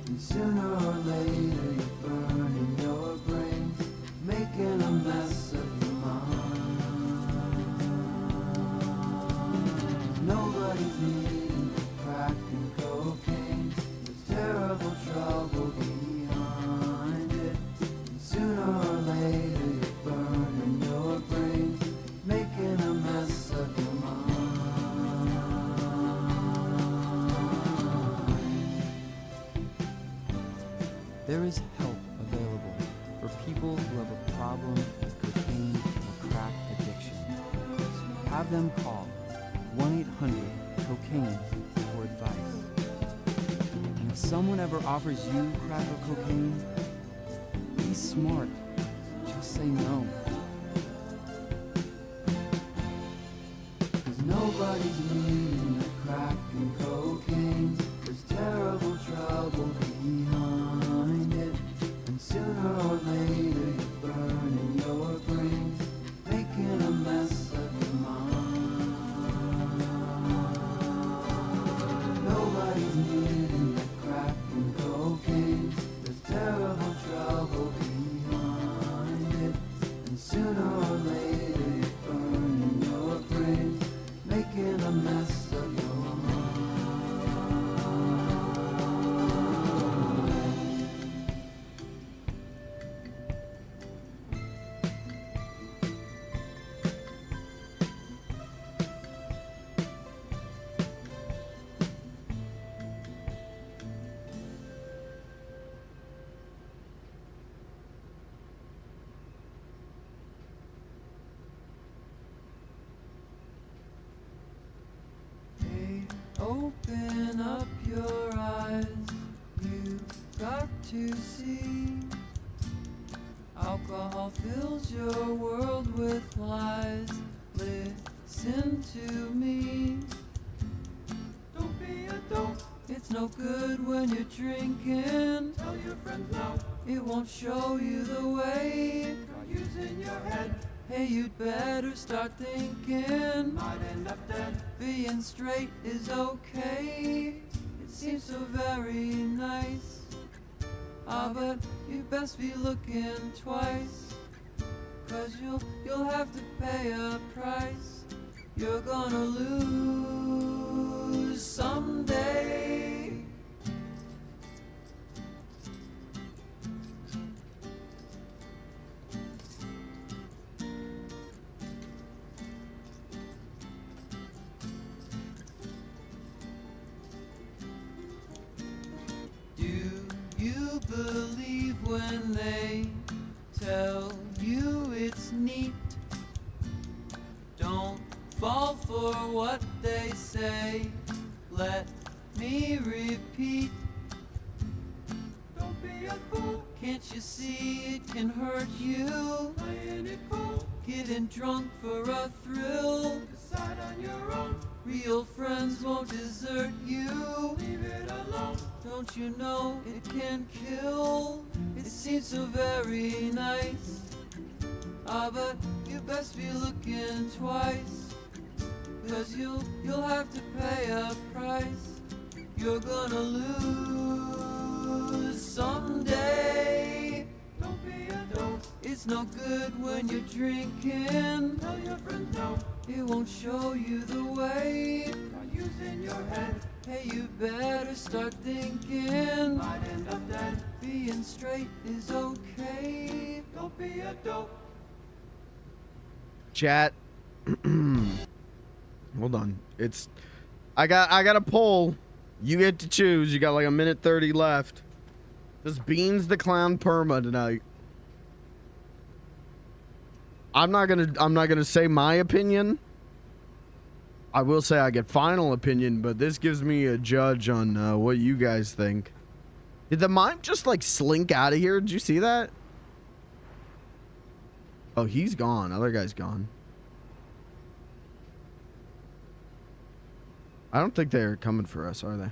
And sooner or later you're burning your brain, making a mess of your mind. Nobody's needing the crack and cocaine, there's terrible trouble behind it. And sooner or later you're burning your brain, making a mess of your mind. There is help available for people who have a problem with cocaine or crack addiction. Have them call 1-800-COCAINE for advice. And if someone ever offers you crack or cocaine, be smart. Just say no. 'Cause nobody's needing the crack and cocaine, there's terrible trouble behind it. And sooner or later you're burning your brain, making a mess of your mind. Nobody's needing the crack and cocaine, there's terrible trouble behind it. And sooner or later you're burning your brain, making a mess of your mind. Hey, open up your eyes, you've got to see. Alcohol fills your world with lies, listen to me. Don't be a dope, it's no good when you're drinking. Tell your friends no, it won't show you the way. Try using your head, hey, you'd better start thinking. Might end up dead, being straight is okay. It seems so very nice, but you best be looking twice. 'Cause you'll have to pay a price. You're gonna lose someday. Do you believe when they tell you it's neat? Don't fall for what they say. Let me repeat. Don't be a fool. Can't you see it can hurt you? Playing it cool, getting drunk for a thrill. Decide on your own. Real friends won't desert you. Leave it alone. Don't you know it can kill? It seems so very nice, but you best be looking twice. 'Cause you'll have to pay a price. You're gonna lose someday. Don't be a dope, It's no good when you're drinking. Tell your friends no, it won't show you the way. Not using your head, hey, you better start thinking. Might end up dead. Being straight is okay. Don't be a dope. Chat. Hold on. I got a poll. You get to choose. You got like a minute 30 left. Does Beans the Clown perma tonight? I'm not gonna say my opinion. I will say I get final opinion, but this gives me a judge on what you guys think. Did the mime just like slink out of here? Did you see that? Oh, he's gone. Other guy's gone. I don't think they're coming for us, are they?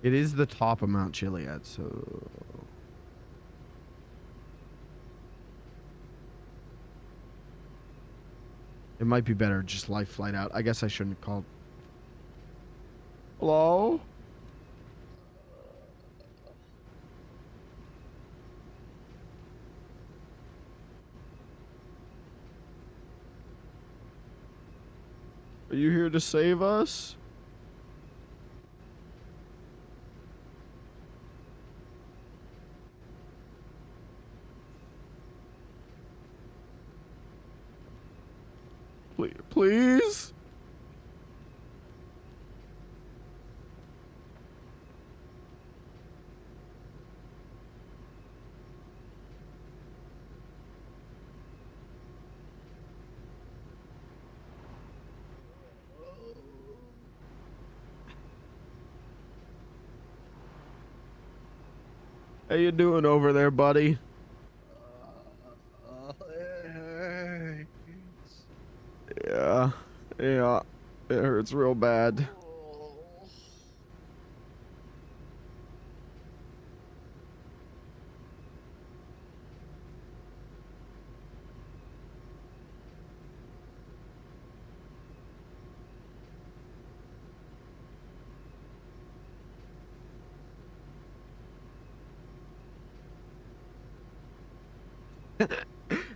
It is the top of Mount Chiliad, so... It might be better just life flight out. I guess I shouldn't have called. Hello? Are you here to save us? Please? How you doing over there, buddy? Yeah, it hurts real bad.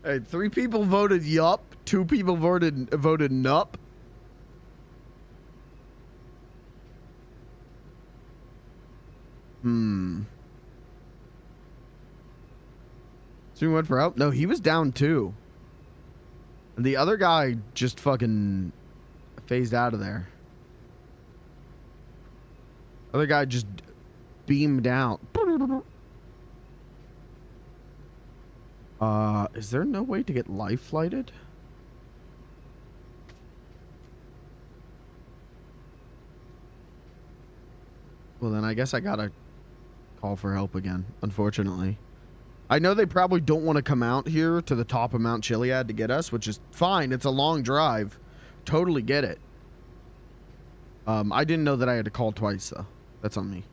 Hey, 3 people voted yup, 2 people voted nup. So he went for help? No, he was down too. And the other guy just fucking phased out of there. Other guy just beamed out. Is there no way to get life flighted? Well, then I guess I gotta call for help again, unfortunately. I know they probably don't want to come out here to the top of Mount Chiliad to get us, which is fine. It's a long drive. Totally get it. I didn't know that I had to call twice, though. That's on me.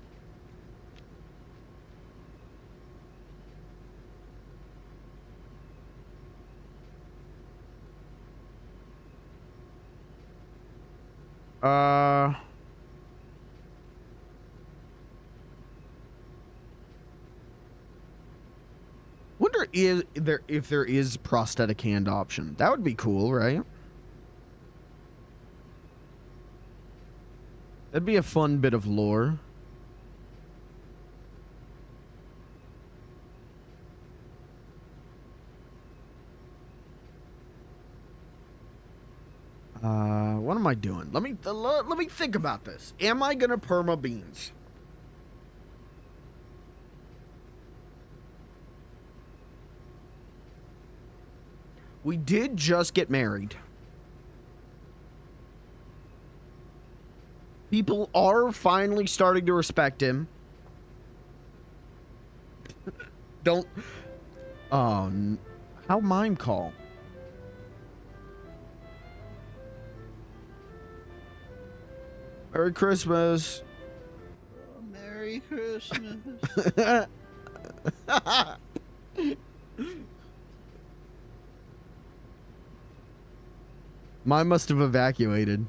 Wonder if there is prosthetic hand option. That would be cool, right? That'd be a fun bit of lore. What am I doing? Let me think about this. Am I gonna perma Beans? We did just get married. People are finally starting to respect him. Don't. Oh, how mime call? Merry Christmas. Oh, Merry Christmas. Mine must have evacuated.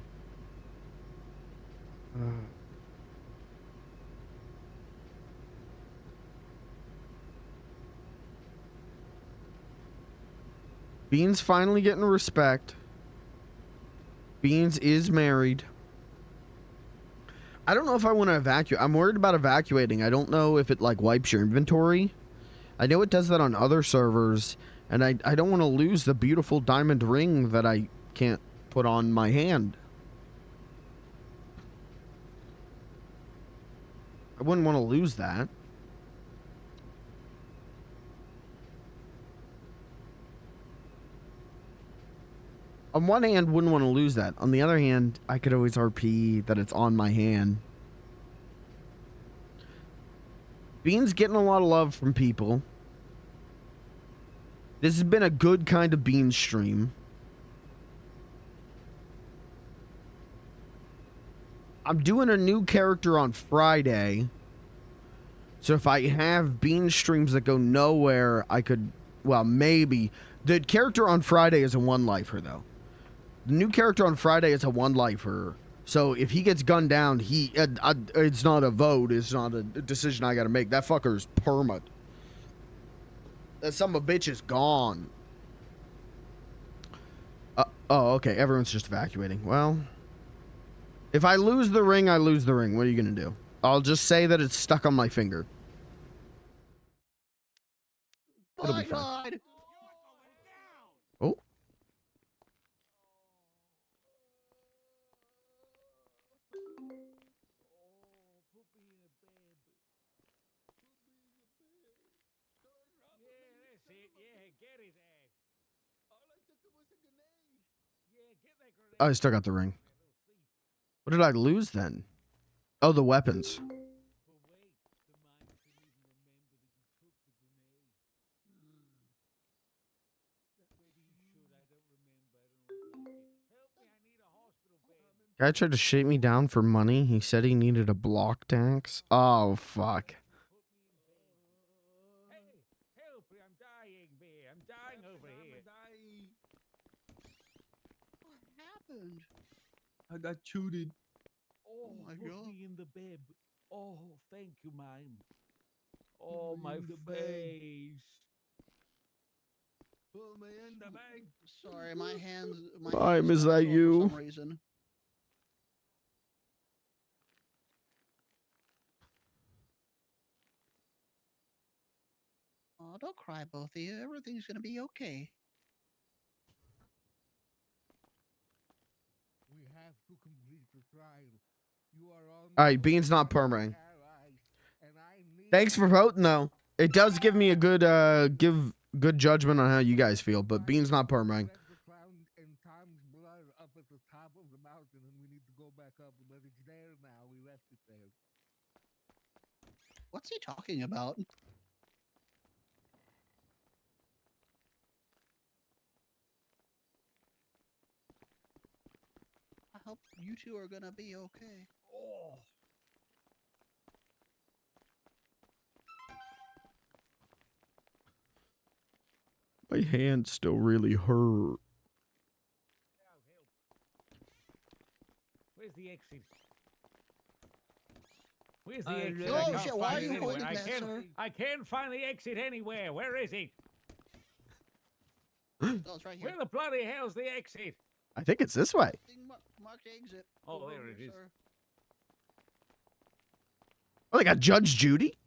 Beans finally getting respect. Beans is married. I don't know if I want to evacuate. I'm worried about evacuating. I don't know if it like wipes your inventory. I know it does that on other servers, and I don't want to lose the beautiful diamond ring that I can't put on my hand. I wouldn't want to lose that. On one hand, wouldn't want to lose that. On the other hand, I could always RP that it's on my hand. Bean's getting a lot of love from people. This has been a good kind of Bean stream. I'm doing a new character on Friday. So if I have Bean streams that go nowhere, I could, well, maybe. The character on Friday is a one-lifer, though. The new character on Friday is a one-lifer. So if he gets gunned down, it's not a vote. It's not a decision I got to make. That fucker's perma. That son of a bitch is gone. Oh, okay. Everyone's just evacuating. Well, if I lose the ring, I lose the ring. What are you going to do? I'll just say that it's stuck on my finger. It'll be fine. Oh. Oh, I still got the ring. What did I lose then? Oh, the weapons. Guy tried to shake me down for money. He said he needed a block tax. Oh, fuck. Help me, I'm dying, bear. I'm dying over here. What happened? I got shooted. Oh, my put God. me in the bed. Oh, thank you, mime. Oh, my in the bed. face. Put me in the bag. Sorry, my hands. My Mime, hands is kinda that sore you? For some reason. Oh, don't cry, both of you. Everything's gonna be okay. We have to complete the trial. You are on All right, Bean's not perming. allies, and I need Thanks for voting, though. It does give me a good good judgment on how you guys feel, but Bean's not perming. the clown and Tom's blood up at the top of the mountain, and we need to go back up, but it's there now. We left it there. What's he talking about? I hope you two are gonna be okay. Oh. My hand still really hurt. Where's the exit? Where's the I exit? really- I Oh, can't shit, why find are it you anywhere. holding that, sir? I can't find the exit anywhere. Where is it? Oh, it's right here. Where the bloody hell's the exit? I think it's this way. Marked exit. Oh, Over there it here, is. sir. Oh, they got Judge Judy?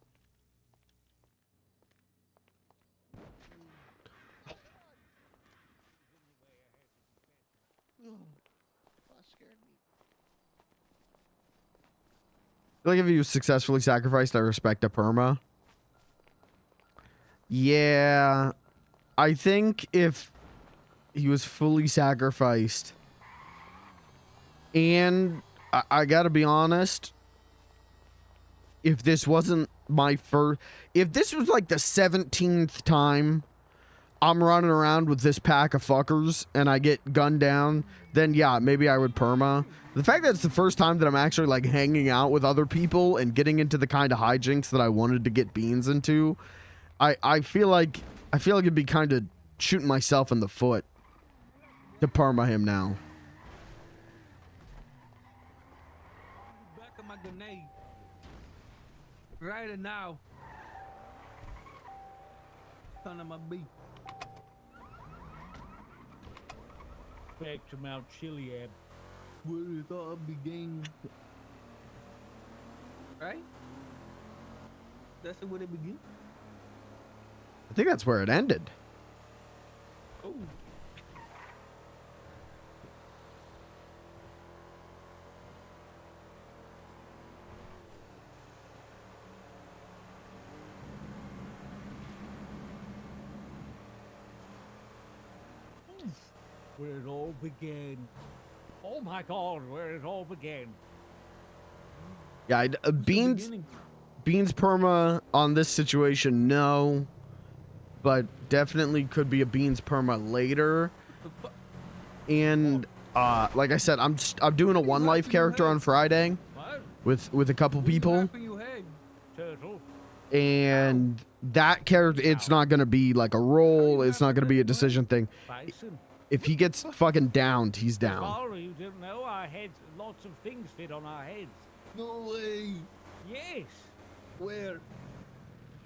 Oh, that scared me. Like if you successfully sacrificed, I respect a perma. Yeah. I think if he was fully sacrificed, and I gotta be honest, if this wasn't my first, if this was like the 17th time I'm running around with this pack of fuckers and I get gunned down, then yeah, maybe I would perma. The fact that it's the first time that I'm actually like hanging out with other people and getting into the kind of hijinks that I wanted to get Beans into, I feel like it'd be kind of shooting myself in the foot to perma him now. Back of my grenade. Right now. Son of my beat. back to Mount Chiliad. Where it all began. Right? That's where it began. I think that's where it ended. Oh. Where it all began. Oh my God, where it all began. Yeah, Beans perma on this situation, no. But definitely could be a Beans perma later. And like I said, I'm doing a One Life character on Friday with a couple people. Turtle. And that character, it's not gonna be like a roll, it's not gonna be a decision thing. Bison. If he gets fucking downed, he's down. Sorry, you didn't know our heads, lots of things fit on our heads. No way. Yes. Where? What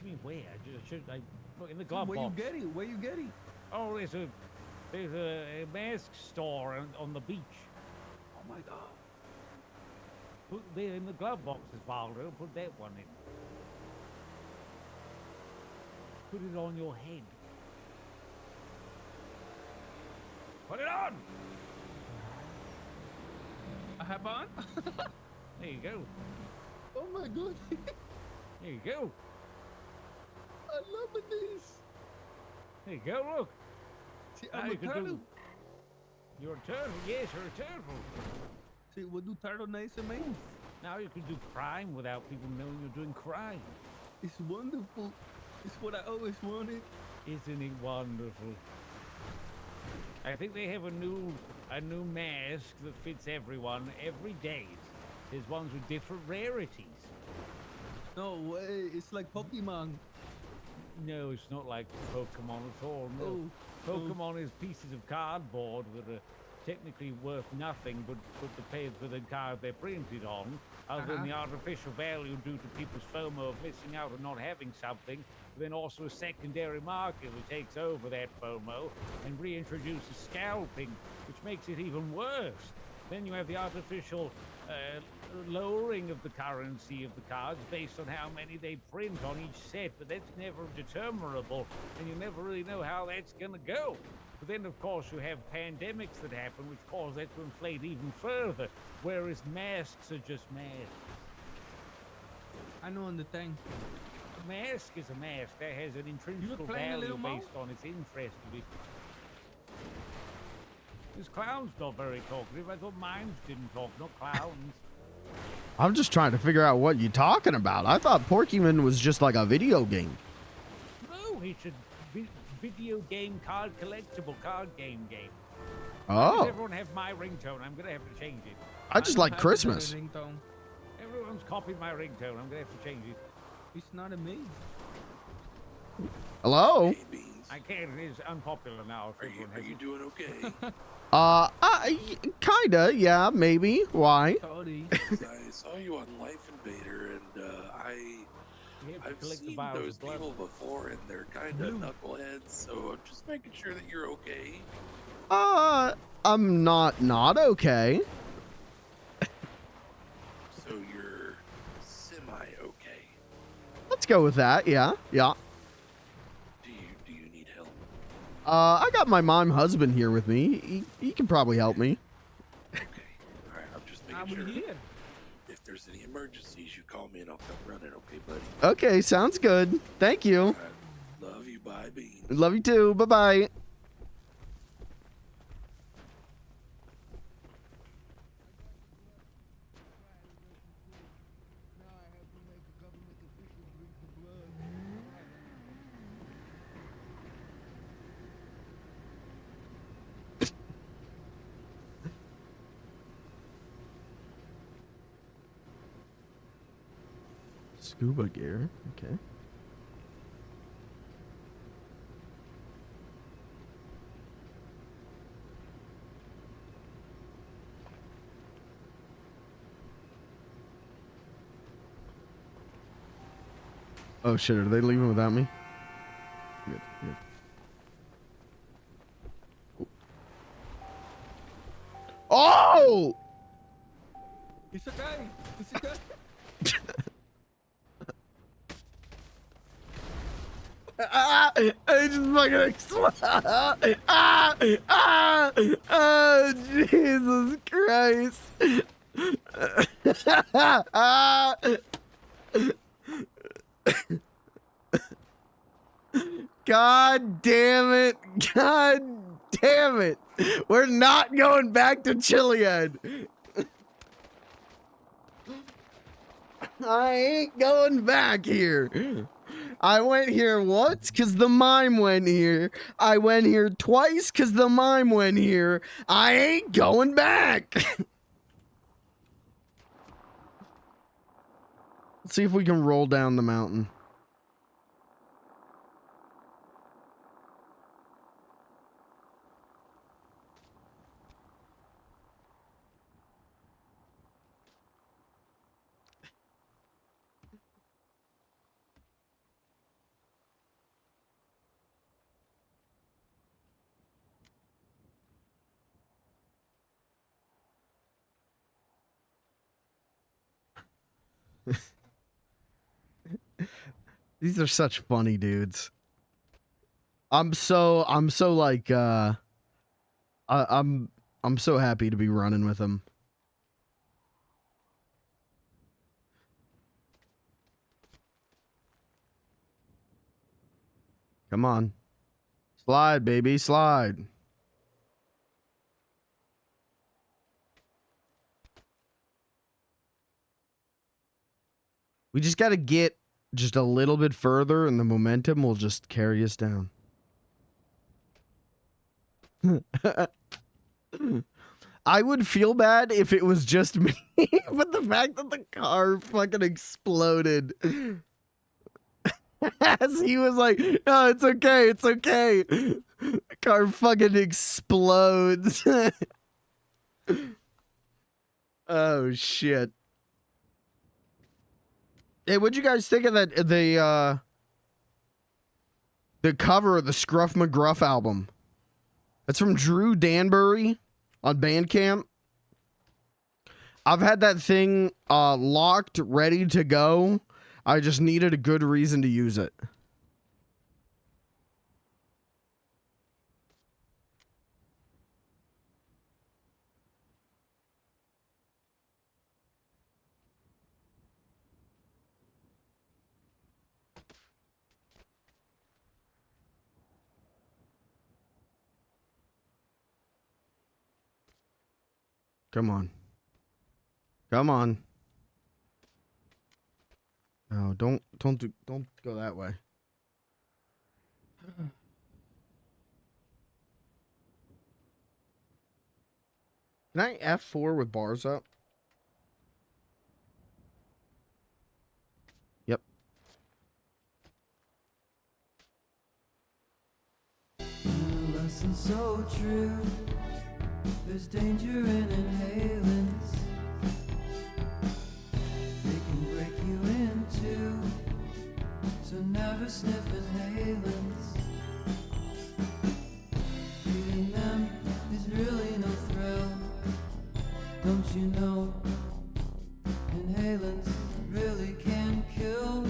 do you mean where? Should I look in the glove Where box? you get it? Where you get it? Oh, there's a mask store on the beach. Oh my God. Put there in the glove boxes, Valdo. Put that one in. Put it on your head. Put it on! I have on? There you go. Oh my God. There you go. I love this. There you go, look. See, Now I'm you a can turtle. You're a turtle, yes, you're a turtle. See, what do turtle nice and mean? Now you can do crime without people knowing you're doing crime. It's wonderful. It's what I always wanted. Isn't it wonderful? I think they have a new mask that fits everyone every day. There's ones with different rarities. No way. It's like Pokemon. No, it's not like Pokemon at all. No. Oh. Pokemon is pieces of cardboard that are technically worth nothing, but the pay for the card they're printed on, other than the artificial value due to people's FOMO of missing out on not having something, then also a secondary market that takes over that FOMO and reintroduces scalping, which makes it even worse. Then you have the artificial lowering of the currency of the cards based on how many they print on each set, but that's never determinable, and you never really know how that's going to go. But then, of course, you have pandemics that happen, which cause that to inflate even further, whereas masks are just masks. I know on the thing. A mask is a mask that has an intrinsic value based on its interest. This clown's not very talkative. I thought mimes didn't talk, not clowns. I'm just trying to figure out what you're talking about. I thought Porkyman was just like a video game. No, it's a video game collectible card game. Oh. Why does everyone have my ringtone? I'm gonna have to change it. I just like Christmas. Everyone's copied my ringtone. I'm gonna have to change it. It's not a me. Hello? I can't. It is unpopular now. Are you doing okay? Kinda, yeah, maybe. Why? Sorry. I saw you on Life Invader, and I've seen those people before, and they're kind of knuckleheads. So I'm just making sure that you're okay. I'm not okay. So you're semi-okay. Let's go with that. Yeah. Do you need help? I got my mom husband here with me. He can probably help me. Okay. All right. I'm just making sure. Here. If there's any emergencies, you call me and I'll come running. Okay, buddy. Okay, sounds good. Thank you. Love you. Bye, Beans. Love you too. Bye-bye. Scuba gear. Okay. Oh shit, are they leaving without me? Good. Oh! It's okay. It's okay. I just fucking explode. Oh, Jesus Christ. God damn it. God damn it. We're not going back to Chiliad. I ain't going back here. I went here once because the mime went here. I went here twice because the mime went here. I ain't going back. Let's see if we can roll down the mountain. These are such funny dudes. I'm so like I'm so happy to be running with them. Come on. Slide, baby, slide. We just got to get just a little bit further and the momentum will just carry us down. I would feel bad if it was just me, but the fact that the car fucking exploded as he was like, "Oh, it's okay, it's okay." The car fucking explodes. Oh shit. Hey, what'd you guys think of that the cover of the Scruff McGruff album? That's from Drew Danbury on Bandcamp. I've had that thing locked, ready to go. I just needed a good reason to use it. Come on. Come on. No, don't go that way. Can I F4 with bars up? Yep. Lesson so true. There's danger in inhalants. They can break you in two. So never sniff inhalants. Feeling them is really no thrill. Don't you know? Inhalants really can kill.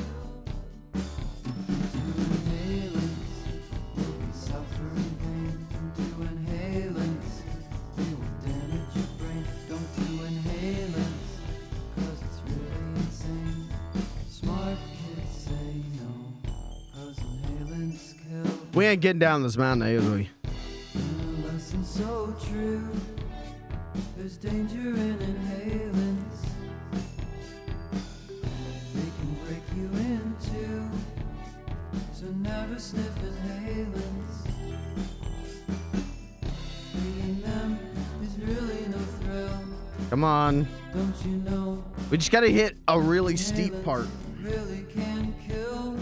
We ain't getting down this mountain, is we? Lesson so true. There's danger in inhalants. They can break you in two. So never sniff inhalants. Reading them is really no thrill. Come on. Don't you know? We just gotta hit a really steep part. Really can kill.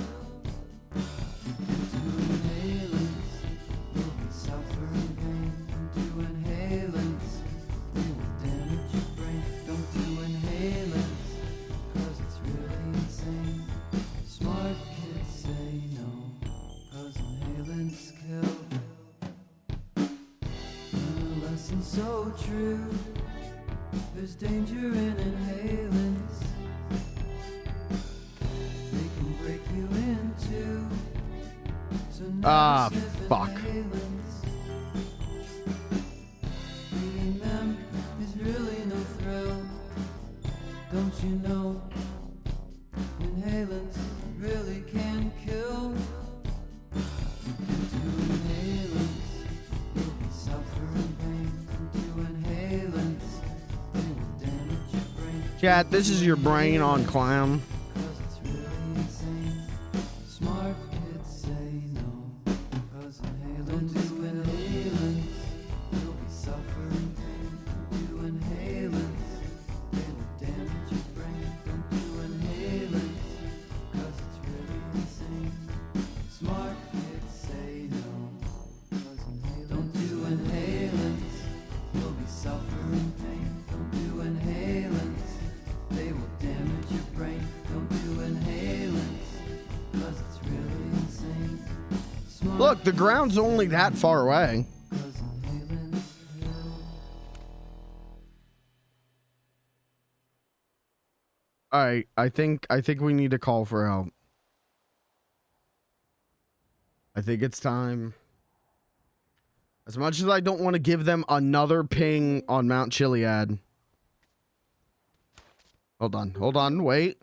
So true. There's danger in inhalants. They can break you in two. So never sniff fuck. inhalants. Reading them is really no thrill. Don't you know? Inhalants really can kill. You can do inhalants, you'll be suffering pain. Do inhalants, they will damage your brain. Chat, this is your brain on clown. Cause it's really insane. Smart kids say no. Cause inhalants, do inhalants, you'll be suffering pain. Do inhalants, they will damage your brain. Don't do inhalants. Cause it's really insane. Smart kids say no. Cause don't do inhalants. You'll be suffering pain. Don't do inhalants. They will damage your brain. Don't do inhalants. Cause it's really insane. Smart Look, the ground's only that far away. cause inhalants kill. All right, I think we need to call for help. I think it's time. As much as I don't want to give them another ping on Mount Chiliad. Hold on, wait.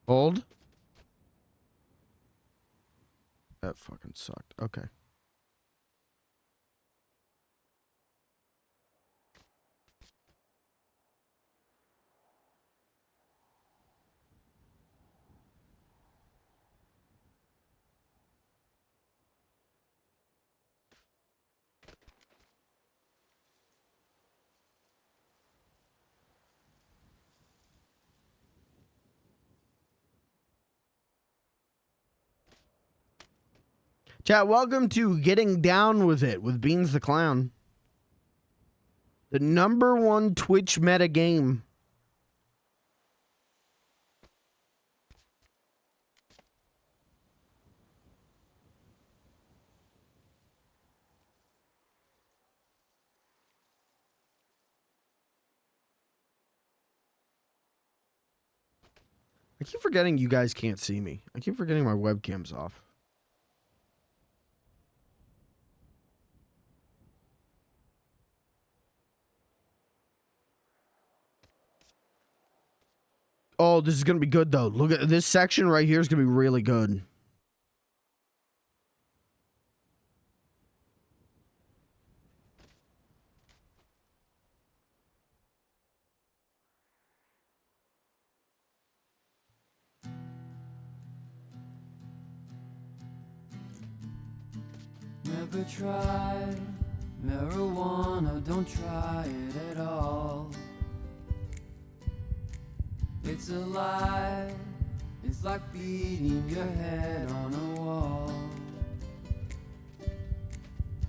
Hold. That fucking sucked. Okay. Chat, welcome to Getting Down With It with Beans the Clown. The #1 Twitch meta game. I keep forgetting you guys can't see me. I keep forgetting my webcam's off. Oh, this is going to be good, though. Look at this section right here is going to be really good. Never try marijuana, don't try it at all. It's a lie, it's like beating your head on a wall.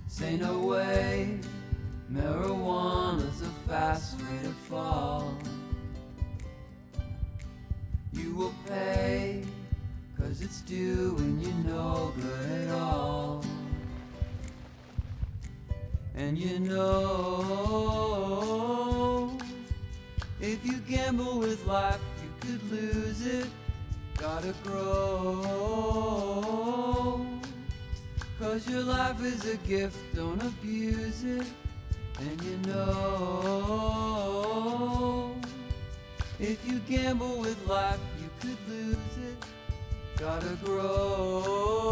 Say no way, marijuana's a fast way to fall. You will pay, cause it's doing you no good at all. And you know, if you gamble with life, you could lose it. Gotta grow, cause your life is a gift, don't abuse it. And you know, if you gamble with life, you could lose it. Gotta grow,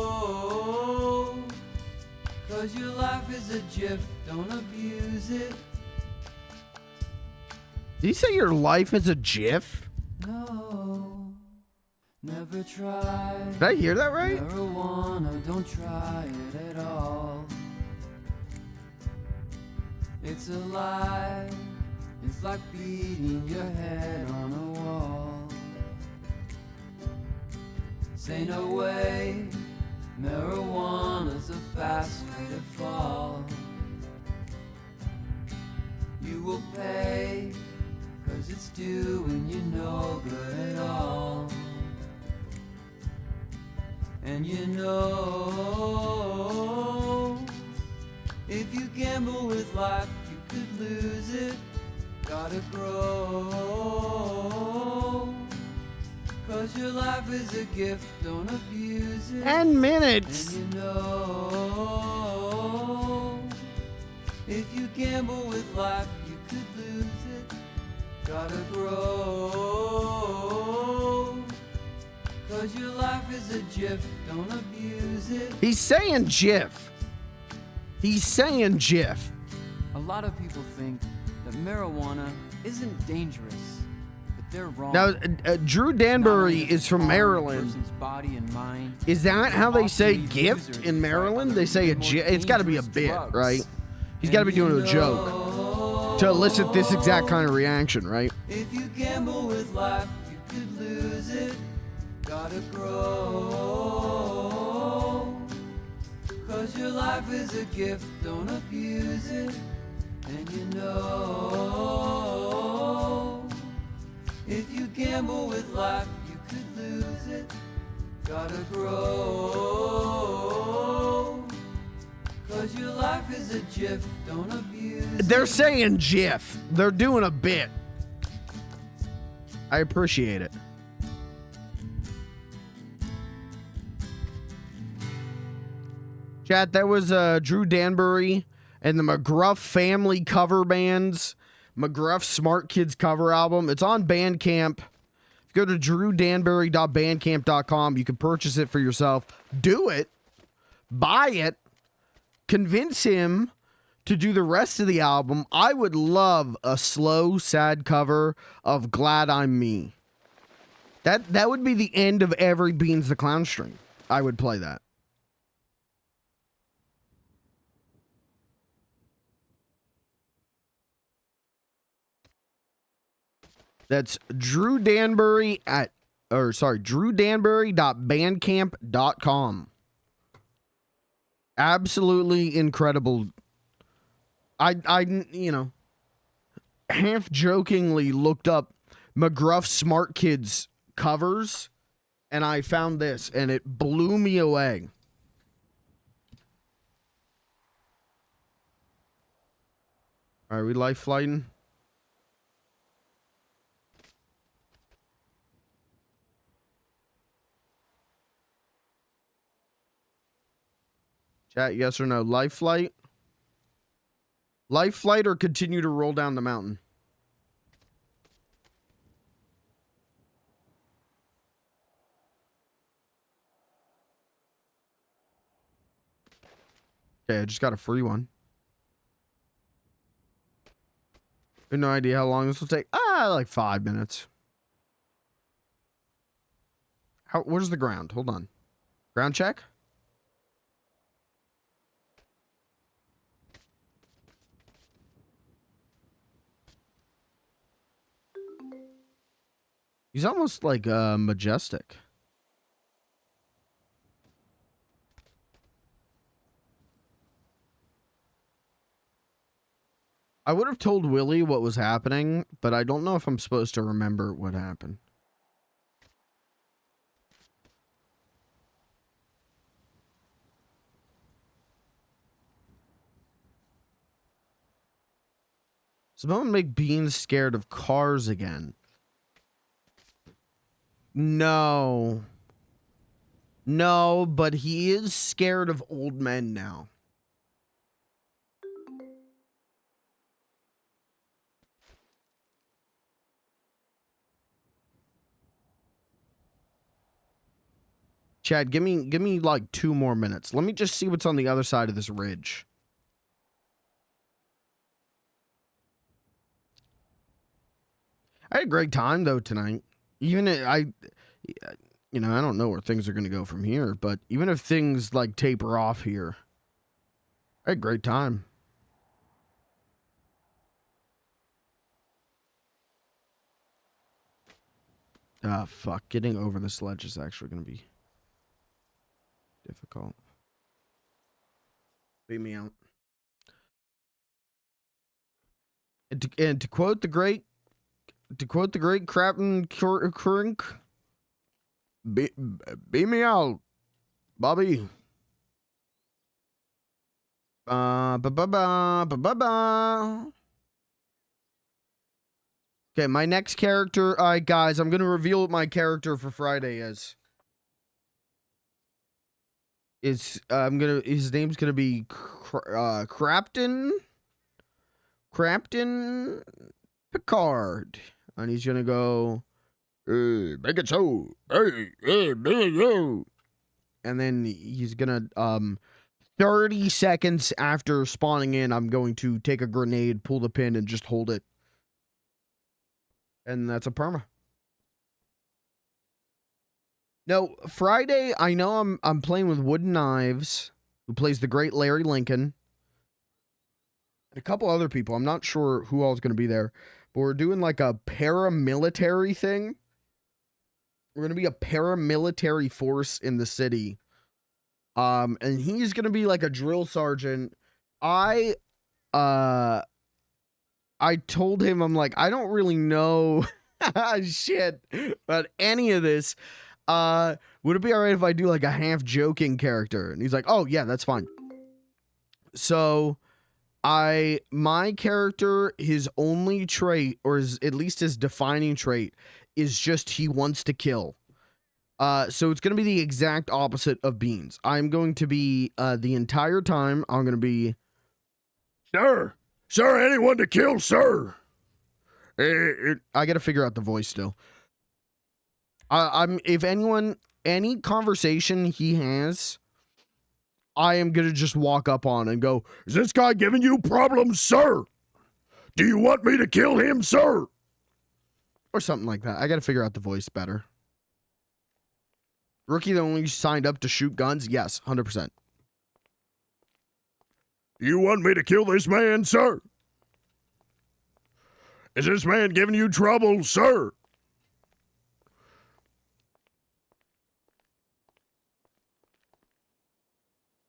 cause your life is a gift, don't abuse it. Did you say your life is a GIF? No, never try. Did I hear that right? Marijuana, don't try it at all. It's a lie, it's like beating your head on a wall. Say no way, marijuana's a fast way to fall. You will pay, cause 'cause it's doing you no good at all. And you know, if you gamble with life, you could lose it. Gotta grow, 'cause your life is a gift, don't abuse it. 10 minutes. And you know, if you gamble with life, you could lose it. Gotta grow, 'cause your life is a GIF, don't abuse it. He's saying GIF. He's saying GIF. A lot of people think that marijuana isn't dangerous, but they're wrong. Now, Drew Danbury is from Maryland. Body and mind. Is that how they say gift in Maryland? They say a GIF. It's got to be a bit, right? He's got to be doing a joke to elicit this exact kind of reaction, right? If you gamble with life, you could lose it. Gotta grow, 'cause your life is a gift, don't abuse it. And you know, if you gamble with life, you could lose it. Gotta grow, 'cause your life is a GIF, don't abuse it. They're saying GIF. They're doing a bit. I appreciate it. Chat, that was Drew Danbury and the McGruff Family cover bands. McGruff Smart Kids cover album. It's on Bandcamp. Go to drewdanbury.bandcamp.com. You can purchase it for yourself. Do it. Buy it. Convince him to do the rest of the album. I would love a slow, sad cover of Glad I'm Me. That would be the end of every Beans the Clown stream. I would play that. That's drewdanbury.bandcamp.com. Absolutely incredible. I half jokingly looked up McGruff Smart Kids covers and I found this and it blew me away. All right, we life flighting? Chat, yes or no? Life flight? Life flight or continue to roll down the mountain? Okay, I just got a free one. I have no idea how long this will take. Like 5 minutes. Where's the ground? Hold on. Ground check? He's almost like majestic. I would have told Willie what was happening, but I don't know if I'm supposed to remember what happened. Someone make Beans scared of cars again. No. No, but he is scared of old men now. Chad, give me like 2 more minutes. Let me just see what's on the other side of this ridge. I had a great time though tonight. Even I don't know where things are going to go from here, but even if things like taper off here, I had a great time. Fuck. Getting over this ledge is actually going to be difficult. Beat me out. And to quote the great to quote the great Captain Crink, beam me out, Bobby. Okay, my next character. All right, guys, I'm gonna reveal what my character for Friday is. His name's gonna be Crapton Picard, and he's gonna go, hey, make it so, hey, make it so, and then he's gonna 30 seconds after spawning in, I'm going to take a grenade, pull the pin, and just hold it, and that's a perma. No, Friday, I know I'm playing with Wooden Knives, who plays the great Larry Lincoln, and a couple other people. I'm not sure who all is going to be there, but we're doing like a paramilitary thing. We're going to be a paramilitary force in the city. And he's going to be like a drill sergeant. I told him, I'm like, I don't really know shit about any of this. Would it be all right if I do like a half joking character? And he's like, oh yeah, that's fine. So my character, his only trait, or at least his defining trait, is just he wants to kill. So it's going to be the exact opposite of Beans. I'm going to be, the entire time, I'm going to be, Sir, anyone to kill, sir. I got to figure out the voice still. If any conversation he has, I am going to just walk up on and go, is this guy giving you problems, sir? Do you want me to kill him, sir? Or something like that. I got to figure out the voice better. Rookie that only signed up to shoot guns? Yes, 100%. You want me to kill this man, sir? Is this man giving you trouble, sir?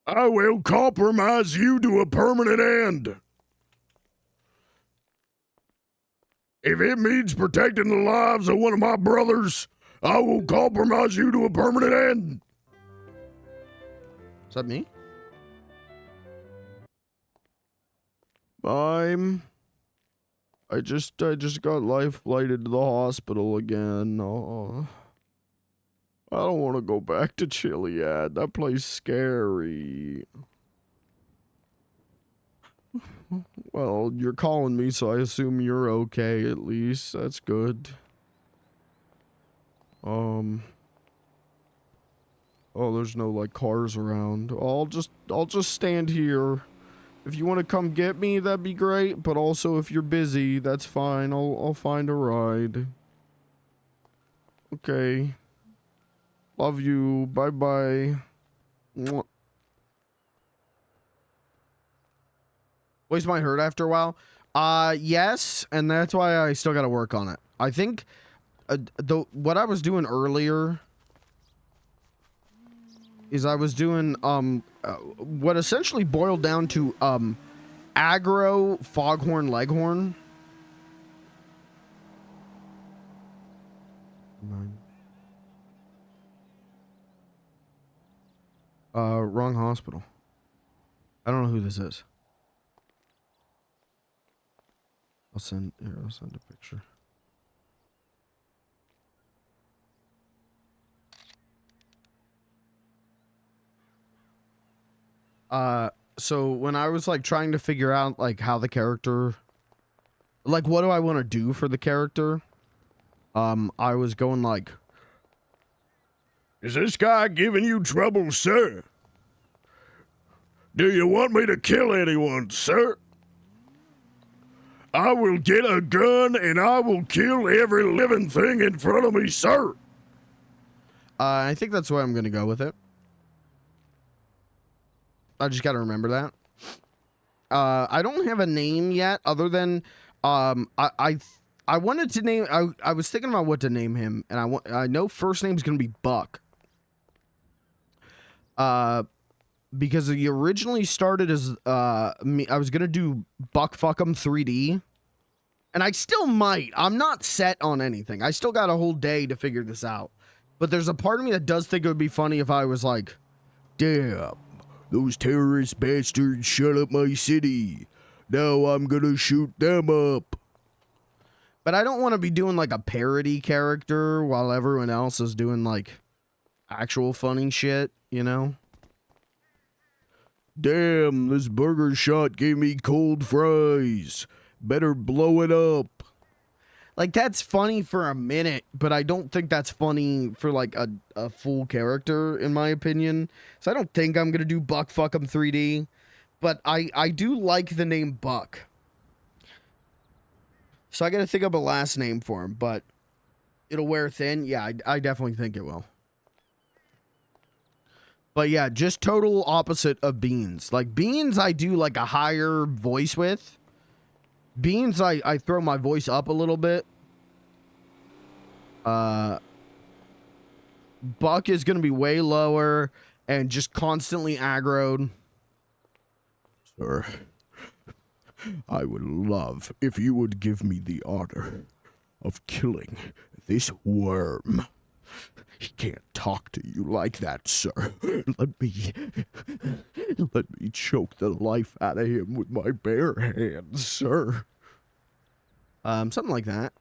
I will compromise you to a permanent end. If it means protecting the lives of one of my brothers, I will compromise you to a permanent end. Is that me? I just got life flighted to the hospital again. Oh, I don't want to go back to Chiliad. That place scary. Well, you're calling me, so I assume you're okay at least. That's good. Oh, there's no like cars around. I'll just stand here. If you want to come get me, that'd be great. But also, if you're busy, that's fine. I'll find a ride. Okay. Love you. Bye-bye. Voice might hurt after a while. Yes, and that's why I still got to work on it. I think what I was doing earlier is I was doing what essentially boiled down to aggro foghorn leghorn. Wrong hospital. I don't know who this is. I'll send a picture. So when I was like trying to figure out like how the character, like what do I want to do for the character, I was going like, is this guy giving you trouble, sir? Do you want me to kill anyone, sir? I will get a gun and I will kill every living thing in front of me, sir. I think that's why I'm going to go with it. I just got to remember that. I don't have a name yet other than I wanted to name, I was thinking about what to name him, and I know first name's going to be Buck. Because he originally started as I was going to do Buck Fuck'em 3D. And I still might. I'm not set on anything. I still got a whole day to figure this out. But there's a part of me that does think it would be funny if I was like, damn, those terrorist bastards shut up my city. Now I'm gonna shoot them up. But I don't want to be doing like a parody character while everyone else is doing like actual funny shit, you know? Damn, this burger shot gave me cold fries. Better blow it up. Like, that's funny for a minute, but I don't think that's funny for like a full character, in my opinion. So I don't think I'm gonna do Buck Fuck'em 3D. But I do like the name Buck. So I gotta think up a last name for him, but it'll wear thin. Yeah, I definitely think it will. But yeah, just total opposite of Beans. Like, Beans I do like a higher voice with. Beans I throw my voice up a little bit. Buck is gonna be way lower and just constantly aggroed. Sir, I would love if you would give me the honor of killing this worm. He can't talk to you like that, sir. Let me choke the life out of him with my bare hands, sir. Something like that.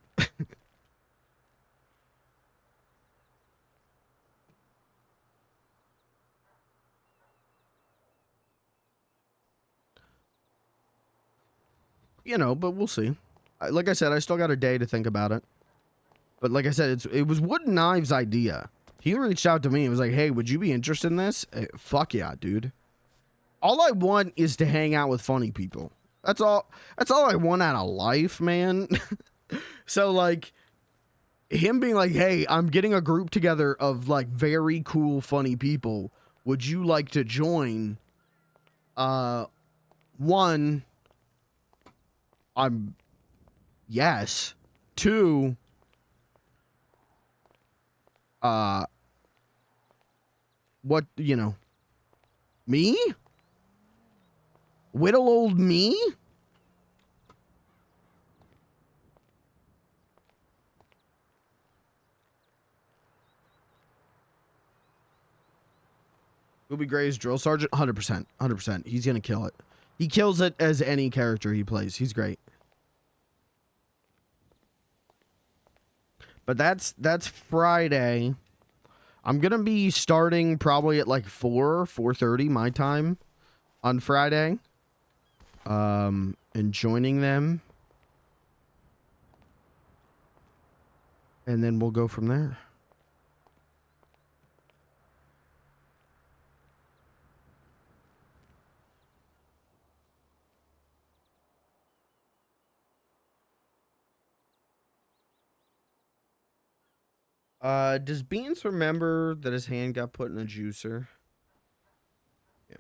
You know, but we'll see. Like I said, I still got a day to think about it. But like I said, it was Wooden Knives' idea. He reached out to me and was like, hey, would you be interested in this? Fuck yeah, dude. All I want is to hang out with funny people. That's all I want out of life, man. So like him being like, hey, I'm getting a group together of like very cool, funny people. Would you like to join? One, yes. Two, what, you know, me? Little old me? Ruby Gray's drill sergeant, 100%, 100%. He's gonna kill it. He kills it as any character he plays. He's great. But that's Friday. I'm gonna be starting probably at like 4:30 my time on Friday. And joining them. And then we'll go from there. Does Beans remember that his hand got put in a juicer? Yeah.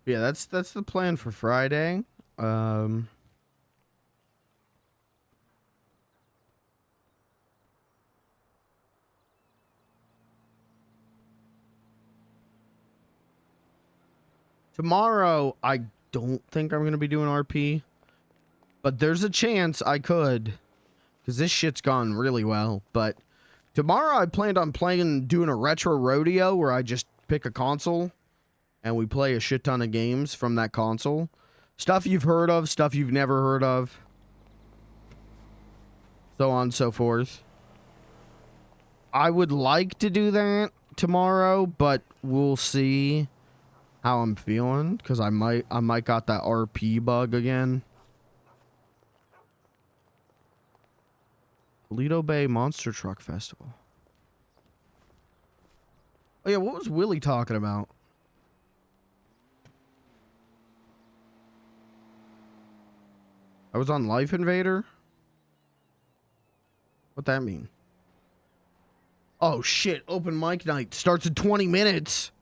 Yeah, that's the plan for Friday. Tomorrow, I don't think I'm going to be doing RP. But there's a chance I could. Because this shit's gone really well. But tomorrow, I planned on doing a retro rodeo where I just pick a console. And we play a shit ton of games from that console. Stuff you've heard of, stuff you've never heard of. So on and so forth. I would like to do that tomorrow, but we'll see how I'm feeling, because I might got that RP bug again. Toledo Bay Monster Truck Festival. Oh yeah, what was Willie talking about? I was on Life Invader? What'd that mean? Oh shit, open mic night starts in 20 minutes.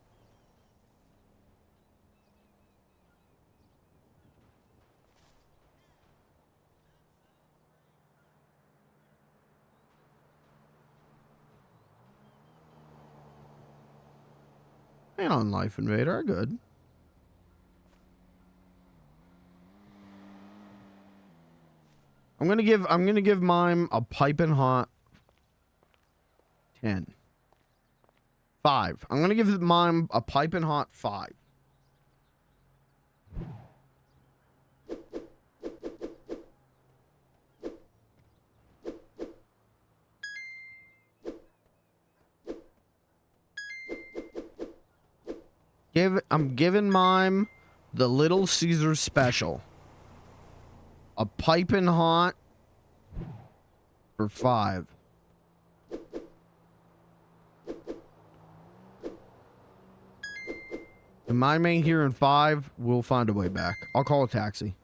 And on Life Invader, good. I'm gonna give mine a piping hot 10. 5. I'm gonna give mine a piping hot 5. I'm giving mine the Little Caesar special. A piping hot for 5. And my main here in 5, we'll find a way back. I'll call a taxi.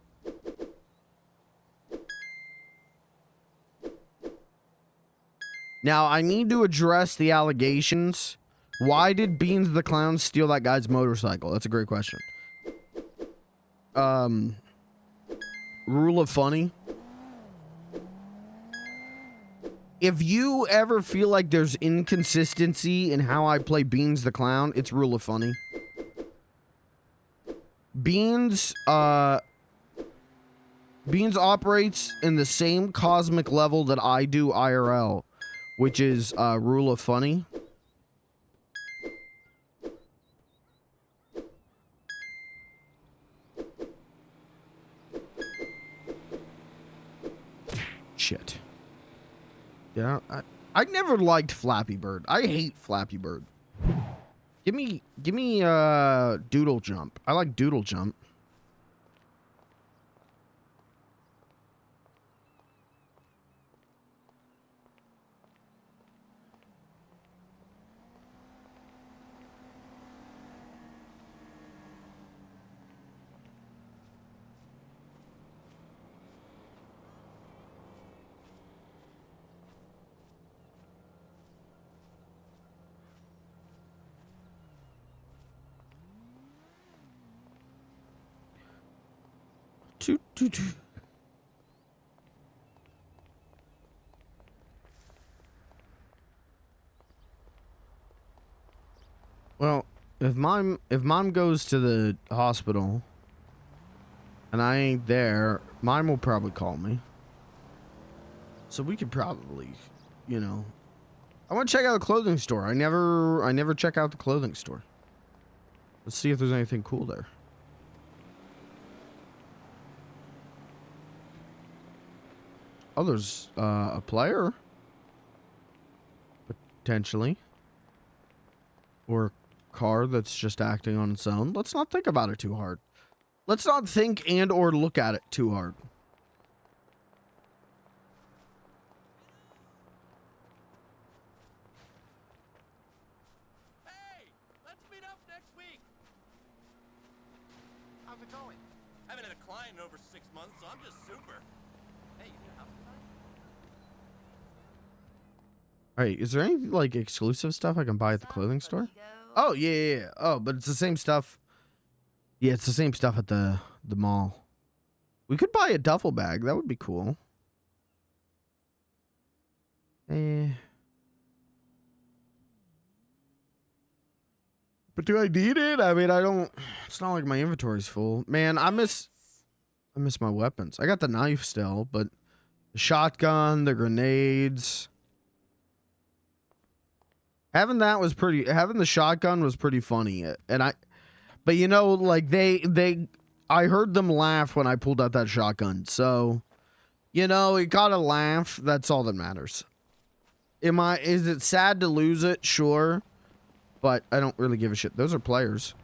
Now, I need to address the allegations. Why did Beans the Clown steal that guy's motorcycle? That's a great question. Rule of funny. If you ever feel like there's inconsistency in how I play Beans the Clown, it's rule of funny. Beans operates in the same cosmic level that I do IRL, which is rule of funny. Shit. Yeah, I never liked Flappy Bird. I hate Flappy Bird. Give me Doodle Jump. I like Doodle Jump. Well, if mom goes to the hospital and I ain't there, mine will probably call me. So we could probably, you know, I want to check out the clothing store. I never check out the clothing store. Let's see if there's anything cool there. Oh, there's a player. Potentially. Or a car that's just acting on its own. Let's not think about it too hard. Let's not think and or look at it too hard. Hey, let's meet up next week. How's it going? I haven't had a client in over 6 months, so I'm just super. Hey, you need a house tonight? Alright, is there any like exclusive stuff I can buy at the clothing store? Oh yeah. Oh, but it's the same stuff. Yeah, it's the same stuff at the mall. We could buy a duffel bag. That would be cool. But do I need it? I mean, I don't. It's not like my inventory's full. Man, I miss my weapons. I got the knife still, but the shotgun, the grenades. Having the shotgun was pretty funny. But you know, like I heard them laugh when I pulled out that shotgun. So, you know, it got a laugh. That's all that matters. Is it sad to lose it? Sure. But I don't really give a shit. Those are players.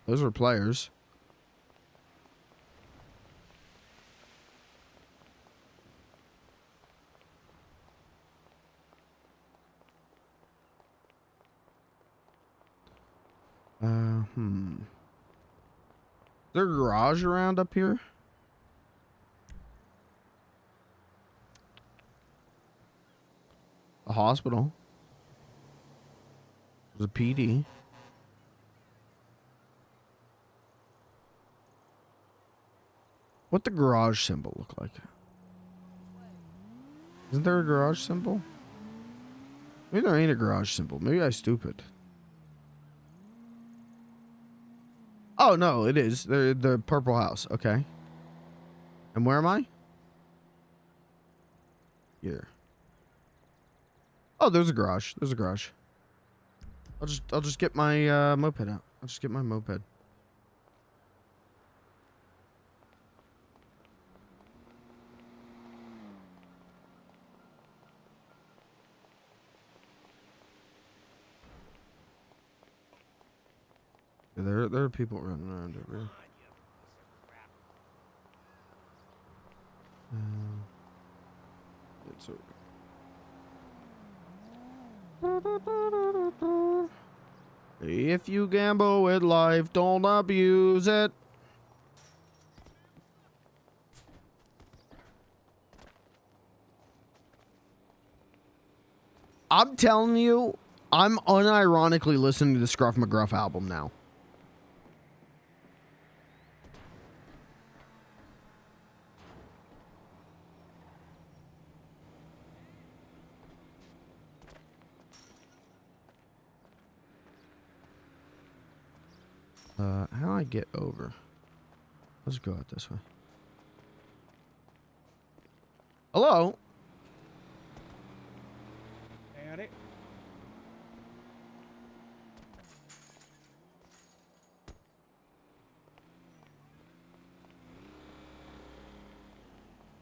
Those are players. Is there a garage around up here? A hospital. There's a PD. What the garage symbol look like? Isn't there a garage symbol? Maybe there ain't a garage symbol. Maybe I'm stupid. Oh, no, it is. The purple house. Okay. And where am I? Here. Oh, there's a garage. There's a garage. I'll just get my moped out. I'll just get my moped. Yeah, there are people running around over here. It's over. If you gamble with life, don't abuse it. I'm telling you, I'm unironically listening to the Scruff McGruff album now. How do I get over? Let's go out this way. Hello? Got it.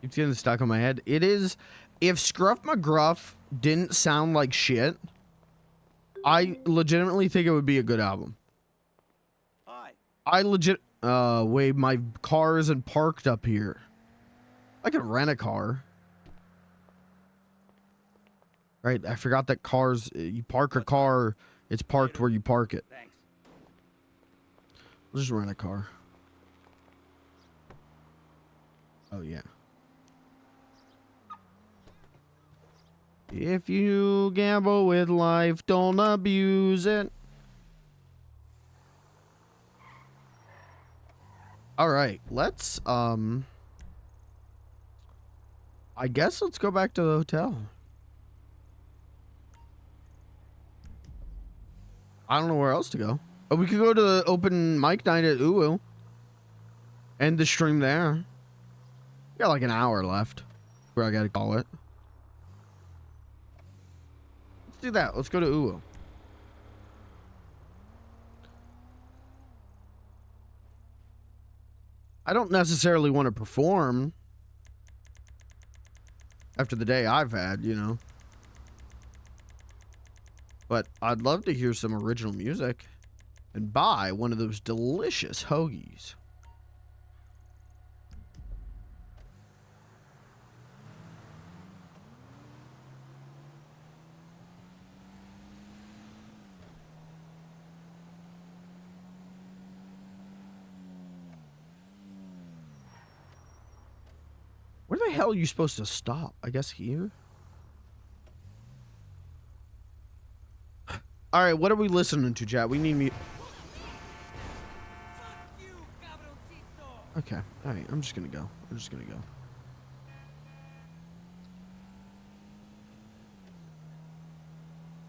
It's getting stuck on my head. It is. If Scruff McGruff didn't sound like shit, I legitimately think it would be a good album. I legit. Wait, my car isn't parked up here. I could rent a car. Right, I forgot that cars. You park a car, it's parked where you park it. Thanks. I'll just rent a car. Oh, yeah. If you gamble with life, don't abuse it. All right, let's, I guess let's go back to the hotel. I don't know where else to go. Oh, we could go to the open mic night at Uwu. End the stream there. We got like an hour left. Where I gotta call it. Let's do that. Let's go to Uwu. I don't necessarily want to perform after the day I've had, you know. But I'd love to hear some original music and buy one of those delicious hoagies. Where the hell are you supposed to stop? I guess here? All right, what are we listening to, chat? We need me. Okay, all right, I'm just gonna go. I'm just gonna go.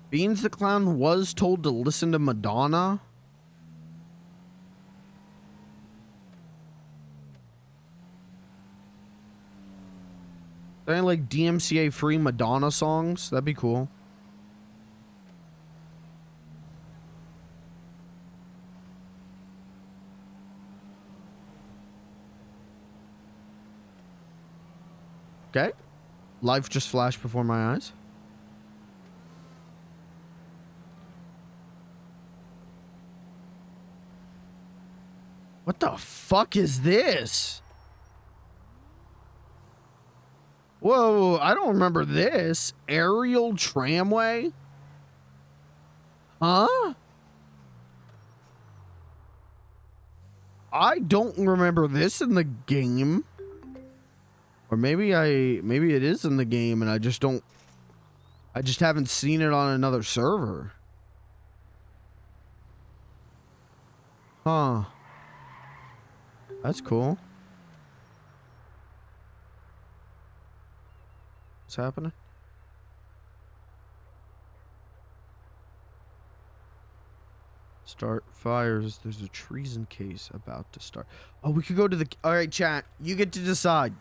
Beans the Clown was told to listen to Madonna. There ain't like DMCA free Madonna songs. That'd be cool. Okay. Life just flashed before my eyes. What the fuck is this? Whoa, I don't remember this. Aerial tramway? Huh? I don't remember this in the game. Or maybe it is in the game and I just haven't seen it on another server. Huh. That's cool. What's happening? Start fires. There's a treason case about to start. Oh, we could go to the... All right, chat. You get to decide.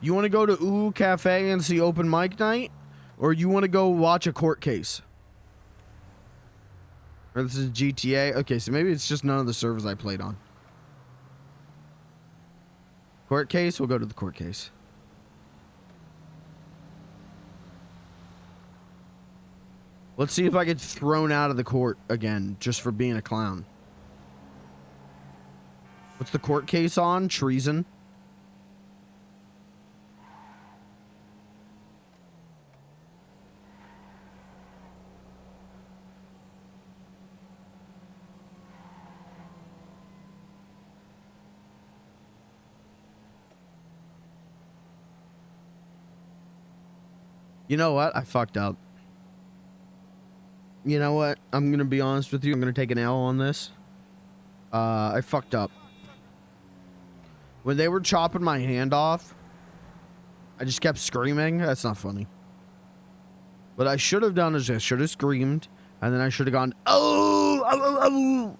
You want to go to Ooh Cafe and see open mic night? Or you want to go watch a court case? Or this is GTA? Okay, so maybe it's just none of the servers I played on. Court case? We'll go to the court case. Let's see if I get thrown out of the court again just for being a clown. What's the court case on? Treason. You know what? I fucked up. You know what? I'm going to be honest with you. I'm going to take an L on this. I fucked up. When they were chopping my hand off, I just kept screaming. That's not funny. What I should have done is I should have screamed, and then I should have gone, oh, oh, oh,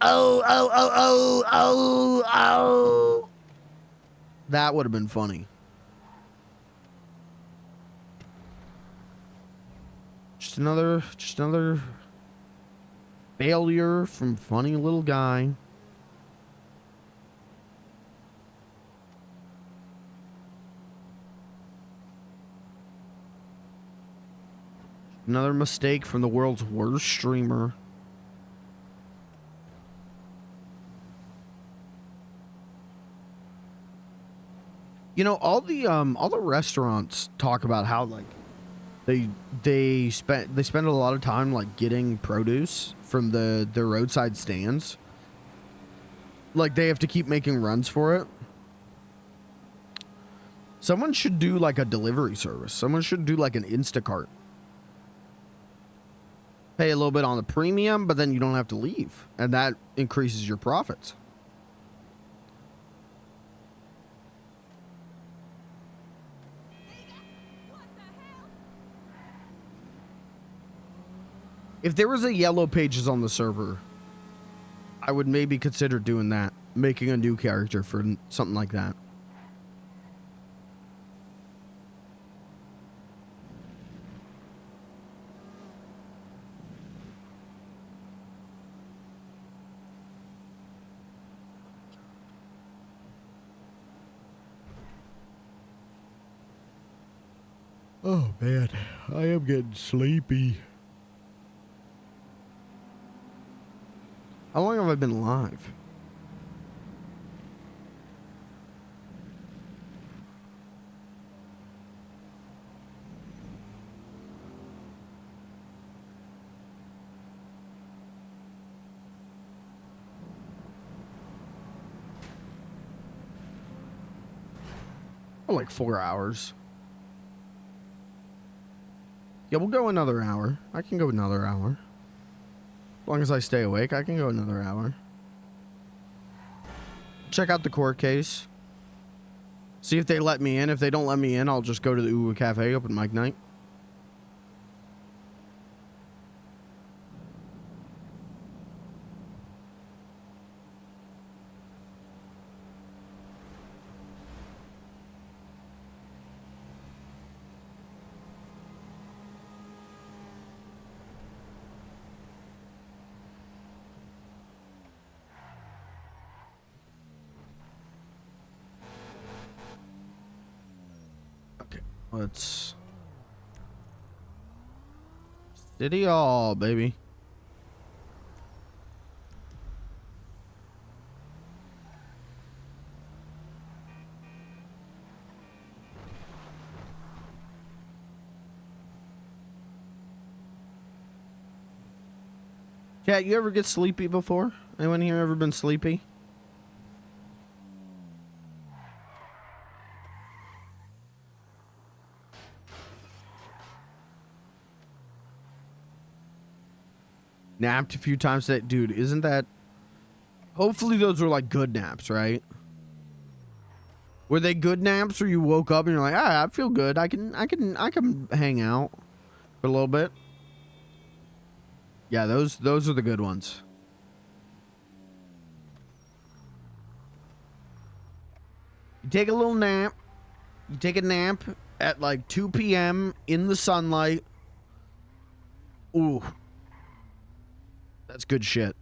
oh, oh, oh, oh, oh, oh, oh. That would have been funny. Just another failure from funny little guy. Another mistake from the world's worst streamer. You know, all the restaurants talk about how like they spend a lot of time like getting produce from the roadside stands. Like they have to keep making runs for it. Someone should do like a delivery service. Someone should do like an Instacart. Pay a little bit on the premium, but then you don't have to leave, and that increases your profits. If there was a yellow pages on the server, I would maybe consider doing that, making a new character for something like that. Oh man, I am getting sleepy. How long have I been live? Oh, like 4 hours. Yeah, we'll go another hour. I can go another hour. As long as I stay awake, I can go another hour. Check out the court case. See if they let me in. If they don't let me in, I'll just go to the Uwu Cafe open mic night. Let's City Hall, baby. Chat, you ever get sleepy before? Anyone here ever been sleepy? Napped a few times today. Dude, isn't that Hopefully those were like good naps, right? Were they good naps where you woke up and you're like, I feel good. I can hang out for a little bit. Yeah, those are the good ones. You take a little nap. You take a nap at like 2 p.m. in the sunlight. Ooh. That's good shit.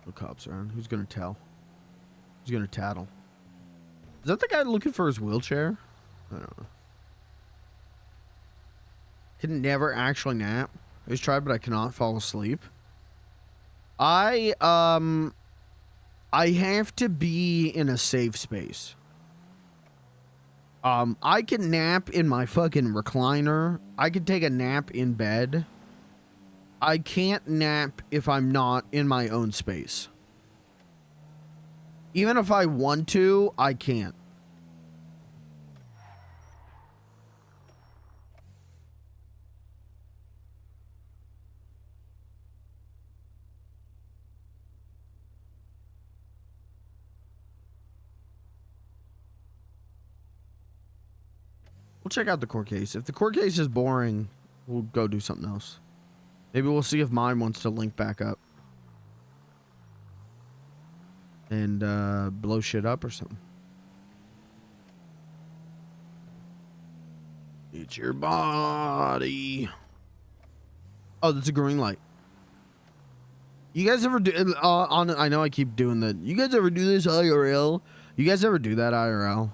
No cops around. Who's gonna tell? Who's gonna tattle? Is that the guy looking for his wheelchair? I don't know. Can never actually nap. I just tried, but I cannot fall asleep. I have to be in a safe space. I can nap in my fucking recliner. I can take a nap in bed. I can't nap if I'm not in my own space. Even if I want to, I can't. We'll check out the court case. If the court case is boring, we'll go do something else. Maybe we'll see if mine wants to link back up. And blow shit up or something. It's your body. Oh, that's a green light. You guys ever do I know I keep doing that. You guys ever do this IRL? You guys ever do that IRL?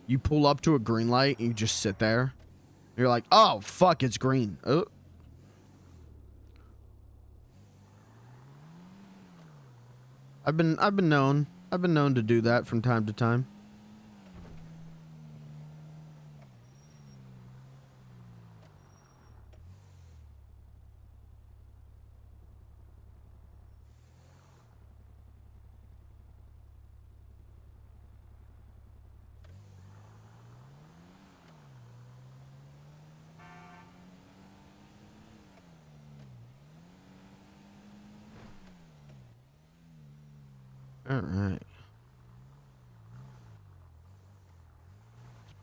You pull up to a green light and you just sit there. You're like, oh fuck, it's green. Oh. I've been known to do that from time to time. All right. Let's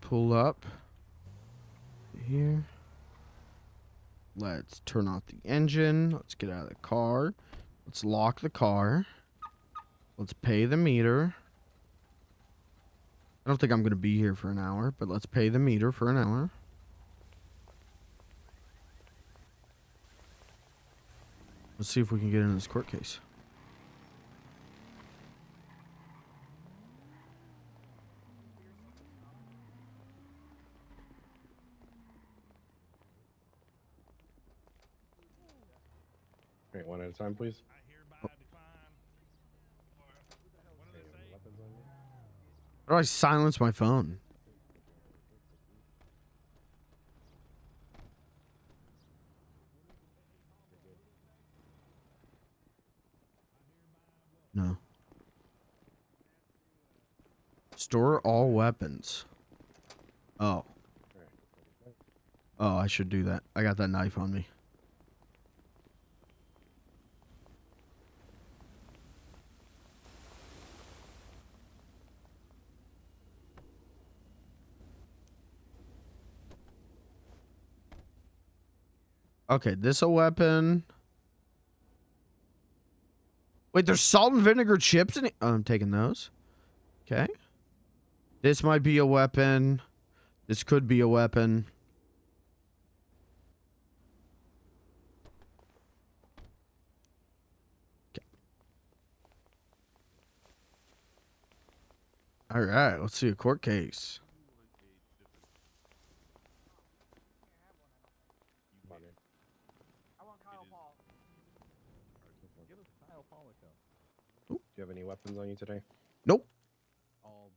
pull up here. Let's turn off the engine. Let's get out of the car. Let's lock the car. Let's pay the meter. I don't think I'm going to be here for an hour, but let's pay the meter for an hour. Let's see if we can get into this court case. All right, one at a time, please. How do I silence my phone? No. Store all weapons. Oh. Oh, I should do that. I got that knife on me. Okay, this a weapon. Wait, there's salt and vinegar chips in it. Oh, I'm taking those. Okay. This might be a weapon. This could be a weapon. Okay. All right, let's see a court case. Do you have any weapons on you today? Nope.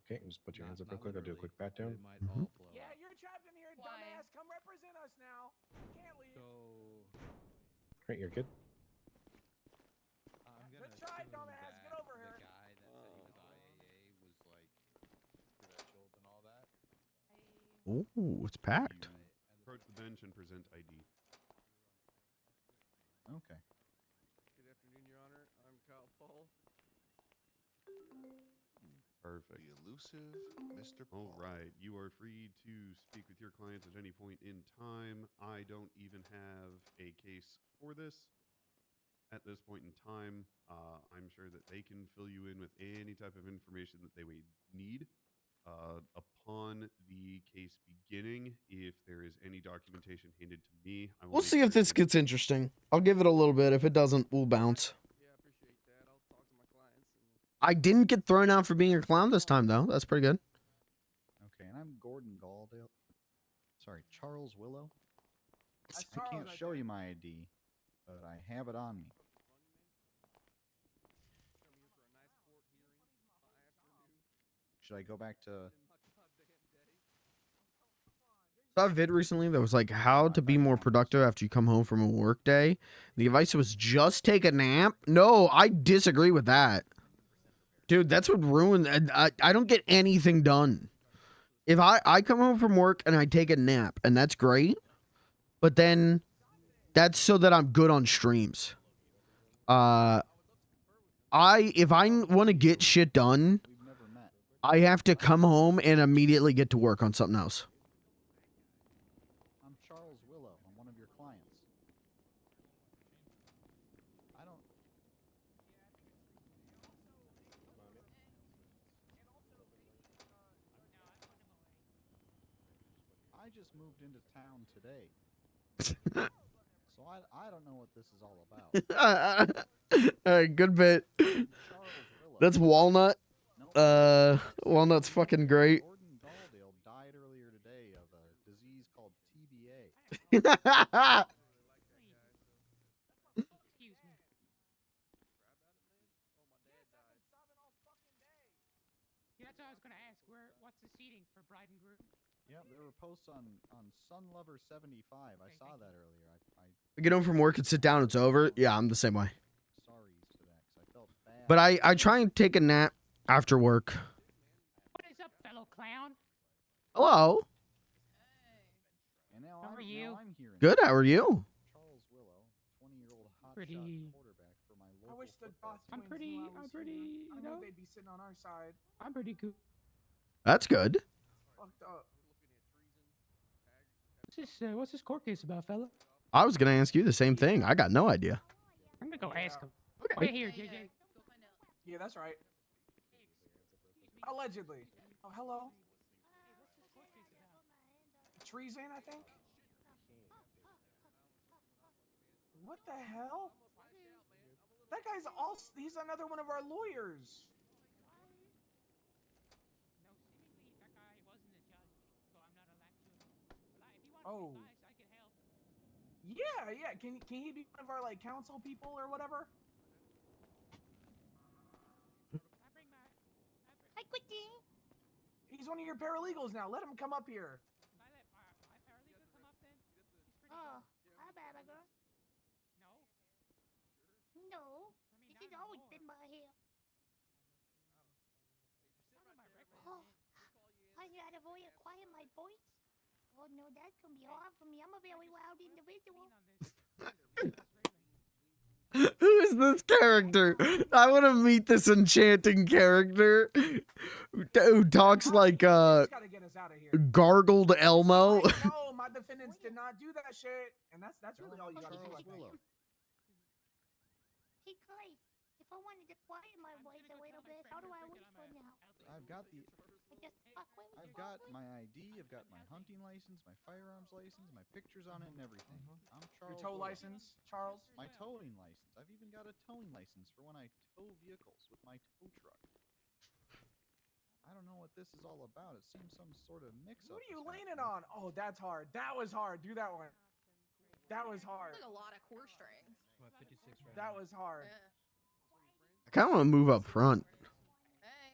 Okay, just put your hands up real quick. I'll do a quick pat down. Mm-hmm. Yeah, you're trapped in here, dumbass. Come represent Right, you're good. Good try, dumbass. Get over here. Ooh, it's packed. Approach the bench and present ID. Okay. Good afternoon, Your Honor. I'm Kyle Paul. Perfect. The elusive Mr. All Paul. right. You are free to speak with your clients at any point in time. I don't even have a case for this at this point in time. I'm sure that they can fill you in with any type of information that they would need. Upon the case beginning, if there is any documentation handed to me, I will We'll make see if sure this that- gets interesting. I'll give it a little bit. If it doesn't, we'll bounce. Yeah, I appreciate that. I'll talk to my clients. I didn't get thrown out for being a clown this time, though. That's pretty good. Okay, and I'm Gordon Galdale. Sorry, Charles Willow. That's I Charles can't right show there. you my ID, but I have it on me. Should I go back to... Saw a vid recently that was like how to be more productive after you come home from a work day. The advice was just take a nap. No, I disagree with that. Dude, that's what ruined. I don't get anything done. If I come home from work and I take a nap, and that's great, but then that's so that I'm good on streams. If I want to get shit done, I have to come home and immediately get to work on something else. I'm Charles Willow. I'm one of your clients. I don't... I just moved into town today. So I don't know what this is all about. All right, good bit. That's Walnut. Walnut's fucking great. Gordon Galdale died earlier today of a disease called TBA. Excuse me. Yeah, that's what I was gonna ask. What's the seating for bride and groom? Yep, there were posts on Sunlover 75. I saw that earlier. I get home from work and sit down. It's over. Yeah, I'm the same way. Sorry to that, 'cause I felt bad. But I try and take a nap after work. What is up, fellow clown? Hello. And now How are you? I'm here. Good. How are you? Charles Willow, 20-year-old hotshot Pretty. quarterback for my I local wish the football Goth team. twins knew I was here. I you knew know? they'd be sitting on our side. I'm pretty good. That's good. Fucked up. What's this court case about, fella? I was gonna ask you the same thing. I got no idea. I'm gonna go ask him. Okay. Wait here, JJ. Yeah, that's right. Allegedly. Oh, hello. Treason, I think. What the hell? That guy's he's another one of our lawyers. No, seemingly that guy wasn't a judge, so I'm not allowed to. But if you want Oh. advice, I can help. Yeah. Can he be one of our like council people or whatever? Hi, Quitty. He's one of your paralegals now. Let him come up here. If I let my paralegal come up, then he's pretty Oh, good. hi, baby girl. No. No, this has always been my hair. Oh, I gotta quiet my voice. Oh no, that's gonna be hard for me. I'm a very loud individual. Who is this character? I want to meet this enchanting character who talks like gargled Elmo. No, my defendants did not do that shit, and that's really all you gotta do. I think. Hey guys, if I wanted to quiet my voice a little bit, how do I whisper now? I've got the... I just talk when we I've got my ID, I've got my hunting license, my firearms license, my pictures on it and everything. I'm Charles Your tow Willow. license, Charles? My towing license. I've even got a towing license for when I tow vehicles with my tow truck. I don't know what this is all about. It seems some sort of mix-up. What are you leaning on? Oh, that's hard. That was hard. Do that one. That was hard. Like a lot of core strings. What, 56 right That was hard. I kind of want to move up front. Hey.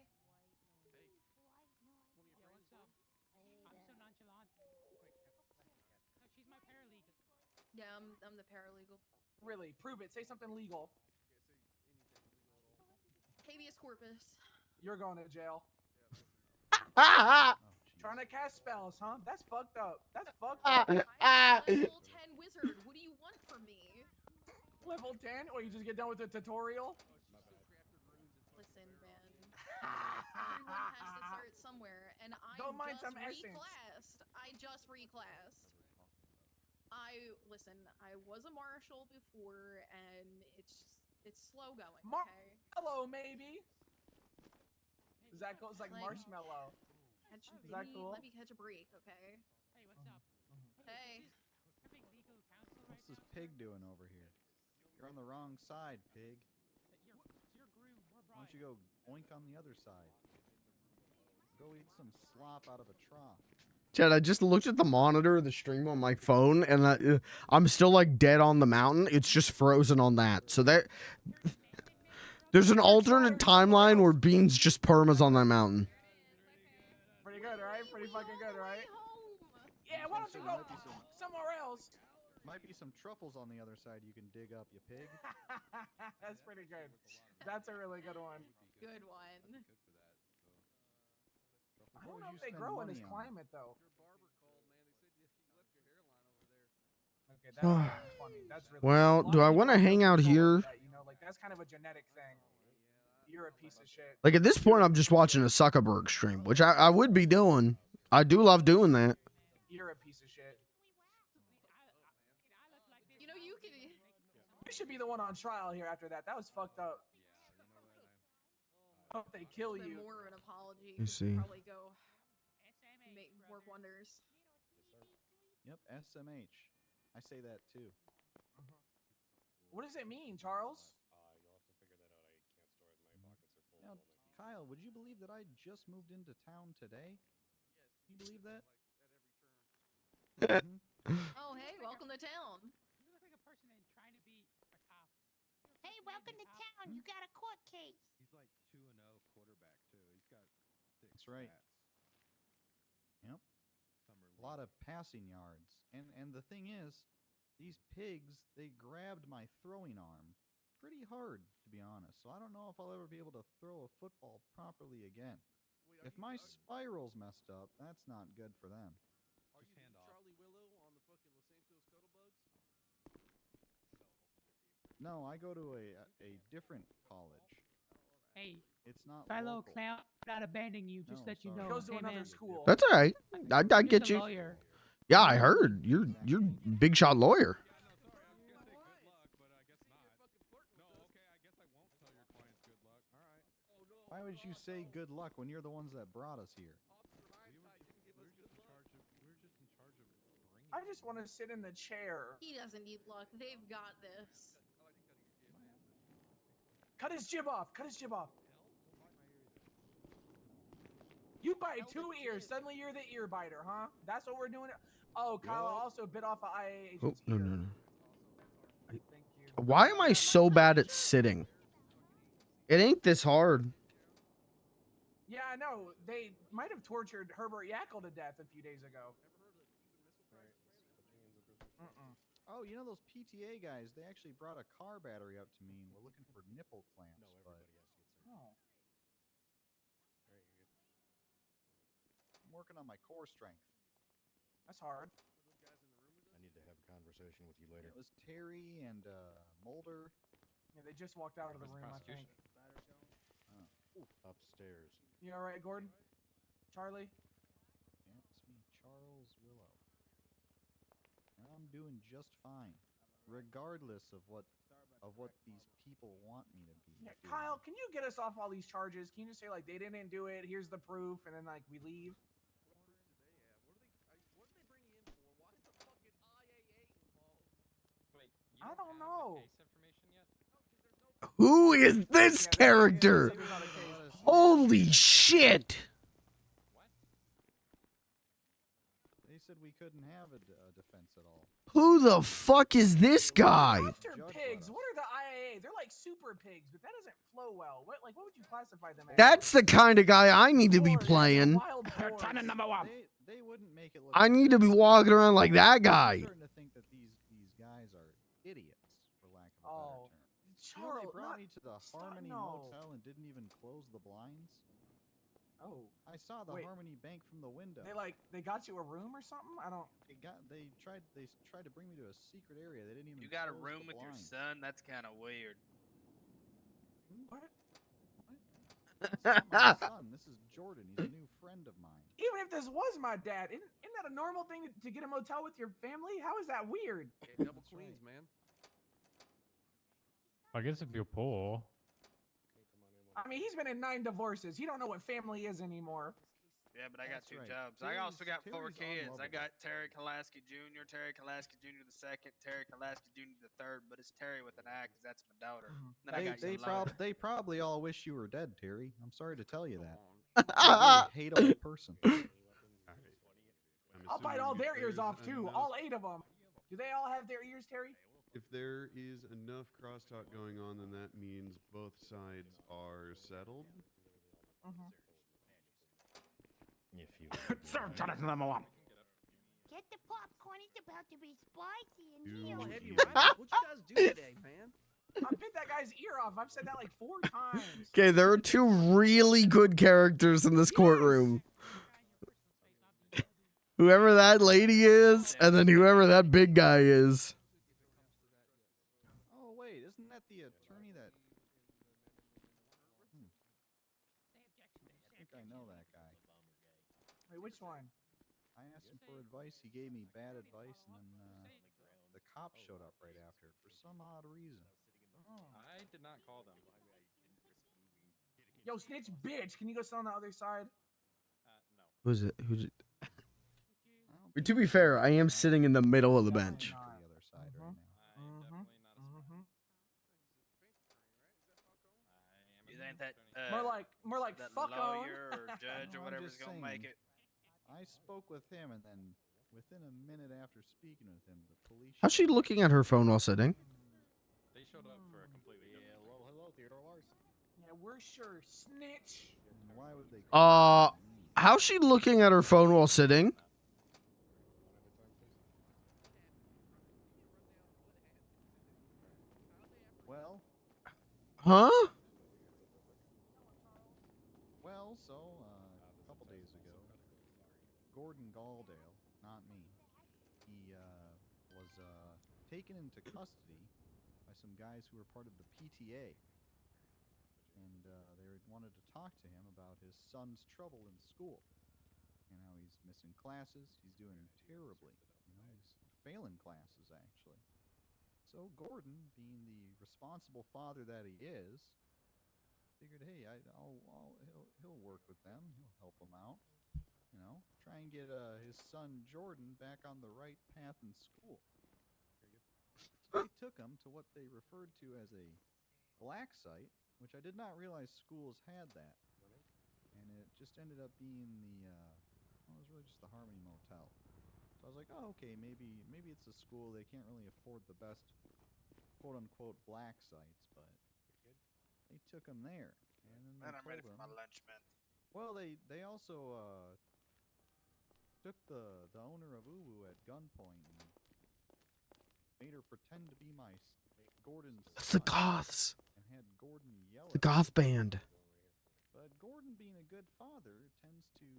What's up? I'm so nonchalant. No, she's my paralegal. Yeah, I'm the paralegal. Really, prove it. Say something legal. Habeas corpus. You're going to jail. Oh, Trying to cast spells, huh? That's fucked up. That's fucked Ah, up. ah. I'm a level 10 wizard. What do you want from me? Level 10? Or you just get done with the tutorial? Listen, man. Everyone has to start somewhere, and I Don't mind just some essence. reclassed. I just reclassed. Listen, I was a marshal before, and it's slow going, okay? Marshmallow, maybe. Is that cool? It's like Like- marshmallow. Is that cool? Let me catch a break, okay? Hey, what's up? Hey. Perfect legal counsel right What's this now? pig doing over here? You're on the wrong side, pig. It's your groom. We're Why don't you go oink on the other side? Go eat some slop out of a trough. Chad, I just looked at the monitor of the stream on my phone, and I'm still like dead on the mountain. It's just frozen on that. So there's an alternate timeline where Beans just permas on that mountain. Pretty good, right? Pretty fucking good, right? Yeah, why don't you go somewhere else? Might be some truffles on the other side you can dig up, you pig. That's pretty good. That's a really good one. Good one. I don't know if they grow in this climate, though. Okay, that's kind of funny. That's really Well, funny. do I want to hang out here? That, you know, like that's kind of a genetic thing. You're a piece of shit. Like at this point, I'm just watching a Zuckerberg stream, which I would be doing. I do love doing that. You're a piece of shit. You know, you can. You should be the one on trial here after that. That was fucked up. I hope they kill Then you. more of an apology. You see. Probably go work wonders. Yep, SMH. I say that too. What does it mean, Charles? Now, Kyle, would you believe that I just moved into town today? You believe that? Oh, hey, welcome to town. You look like a person that's trying to be a cop. Hey, welcome to town. You got a court case. He's like 2-0 quarterback too. He's got thick That's right. Yep. A lot of passing yards. And the thing is, these pigs, they grabbed my throwing arm pretty hard, to be honest. So I don't know if I'll ever be able to throw a football properly again. If my spiral's messed up, that's not good for them. Are you Charlie Willow on the fucking Los Santos Scuttlebugs? No, I go to a different college. Hey, It's not fellow local. clown, I'm not abandoning you. Just No, let you sorry. know. Goes to Hey, another man. school. That's all right. I I'm get just a you. lawyer. Yeah, I heard you're big shot lawyer. Why would you say good luck when you're the ones that brought us here? I just want to sit in the chair. He doesn't need luck. They've got this. Cut his jib off. Cut his jib off. You bite 2 ears. Suddenly you're the ear biter, huh? That's what we're doing. Oh, Kyle also bit off an IA Oh agent's no ear. no no. Why am I so bad at sitting? It ain't this hard. Yeah, I know. They might have tortured Herbert Yackle to death a few days ago. Oh, you know those PTA guys? They actually brought a car battery up to me and were looking for nipple clamps. Oh. I'm working on my core strength. That's hard. I need to have a conversation with you later. It was Terry and Mulder. Yeah, they just walked out of the room, I think. Upstairs. You all right, Gordon? Charlie? Yeah, it's me, Charles Willow. I'm doing just fine, regardless of what these people want me to be. Yeah, doing. Kyle, can you get us off all these charges? Can you just say like they didn't do it? Here's the proof, and then like we leave. I don't know. Who is this character? Holy shit! They said we couldn't have a defense at all. Who the fuck is this guy? After pigs, what are the IAA? They're like super pigs, but that doesn't flow well. What would you classify them as? That's the kind of guy I need to be playing. Turn number one. They wouldn't make it look. I need to be walking around like that guy. I'm starting to think that these guys are idiots. for lack of a better term. You know, they brought me to the Harmony Motel and didn't even close the blinds. Oh, I saw the Harmony Bank from the window. They got you a room or something? I don't. They tried to bring me to a secret area. They didn't even. You got a close room the with your blinds. son? That's kind of weird. What? It's not my son. This is Jordan. He's a new friend of mine. Even if this was my dad, isn't that a normal thing to get a motel with your family? How is that weird? Double queens, man. I guess if you're poor. I mean, he's been in 9 divorces. He don't know what family is anymore. Yeah, but I got That's 2 right. jobs. I also got 4 Terry's kids. I unlovable. got Terry Kalaski Jr., Terry Kalaski Jr. the second, Terry Kalaski Jr. the third, but it's Terry with an I because that's my daughter. Then I got They probably all wish you were dead, Terry. I'm sorry to tell you that. You're a really hateable person. I'll bite all their ears off too. All 8 of them. Do they all have their ears, Terry? If there is enough crosstalk going on, then that means both sides are settled. If you Sir Jonathan number 1. Get the popcorn. It's about to be spicy and Dude, real. heavy What you guys do today, man? I bit that guy's ear off. I've said that like 4 times. Okay, there are 2 really good characters in this courtroom. Whoever that lady is, and then whoever that big guy is. Oh wait, isn't that the attorney that? I think I know that guy. Wait, which one? I asked him for advice. He gave me bad advice, and then the cops showed up right after for some odd reason. I did not call them. Yo, snitch bitch. Can you go sit on the other side? Who's it? To be fair, I am sitting in the middle of the bench. The other side right now. You think that More like that fuck lawyer or on. judge No, or I'm whatever's just gonna saying. make it? I spoke with him, and then within a minute after speaking with him, the police. How's she looking at her phone while sitting? They showed up for a completely different. Well, hello, Theodore Larson. Yeah, we're sure snitch. And why would they? How's she looking at her phone while sitting? Well. Huh? Well, so a couple days ago, Gordon Galdale, not me, he was taken into custody by some guys who were part of the PTA, and they wanted to talk to him about his son's trouble in school and how he's missing classes. He's doing terribly. You know, he's failing classes actually. So Gordon, being the responsible father that he is, figured, hey, he'll work with them. He'll help them out. You know, try and get his son Jordan back on the right path in school. So they took him to what they referred to as a black site, which I did not realize schools had that. And it just ended up being it was really just the Harmony Motel. So I was like, oh, okay, maybe it's a school. They can't really afford the best quote-unquote black sites, but they took him there. And then they Man, I'm ready told for him, my lunch, man. well, they also took the owner of Uwu at gunpoint and made her pretend to be Gordon's It's the son Goths. and had Gordon yell The at her. Goth band. But Gordon, being a good father, tends to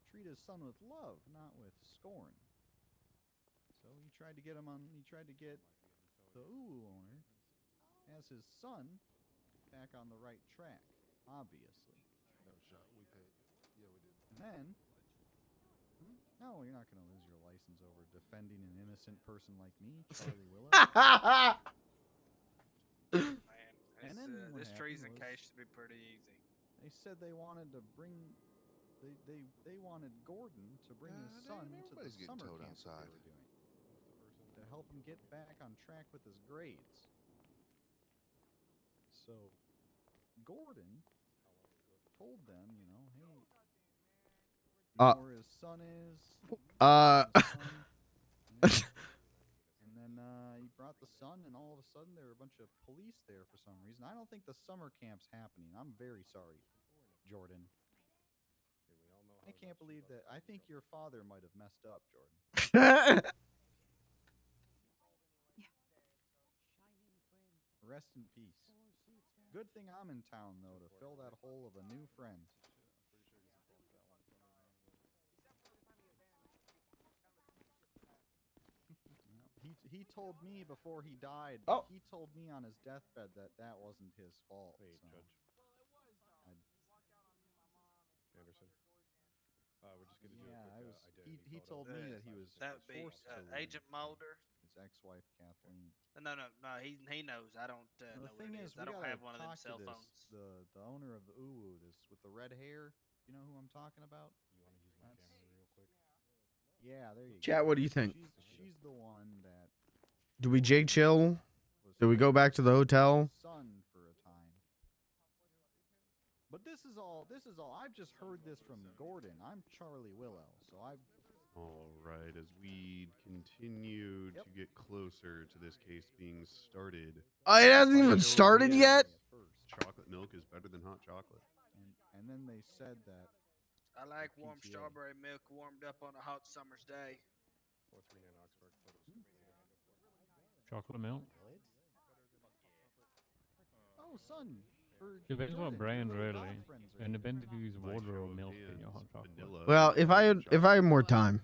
treat his son with love, not with scorn. So he tried to get the Uwu owner as his son back on the right track, obviously. No shot. We paid. Yeah, we did. And then, no, you're not going to lose your license over defending an innocent person like me, Charlie Willow. Man, this treason case should be pretty easy. They said they wanted to bring, they wanted Gordon to bring his son to the summer camp that they were doing to help him get back on track with his grades. So Gordon told them, you know, hey, you know where his son is. And then he brought the son, and all of a sudden there were a bunch of police there for some reason. I don't think the summer camp's happening. I'm very sorry, Jordan. I can't believe that. I think your father might have messed up, Jordan. Rest in peace. Good thing I'm in town, though, to fill that hole of a new friend. He told me before he died. Oh. He told me on his deathbed that that wasn't his fault. Wait, so Judge. Anderson. We're just gonna do a quick identity he photo. told me that he was That would be forced to leave Agent Mulder. his ex-wife Kathleen. No. He knows. I don't know The what thing it is, is. I we don't gotta have one of them talk cell to phones. the owner of the Uwu, this with the red hair. You know who I'm talking about? You want to use my camera real quick? Yeah, there you go. Chat, what do you think? She's the one that Do we Jake chill? Do we go back to the hotel? son for a time. But this is all. I've just heard this from Gordon. I'm Charlie Willow, so I. All right, as we continue to get closer to this case being started. Oh, it hasn't even started yet? Chocolate milk is better than hot chocolate. And then they said that. I like warm PTA. strawberry milk warmed up on a hot summer's day. 439 Oxford photos. Chocolate milk. Oh, son. Depends what brand, really. And depends if you use water or milk in your hot chocolate. Well, if I had more time,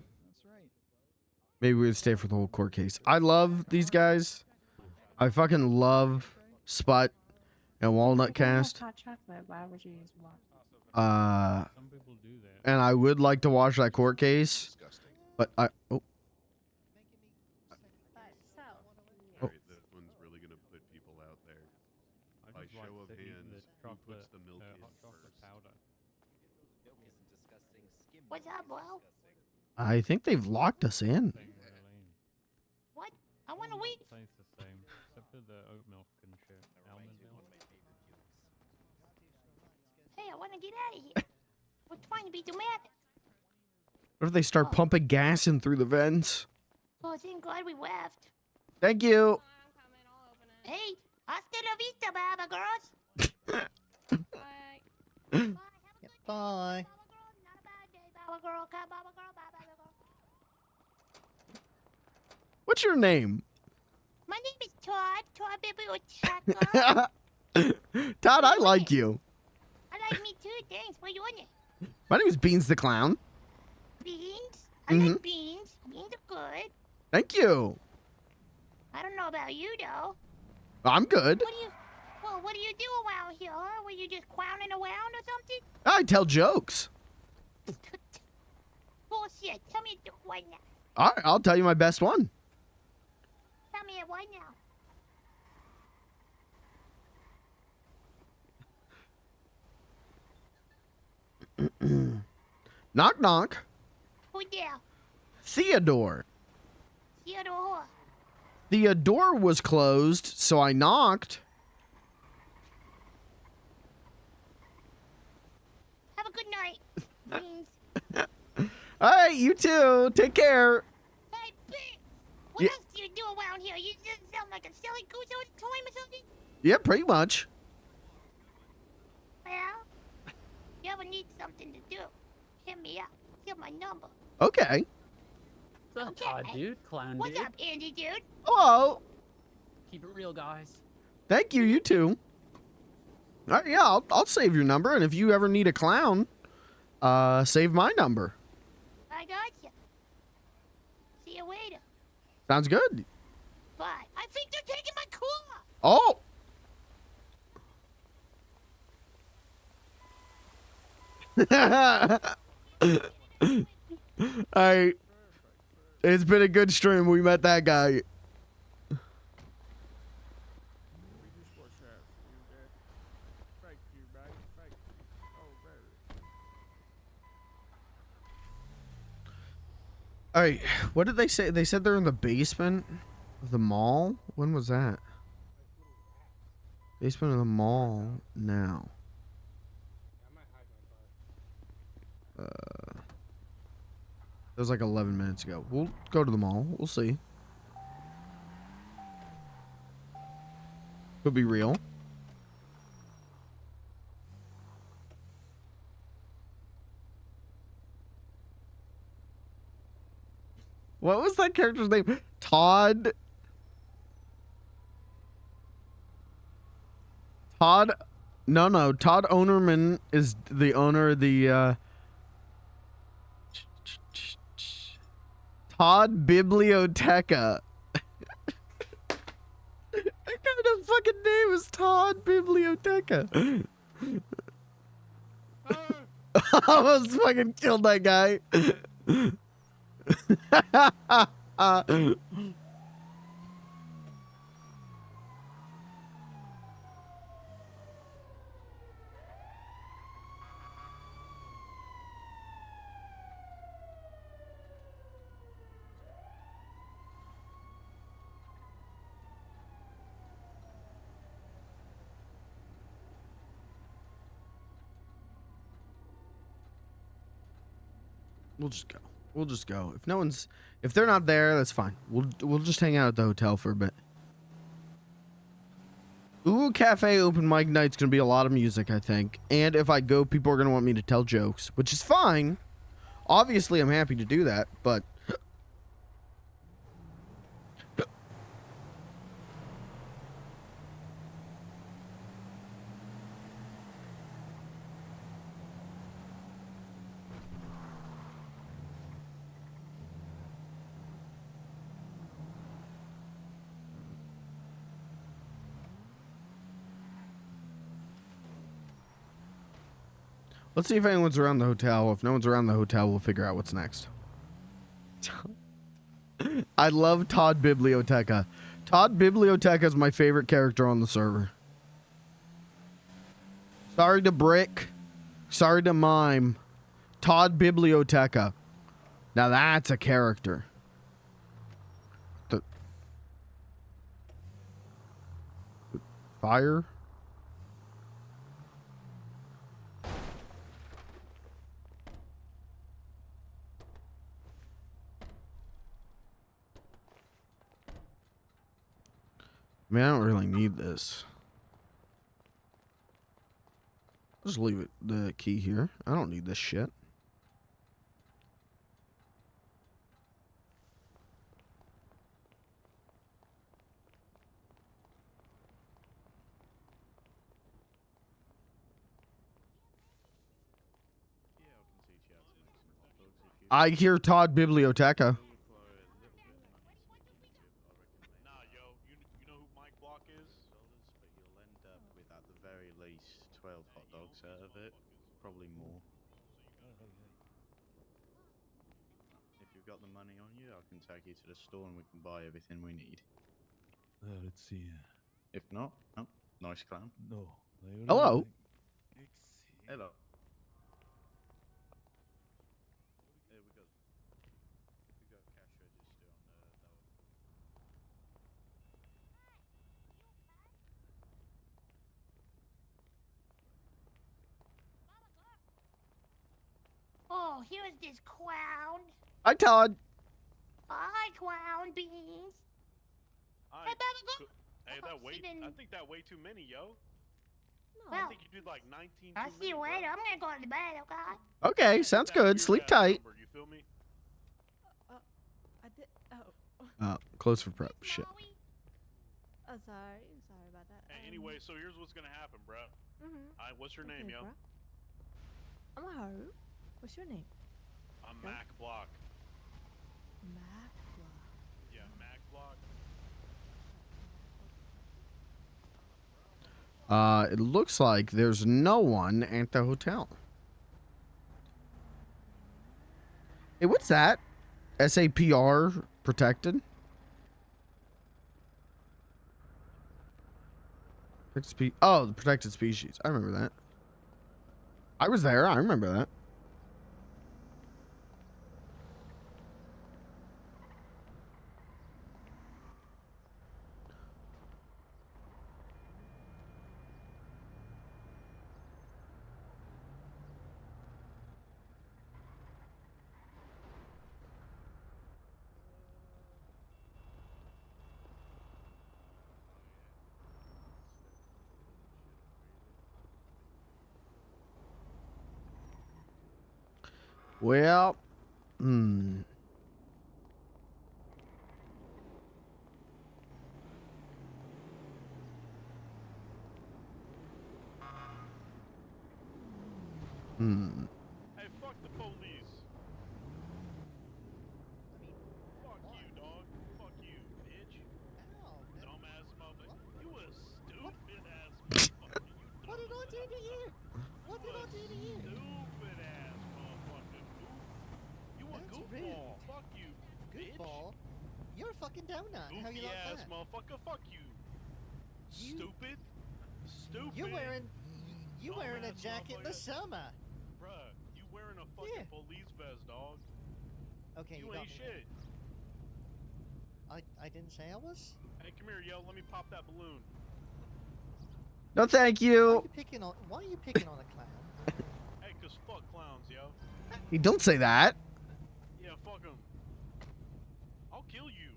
maybe we'd stay for the whole court case. I love these guys. I fucking love Sput and Walnut Cast. Hot chocolate. Why would you use water? Some people do that. And I would like to watch that court case, but I. Oh. All right, this one's really gonna put people out there. By show of hands, who puts the milk in hot chocolate first? powder. What's up, bro? I think they've locked us in. What? I want to wait. Tastes the same, except for the oat milk and shit. Almond milk. Hey, I want to get out of here. We're trying to be dramatic. What if they start pumping gas in through the vents? Oh, thank God we left. Thank you. Hey, hasta la vista, Baba girls. Bye. Baba girl, come, Baba girl, Baba girl. What's your name? My name is Todd. Todd Biblioteca. Todd, I like you. I like me too. Thanks. What your name? My name is Beans the Clown. Beans. I like beans. Beans are good. Thank you. I don't know about you though. I'm good. What do you do around here, huh? Were you just clowning around or something? I tell jokes. Bullshit. Tell me a joke right now. All right, I'll tell you my best one. Tell me it right now. Knock, knock. Who there? Theodore. Theodore. The door was closed, so I knocked. Have a good night. Beans. All right, you too. Take care. Hey, Beans. What else do you do around here? You just sound like a silly goose all the time or something? Yeah, pretty much. Well, if you ever need something to do, hit me up. Here's my number. Okay. What's up, Todd, dude? Clown What's dude. up, Andy, dude? Hello. Keep it real, guys. Thank you. You too. All right, yeah, I'll save your number, and if you ever need a clown, save my number. I got you. See you later. Sounds good. Bye. I think they're taking my car. Oh. All right. It's been a good stream. We met that guy. All right. What did they say? They said they're in the basement of the mall. When was that? Basement of the mall now. It was like 11 minutes ago. We'll go to the mall. We'll see. Could be real. What was that character's name? Todd. Todd, no. Todd Onerman is the owner of the Todd Biblioteca. That kind of fucking name is Todd Biblioteca. I almost fucking killed that guy. We'll just go. We'll just go. If they're not there, that's fine. We'll just hang out at the hotel for a bit. Ooh, Cafe open mic night's gonna be a lot of music, I think. And if I go, people are gonna want me to tell jokes, which is fine. Obviously, I'm happy to do that, but let's see if anyone's around the hotel. If no one's around the hotel, we'll figure out what's next. I love Todd Biblioteca. Todd Biblioteca is my favorite character on the server. Sorry to Brick. Sorry to Mime. Todd Biblioteca. Now that's a character. Fire? I mean, I don't really need this. I'll just leave the key here. I don't need this shit. I hear Todd Biblioteca. Out of it, probably more. If you've got the money on you, I can take you to the store and we can buy everything we need. Let's see. If not, oh, nice clown. No. Hello. Hello. There we go. We got cash register on the lower. Oh, here's this clown. Hi, Todd. Hi, clown beans. Hey, Oh, that way. she I think that way too many, yo. Well, I think you did like 19. I'll see you later. I'm gonna go to bed, okay? Okay, sounds good. Sleep tight. You feel me? I did. Oh. Close for prep. Shit. Oh, sorry. Sorry about that. Hey, anyway, so here's what's gonna happen, bro. Mm-hmm. What's your name, yo? Bro. I'm Haru. What's your name? I'm Mac Block. Mac Block. Yeah, Mac Block. It looks like there's no one at the hotel. Hey, what's that? SAPR protected? Oh, the protected species. I remember that. I was there. I remember that. Well, Hmm. Hey, fuck the police. Fuck you, dog. Fuck you, bitch. Dumbass motherfucker. You a stupid ass motherfucker. What did I do to you? What did I do to you? Stupid ass motherfucker. Goof. You a That's goofball. rude. Fuck you, bitch. Goofball? You're a fucking donut. How Goofy you like ass that? motherfucker. Fuck you. Stupid. Stupid. You wearing a jacket in the summer. Bruh, you wearing a fucking police vest, dog. Okay, You got ain't me shit. there. I didn't say I was. Hey, come here, yo. Let me pop that balloon. No, thank Why are you. you picking on? Why are you picking on a clown? Hey, cause fuck clowns, yo. You don't say that. Yeah, fuck them. I'll kill you.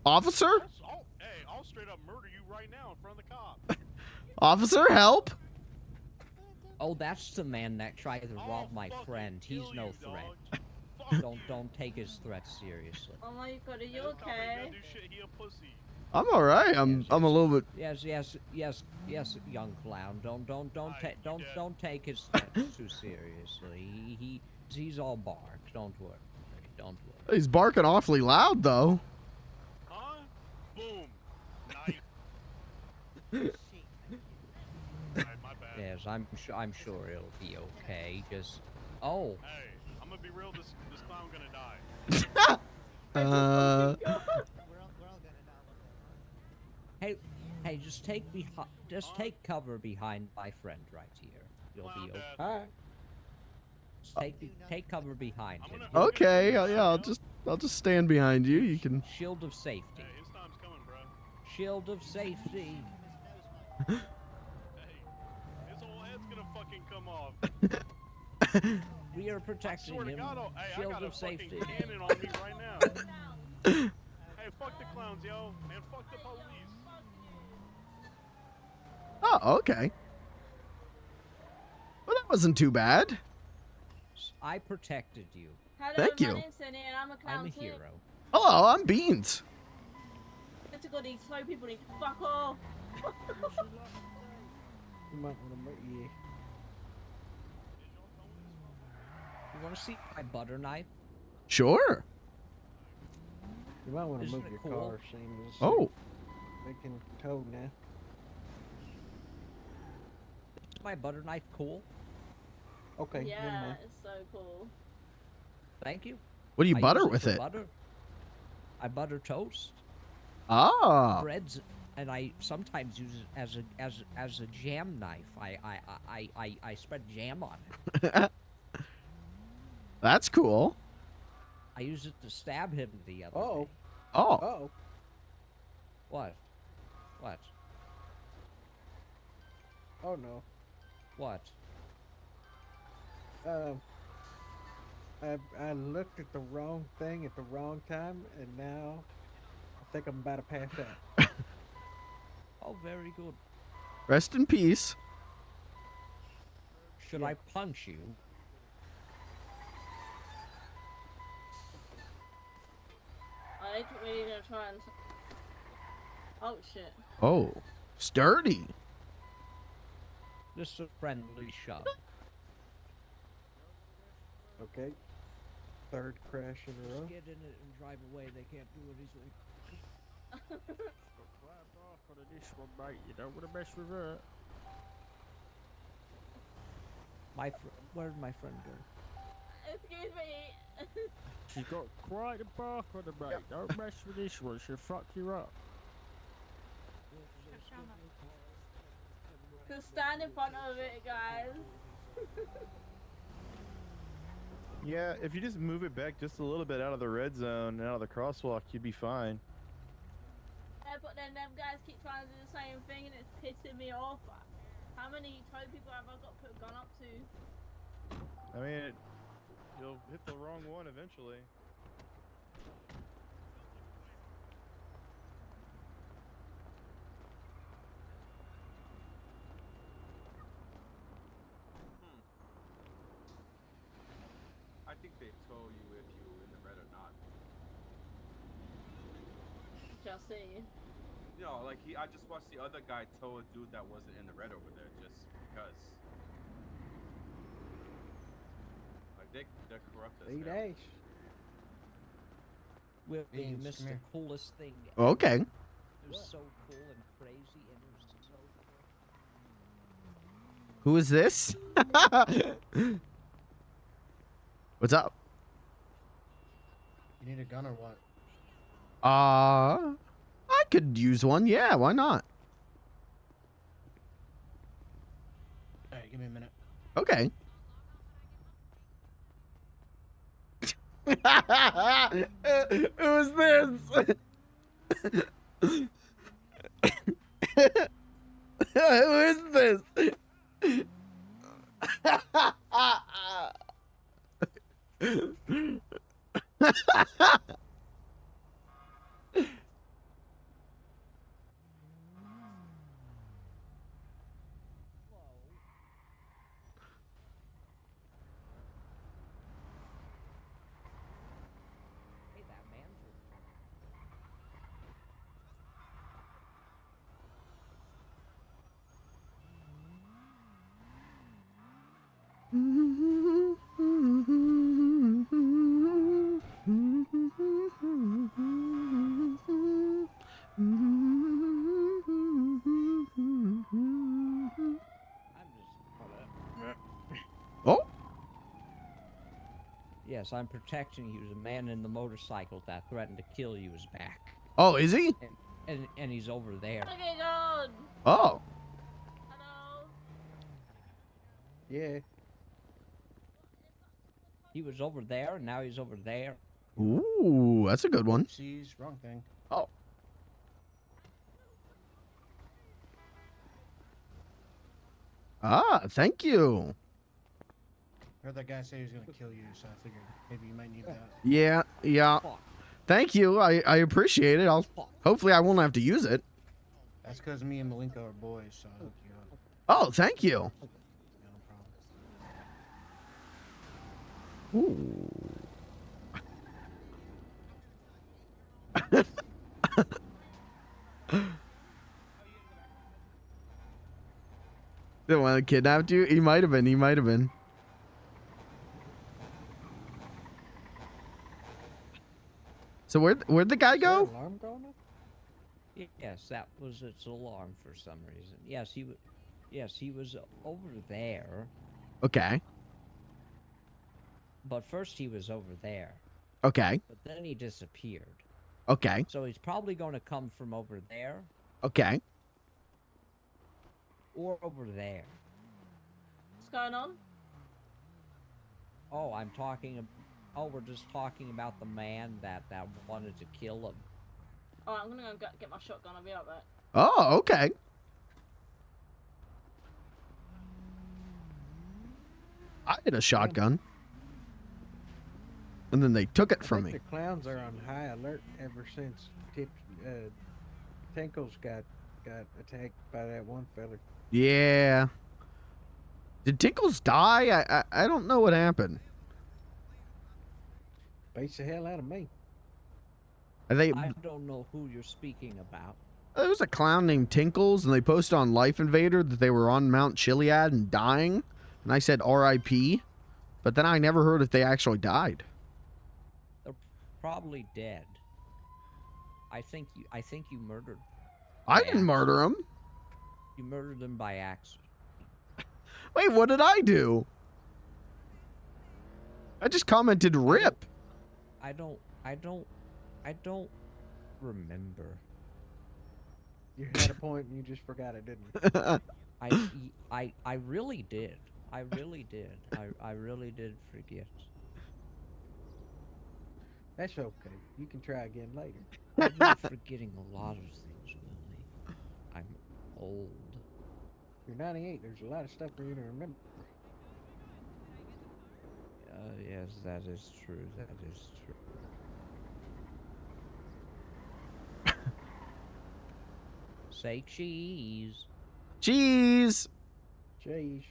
Officer? I'll straight up murder you right now in front of the cop. Officer, help. Oh, that's the man that tried to rob my friend. He's no threat. Don't take his threats seriously. Oh my god, are you This cop ain't okay? gonna do shit, he a pussy. I'm all right. I'm a little bit. Yes, young clown. Don't take his threats too seriously. He's all bark. Don't worry. Don't worry. He's barking awfully loud though. Huh? Boom. Knife. My bad. Yes, I'm sure it'll be okay. Just oh. Hey, I'm gonna be real. This clown gonna die. We're all gonna die. Hey, just take cover behind my friend right here. You'll be okay. Take cover behind him. Okay, yeah, I'll just stand behind you. You can. Shield of safety. Hey, his time's coming, bro. Shield of safety. Hey, his whole head's gonna fucking come off. We are I protecting swear to him. God, I Shield got a of fucking safety. cannon on me right now. Hey, fuck the clowns, yo, and fuck the police. Oh, okay. Well, that wasn't too bad. I protected you. Hello, Thank you. my name's Sunny and I'm a clown I'm a too. hero. Hello, I'm Beans. It's a good these slow people need to fuck off. You might want to yeah. You want to see my butter knife? Sure. You might want to Isn't move it your cool? car, seems Oh. making tow now. Is my butter knife cool? Okay, never Yeah, mind. it's so cool. Thank you. What do you I butter use with for it? Butter. I butter toast. Ah. Breads, and I sometimes use it as a jam knife. I spread jam on it. That's cool. I used it to stab him the other Oh. day. Oh. Oh. What? What? Oh no. What? I looked at the wrong thing at the wrong time, and now I think I'm about to pass out. Oh, very good. Rest in peace. Should I punch you? I think we're really gonna try and. Oh shit. Oh, sturdy. Just a friendly shove. Okay. Third crash in a row. Just get in it and drive away. They can't do it easily. This one, mate. You don't want to mess with her. Where did my friend go? Excuse me. She's got quite a bark on her, mate. Don't mess with this one. She'll fuck you up. Just stand in front of it, guys. Yeah, if you just move it back just a little bit out of the red zone and out of the crosswalk, you'd be fine. Yeah, but then them guys keep trying to do the same thing and it's pissing me off. How many tow people have I got put gun up to? I mean, you'll hit the wrong one eventually. I think they told you if you were in the red or not. Just see. You know, like I just watched the other guy tow a dude that wasn't in the red over there just because. Like they're corrupt as hell. Will, you Beans, missed come the here. coolest thing. Okay. It was so cool and crazy, and it was so. Who is this? What's up? You need a gun or what? I could use one. Yeah, why not? Alright, give me a minute. Okay. Who's this? Who is this? Hey, that man's. Oh. Yes, I'm protecting you. The man in the motorcycle that threatened to kill you is back. Oh, is he? And he's over there. Okay, God. Oh. Hello. Yeah. He was over there, and now he's over there. Ooh, that's a good one. Oopsies, wrong thing. Oh. Ah, thank you. Heard that guy say he was gonna kill you, so I figured maybe you might need that. Yeah, yeah. Thank you. I appreciate it. Hopefully I won't have to use it. That's because me and Malinko are boys, so I'll hook you up. Oh, thank you. Yeah, no problem. Ooh. The one that kidnapped you? He might have been. He might have been. So where'd the guy go? Alarm going off? Yes, that was its alarm for some reason. Yes, he was. Yes, he was over there. Okay. But first he was over there. Okay. But then he disappeared. Okay. So he's probably going to come from over there. Okay. Or over there. What's going on? Oh, I'm talking. Oh, we're just talking about the man that wanted to kill him. Alright, I'm gonna go get my shotgun. I'll be right back. Oh, okay. I had a shotgun. And then they took it from me. The clowns are on high alert ever since Tinkles got attacked by that one fella. Yeah. Did Tinkles die? I don't know what happened. Beats the hell out of me. I don't know who you're speaking about. There was a clown named Tinkles, and they posted on Life Invader that they were on Mount Chiliad and dying. And I said R.I.P. But then I never heard if they actually died. They're probably dead. I think you murdered. I didn't murder him. You murdered them by accident. Wait, what did I do? I just commented RIP. I don't remember. You had a point and you just forgot it, didn't you? I really did. I really did. I really did forget. That's okay. You can try again later. I've been forgetting a lot of things, Willie. I'm old. You're 98. There's a lot of stuff for you to remember. Yes, that is true. That is true. Say cheese. Cheese. Cheese.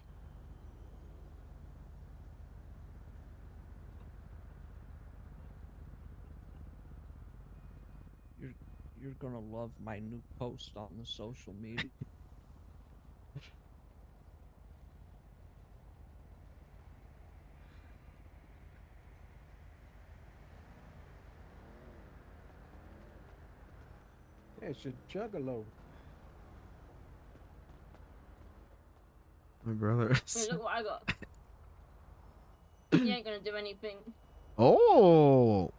You're You're gonna love my new post on the social media. Yeah, it's a juggalo. My brother. Hey, look what I got. He ain't gonna do anything. Oh.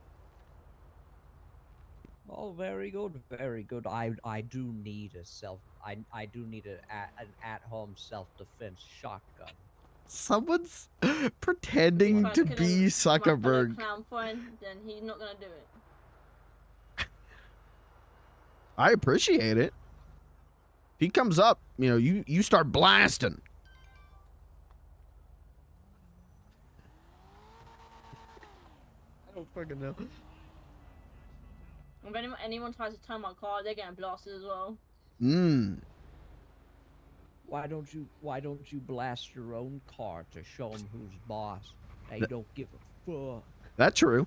Oh, very good, very good. I do need a I do need an at-home self-defense shotgun. Someone's If he pretending tries to killing be my fellow Zuckerberg. clown friend, then he's not gonna do it. I appreciate it. If he comes up, you know, you start blasting. I don't fucking know. If anyone tries to turn my car, they're getting blasted as well. Why don't you blast your own car to show them who's boss? They don't give a fuck. That's true.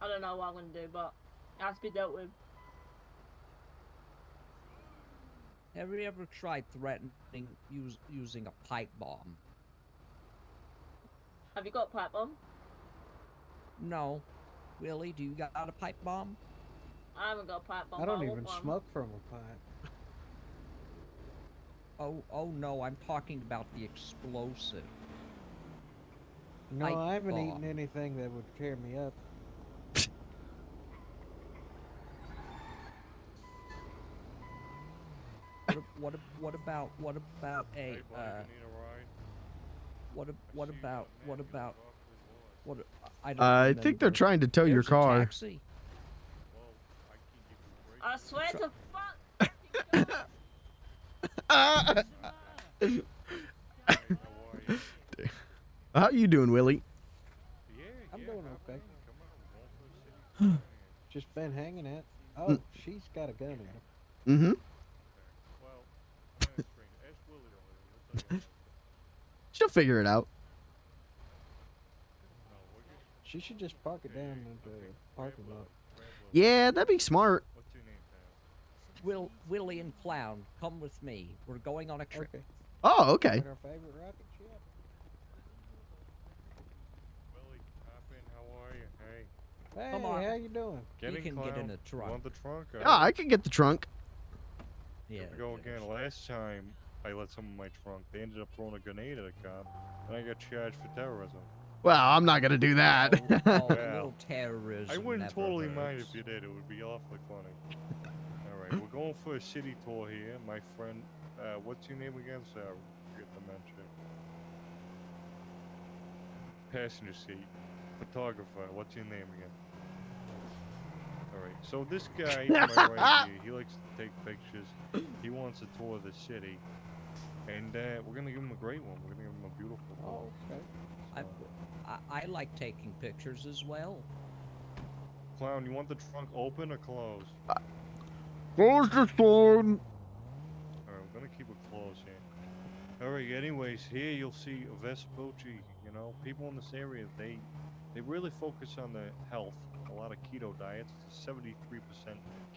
I don't know what I'm gonna do, but it has to be dealt with. Have you ever tried threatening using a pipe bomb? Have you got a pipe bomb? No. Willie, do you got a pipe bomb? I haven't got a pipe bomb. I but don't want even one. smoke from a pipe. Oh no, I'm talking about the explosive. No, pipe I haven't bomb. eaten anything that would tear me up. What about a I think they're trying to tow your There's a car. taxi. I swear to fuck. How you doing, Willie? I'm doing okay. Just been hanging out. Oh, she's got a gun in her. Mm-hmm. She'll figure it out. She should just park it down in the parking lot. Yeah, that'd be smart. Willie and Clown, come with me. We're going on a trip. Okay. Oh, okay. Our favorite rocket ship. Hey, Come on. how you doing? You can get in the trunk. Want the trunk? Yeah, I can get the trunk. Yeah. Here we go again. Last time I let some of my trunk, they ended up throwing a grenade at a cop, and I got charged for terrorism. Well, I'm not gonna do that. Oh, Well, no terrorism. I wouldn't never totally mind hurts. if you did. It would be awfully funny. All right, we're going for a city tour here. My friend, what's your name again? So I forget to mention. Passenger seat. Photographer. What's your name again? All right. So this guy, to my right here, he likes to take pictures. He wants a tour of the city, and we're gonna give him a great one. We're gonna give him a beautiful tour. Oh, okay. I like taking pictures as well. Clown, you want the trunk open or closed? Close the phone. Alright, we're gonna keep it closed here. Alright, anyways, here you'll see Vespucci, you know, people in this area, they really focus on the health. A lot of keto diets. It's a 73%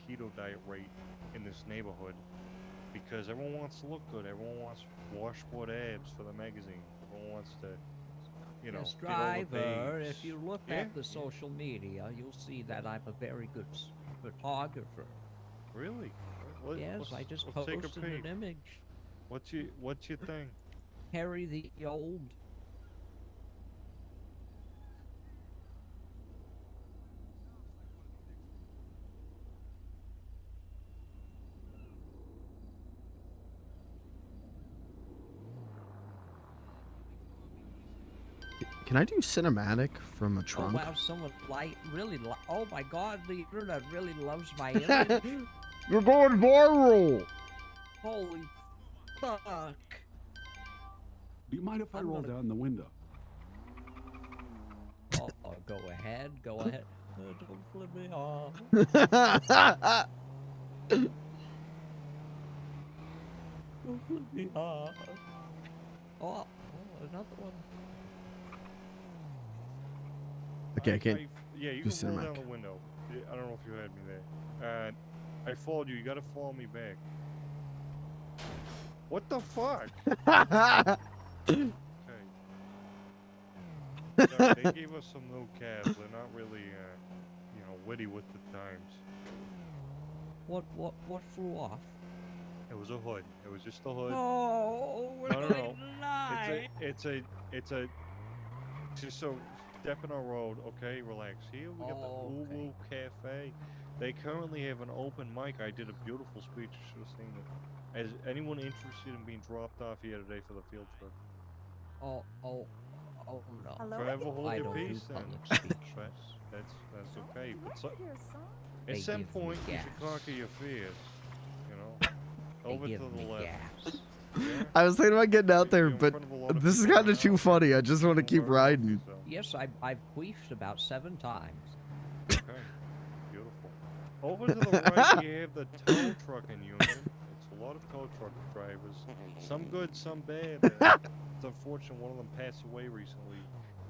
keto diet rate in this neighborhood. Because everyone wants to look good. Everyone wants washboard abs for the magazine. Everyone wants to, you know, Yes, get all the driver, babes. if you look at the social media, you'll see that I'm a very good photographer. Really? Yes, I just let's take a posted an peek. image. What's your thing? Harry the Old. Can I do cinematic from a Oh trunk? wow, someone oh my god, the internet really loves my image. You're going viral. Holy fuck. Do you mind if I I'm roll gonna- down the window? Oh, go ahead, go ahead. Don't flip me off. Don't flip me off. Oh, another one. Okay, I can't Yeah, you do can roll down cinematic. the window. I don't know if you had me there. I followed you. You gotta follow me back. What the fuck? Okay. Sorry, they gave us some new cabs. They're not really, witty with the times. What flew off? It was a hood. It was just a hood. Oh, we're No. going to die. It's just so step in our road, okay? Relax. Here we got the Woo Woo Cafe. They currently have an open mic. I did a beautiful speech. You should have seen it. Is anyone interested in being dropped off here today for the field trip? Oh no. Forever hold I your don't peace do then. public speeches. But that's okay. But They at some give me point you gas. should conquer your fears. You know. They Over give to the me left. gas. Yeah. I was thinking about getting out there, You're in but front of a lot of this is people kind right of too now. funny. I just want to keep riding. Yes, I've queefed about 7 times. Okay. Beautiful. Over to the right, you have the tow trucking union. It's a lot of tow truck drivers. Some good, some bad. It's unfortunate one of them passed away recently.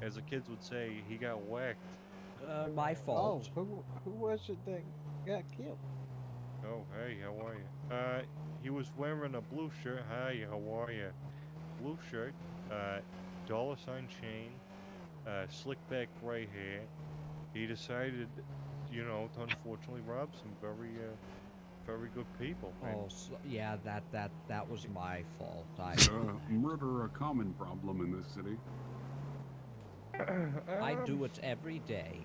As the kids would say, he got whacked. My fault. Oh, who was it that got killed? Oh, hey, how are you? He was wearing a blue shirt. Hi, how are you? Blue shirt, dollar sign chain, slick back gray hair. He decided, to unfortunately rob some very good people. Oh, so, yeah, that was my fault. Murder a common problem in this city. I do it every day.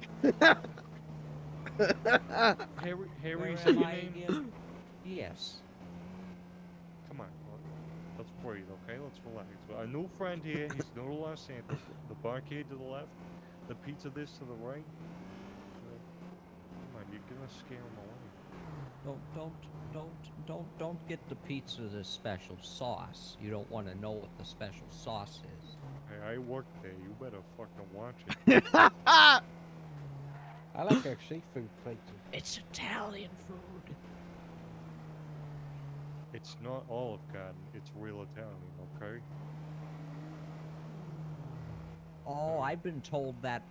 Harry's Where your am I name? again? Yes. Come on, let's breathe, okay? Let's relax. Our new friend here, he's new to Los Santos. The barcade to the left, the pizza this to the right. Come on, you're gonna scare him away. Don't get the pizza the special sauce. You don't want to know what the special sauce is. Hey, I work there. You better fucking watch it. I like our seafood pizza. It's Italian food. It's not Olive Garden. It's real Italian, okay? Oh, I've been told that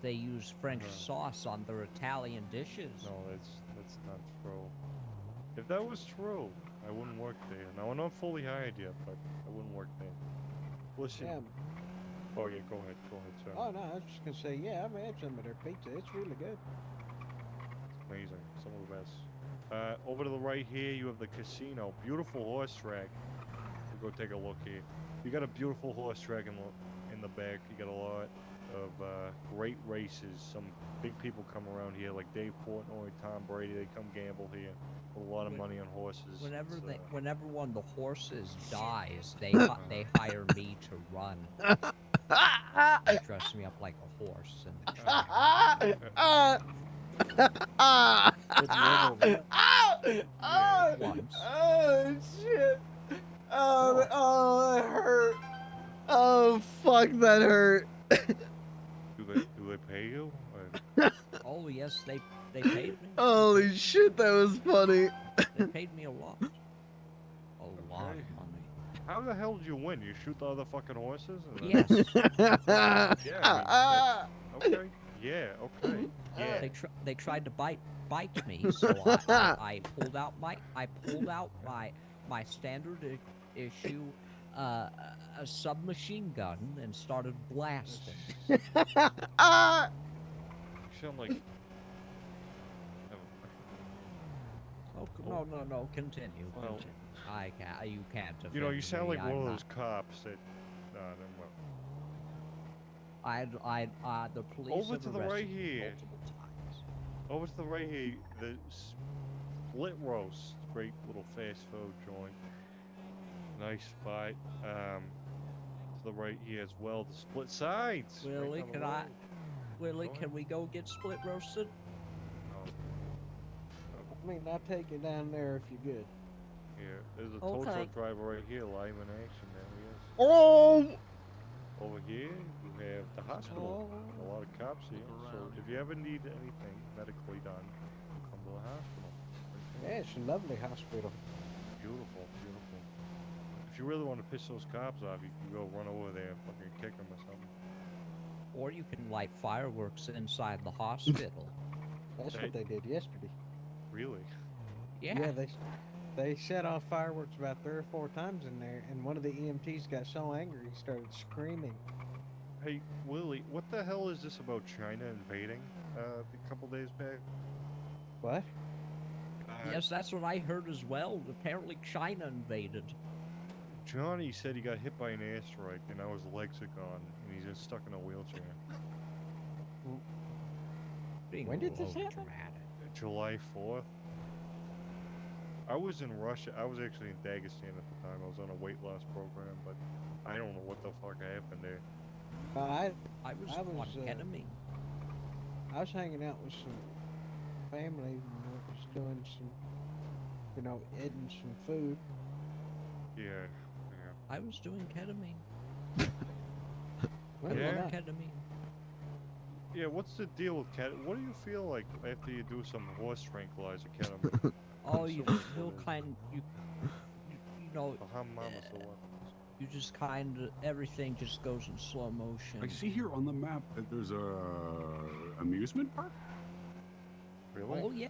they use French sauce on their Italian dishes. No, that's not true. If that was true, I wouldn't work there. Now, I'm not fully hired yet, but I wouldn't work there. Listen. Yeah. Oh, yeah, go ahead, sir. Oh, no, I was just going to say, yeah, I've had some of their pizza. It's really good. It's amazing. Some of the best. Over to the right here, you have the casino. Beautiful horse track. We'll go take a look here. You got a beautiful horse track in the back. You got a lot of great races. Some big people come around here, like Dave Portnoy, Tom Brady. They come gamble here. Put a lot of money on horses. Whenever one of the horses dies, they hire me to run. They dress me up like a horse Oh shit! Oh, that hurt. Oh fuck, that hurt. Do they pay you? Oh yes, they paid me. Holy shit, that was funny. They paid me a lot. A lot of money. How the hell did you win? You shoot the other fucking horses? Yes. Yeah. Okay. Yeah. Okay. Yeah. They tried to bite me, so I pulled out my standard issue a submachine gun and started blasting. You sound like. Oh, no, continue. Well, You can't. You sound like one of those not. cops that. The police Over have to the arrested right me here. multiple times. Over to the right here, the split roast, great little fast food joint. Nice spot. To the right here as well, the split sides. Willie, right down the road. Can we go get split roasted? I mean, I'll take you down there if you're good. Yeah, there's a tow Okay. truck driver right here, live in action. There he is. Oh! Over here, you have the hospital. A lot of cops here. So if you ever need anything medically done, come to the hospital. Yeah, it's a lovely hospital. Beautiful, beautiful. If you really want to piss those cops off, you can go run over there and fucking kick them or something. Or you can light fireworks inside the hospital. That's what they did yesterday. Really? Yeah, they set off fireworks about 3 or 4 times in there, and one of the EMTs got so angry he started screaming. Hey, Willie, what the hell is this about China invading a couple days back? What? Yes, that's what I heard as well. Apparently China invaded. Johnny said he got hit by an airstrike and now his legs are gone and he's just stuck in a wheelchair. When did this happen? July 4th. I was in Russia. I was actually in Dagestan at the time. I was on a weight loss program, but I don't know what the fuck happened there. I was on ketamine. I was hanging out with some family and I was doing some, eating some food. Yeah. I was doing ketamine. When Yeah? was that? Ketamine. Yeah, what's the deal with ketamine? What do you feel like after you do some horse tranquilizer ketamine? Oh, you feel you know, you just kind of, everything just goes in slow motion. I see here on the map that there's a amusement park. Really? Oh, yes,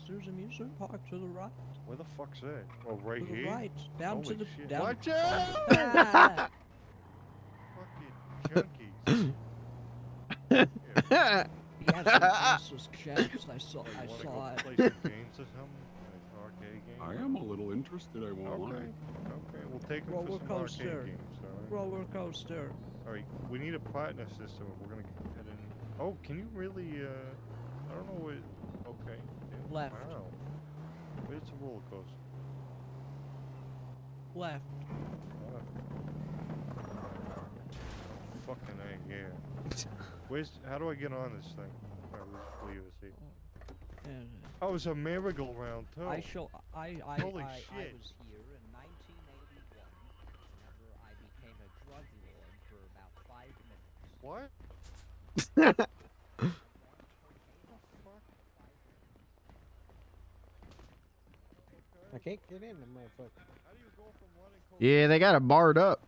there's amusement park to the right. Where the fuck's that? Oh, right To the here? right, down to Holy the, shit. down. Watch out! Ah! Fucking junkies. Yeah, some assless chaps. I saw Play it. some games or something? Like arcade games? I am a little interested. I won't lie. Okay, we'll take them Roller for some coaster. arcade games, alright? Roller coaster. Alright, we need a partner system if we're gonna get in. Oh, can you really, I don't know what, okay. Yeah, Left. Wow. Where's the roller coaster? Left. Fucking A, yeah. How do I get on this thing? Alright, we'll leave it, see. Oh, it's a merry-go-round too. I Holy was shit. here in 1981 whenever I became a drug lord for about 5 minutes. What? I can't get in the motherfucker. Yeah, they got it barred up.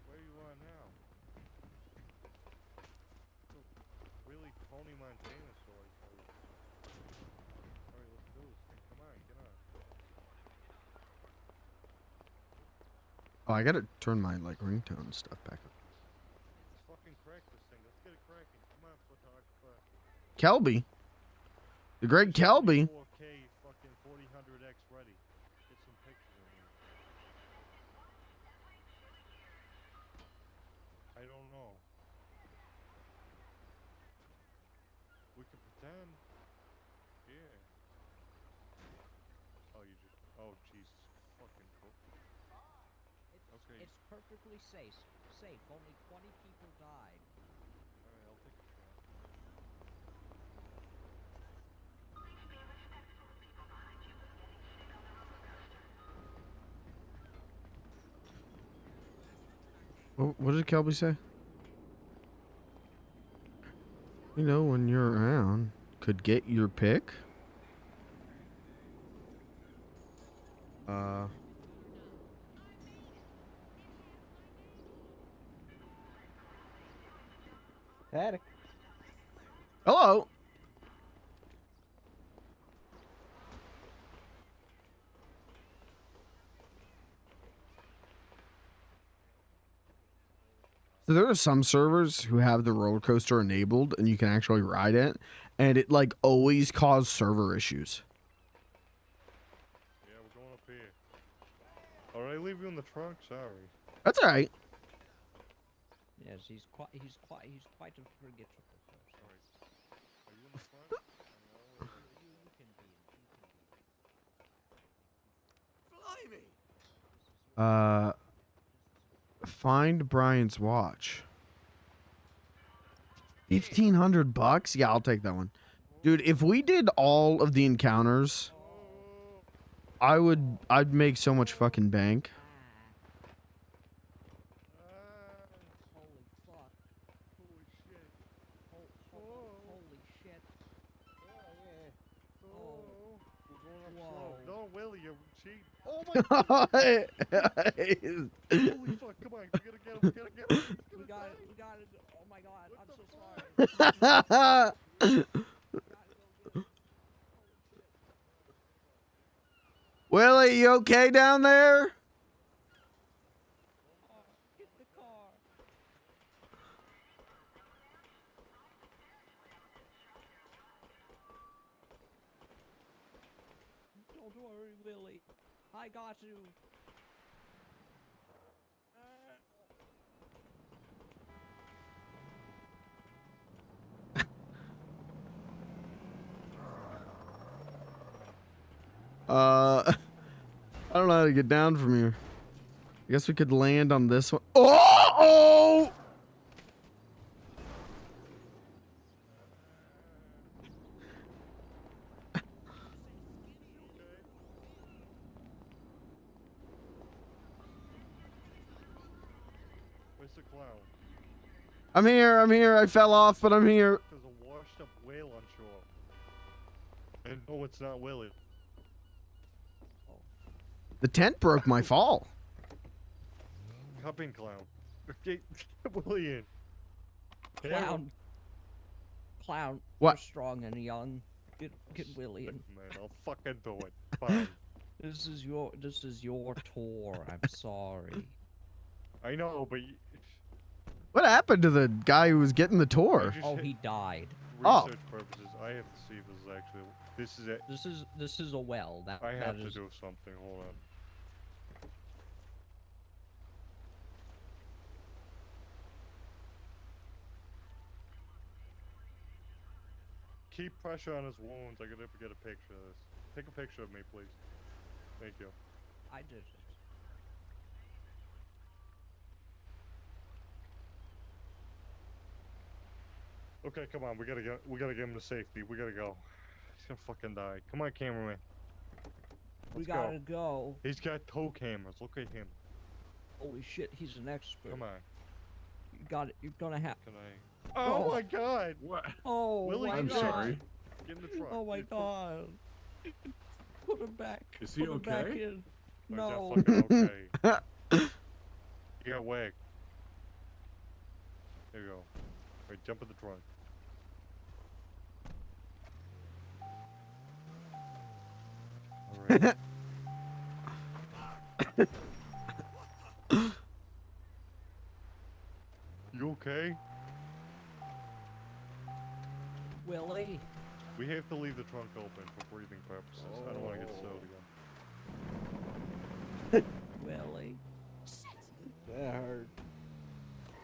Where you are now? Really Tony Montana story for you. Alright, let's do this thing. Come on, get on. Oh, I gotta turn my ringtone stuff back up. Let's fucking crack this thing. Let's get it cracking. Come on, photographer. Kelby, the great Kelby. 4K fucking 4000X ready. Get some pictures of me. I don't know. We can pretend. Yeah. Oh, you just. Oh, Jesus. Fucking cool. Okay. It's perfectly safe. Only 20 people died. Alright, I'll take a shot. What did Kelby say? You know, when you're around, could get your pick. Daddy. Hello. So there are some servers who have the roller coaster enabled and you can actually ride it, and it always causes server issues. Yeah, we're going up here. Alright, I leave you in the trunk, sorry. That's all right. Yes, he's quite a forgetful person. Are you in the front? You can be. Blimey! Find Brian's watch. $1,500? Yeah, I'll take that one. Dude, if we did all of the encounters, I'd make so much fucking bank. Holy fuck. Holy shit. Holy shit. Oh. We're going up slow. No, Willie, you're cheating. Oh my God. Holy fuck, come on, we gotta get him, we gotta get him. We got it. Oh my god, I'm so sorry. Willie, you okay down there? Get the car. Don't worry, Willie. I got you. I don't know how to get down from here. I guess we could land on this one. Oh! Where's the clown? I'm here. I fell off, but I'm here. There's a washed up whale on shore. And no, it's not Willie. The tent broke my fall. Cupping clown. Get Willie in. Clown. What? You're strong and young. Get Willie in. Man, I'll fucking do it. Fine. This is your tour. I'm sorry. I know, but What happened to the guy who was getting the tour? Oh, he died. Oh. research purposes, I have to see if this is actually. This is it. This is a well. That I have that to is- do something. Hold on. Keep pressure on his wounds. I gotta get a picture of this. Take a picture of me, please. Thank you. I did it. Okay, come on. We gotta get him to safety. We gotta go. He's gonna fucking die. Come on, cameraman. We Let's gotta go. He's got tow cameras. Look at him. Holy shit, he's an expert. Come on. You got it. You're gonna have. Can I? Oh my God! What? Oh, Willie, my I'm God. sorry. Get in the truck. Oh my God. Put him back. Is he Put him back okay? in. Or No. is that fucking okay? You got whacked. There you go. Wait, jump in the trunk. Alright. You okay? Willie. We have to leave the trunk open for breathing purposes. I don't want to get sewed again. Willie. That hurt.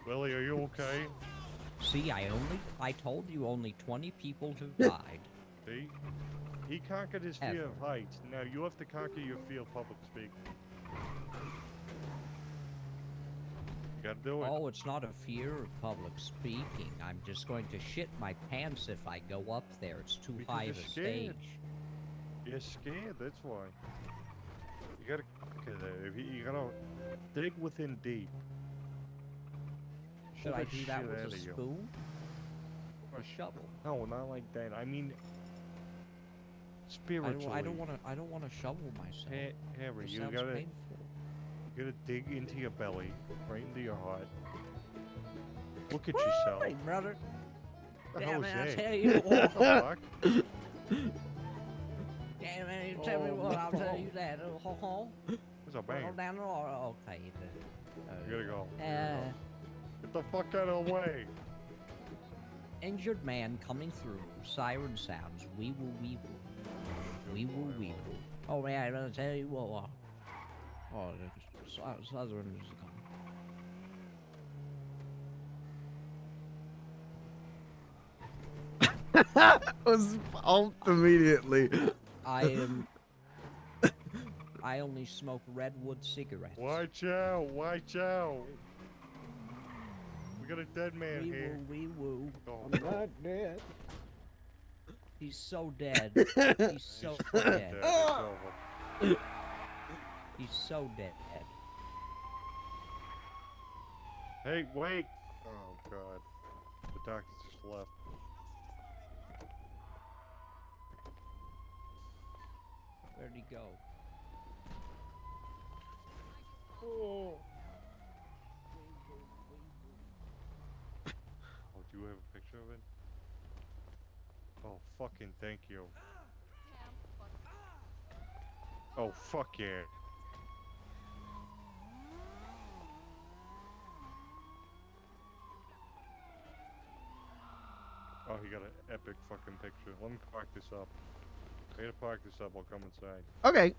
Willie, are you okay? See, I told you only 20 people have died. See? He conquered his fear of heights. Now you have to conquer your fear of public speaking. You gotta do it. Oh, it's not a fear of public speaking. I'm just going to shit my pants if I go up there. It's too Because high you're of a scared. stage. You're scared, that's why. You gotta conquer that. If you gotta dig within deep. Should Pull I do that shit with a outta you. spoon? Or a shovel? No, not like that. I mean, spiritually. I don't want to shovel myself. Harry, It you sounds gotta painful. dig into your belly, right into your heart. Look at yourself. Hey, brother. What the Damn hell it, I was that? tell you What the what. fuck? Damn it, you tell me what, I'll tell you that. What's a bang? Roll down the road. Okay. You gotta go. Get the fuck out of the way. Injured man coming through. Siren sounds. Wee woo wee woo. Wee woo wee woo. Oh man, I'm gonna tell you what. Oh, the southern is coming. Was pumped immediately. I only smoke redwood cigarettes. Watch out! Watch out! We got a dead man Wee here. woo wee woo. Oh, I'm not dead. He's so dead. He's so dead. It's over. He's so dead. Hey, wait! Oh god. The doctor just left. Where'd he go? Oh, do you have a picture of it? Oh, fucking thank you. Oh, fuck yeah. Oh, he got an epic fucking picture. Let me park this up. I gotta park this up, I'll come inside. Okay.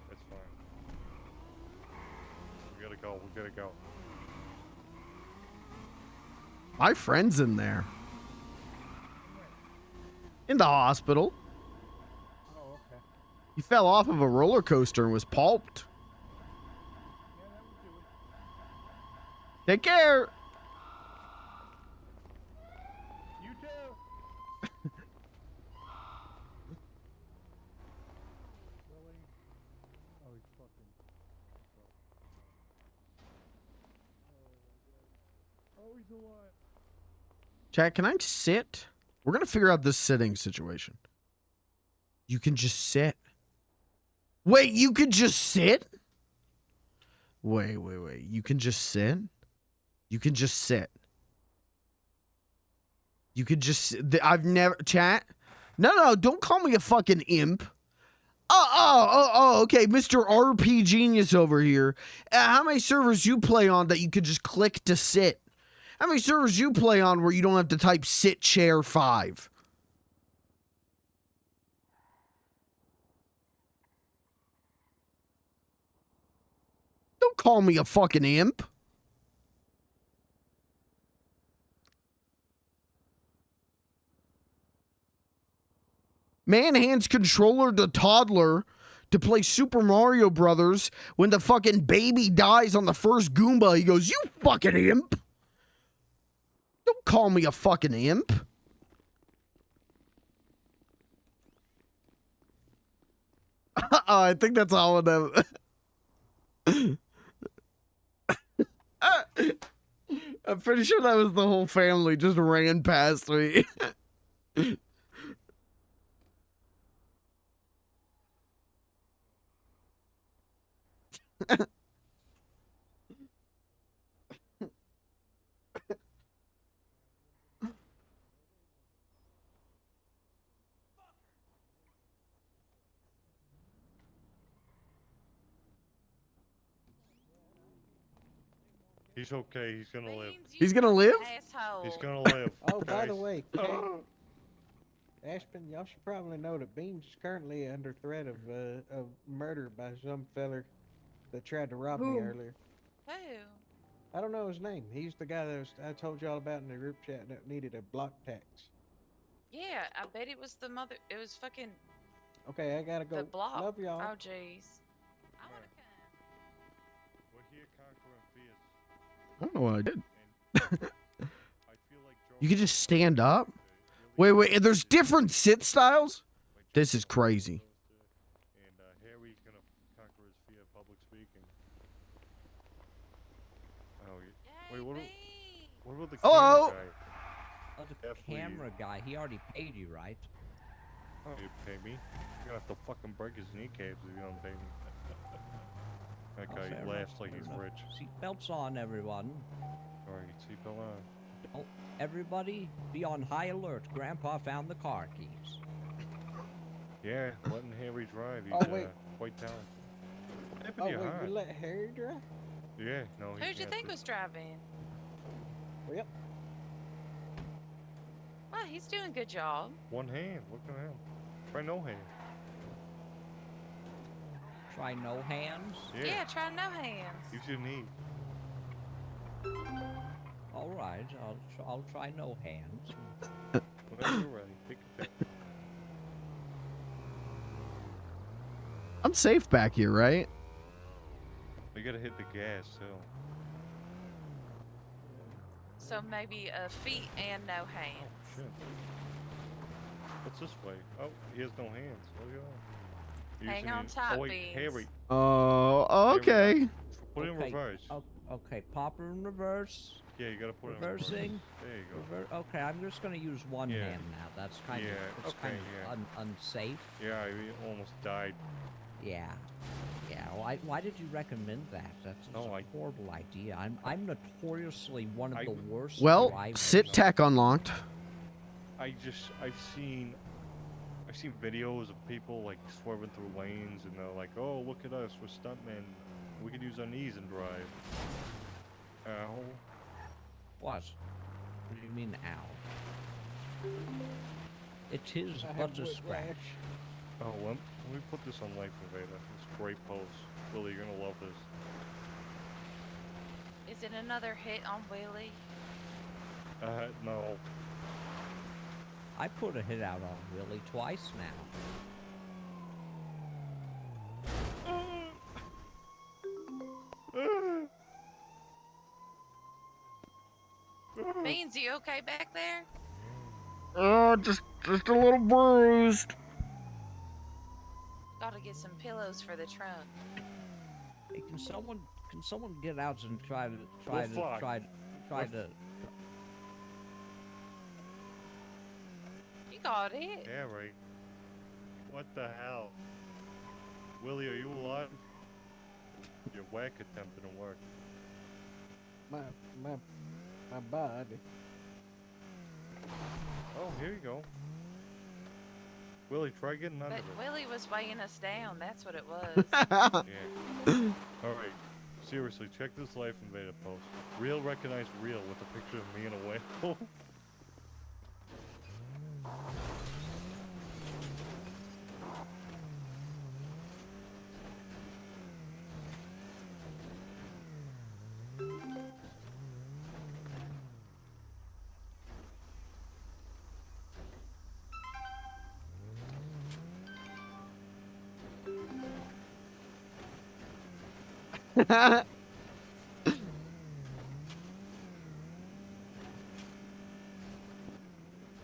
That's fine. We gotta go, we gotta go. My friend's in there. In the hospital. Oh, okay. He fell off of a roller coaster and was pulped. Take care. You too. Really? Oh, he's fucking. Oh, he's alive. Chat, can I sit? We're going to figure out this sitting situation. You can just sit. Wait, you could just sit? Wait. You can just sit? You can just sit. You could just... I've never... Chat? No, don't call me a fucking imp. Okay, Mr. RP Genius over here. How many servers you play on that you could just click to sit? How many servers you play on where you don't have to type sit chair 5? Don't call me a fucking imp. Man hands controller to toddler to play Super Mario Brothers. When the fucking baby dies on the first Goomba, he goes, "You fucking imp." Don't call me a fucking imp. I think that's all of them. I'm pretty sure that was the whole family just ran past me. He's okay, he's gonna live. He's gonna live? He's gonna live. Oh, by the guys. way, Ashton, y'all should probably know that Bean's currently under threat of murder by some feller that tried to rob me Who? earlier. Who? I don't know his name. He's the guy that I told y'all about in the group chat that needed a block tax. Yeah, I bet it was the mother. It was fucking Okay, I gotta go. the block. Love y'all. Oh, jeez. We're here conquering fears. I don't know what I did. I feel like You can just stand up? Wait, there's different sit styles? This is crazy. And Harry's gonna conquer his fear of public speaking. Oh, wait, what about the Hello? camera guy? Oh, the camera guy, he already paid you, right? Oh, you pay me? You're gonna have to fucking break his kneecaps if you don't pay me. That Oh, guy fair laughs enough, like fair he's enough. rich. Seatbelts on, everyone. Alright, seatbelt on. Oh, everybody, be on high alert. Grandpa found the car keys. Yeah, letting Harry drive. He's Oh, wait. quite talented. What happened Oh, to your wait, heart? you let Harry drive? Yeah, no. Who did you think was driving? Yep. Well, he's doing a good job. One hand. Look at him. Try no hand. Try no hands? Yeah, try no hands. Use your knee. All right, I'll try no hands. Whenever you're ready. Take a pick. I'm safe back here, right? You gotta hit the gas too. So maybe feet and no hands. Shit. What's this way? Oh, he has no hands. Look at that. Hang Using on it- tight, Oh wait, Beans. Harry. Oh, okay. Put it in Okay, reverse. Okay, pop her in reverse. Yeah, you gotta put it in reverse. Reversing. There you go. Okay, I'm just gonna use one Yeah. hand now. That's kind Yeah, of it's okay, kind of unsafe. Yeah, he almost died. Yeah. Yeah, why did you recommend that? That's a horrible idea. I'm notoriously one of the worst Well, drivers. sit tech unlocked. I've seen videos of people like swerving through lanes, and they're like, "Oh, look at us, we're stuntmen. We can use our knees and drive." Ow. What? What do you mean, ow? It is I but have a scratch. whiplash. Oh, let me put this on Life Invader. It's a great post. Willie, you're gonna love this. Is it another hit on Willie? No. I put a hit out on Willie twice now. Beans, you okay back there? Just a little bruised. Gotta get some pillows for the trunk. Hey, can someone get out and try to You got it. Yeah, right. What the hell? Willie, are you alive? Your whack attempt didn't work. My body. Oh, here you go. Willie, try getting under But it. Willie was weighing us down. That's what it was. Yeah. Alright. Seriously, check this Life Invader post. Real recognize real with a picture of me and a whale.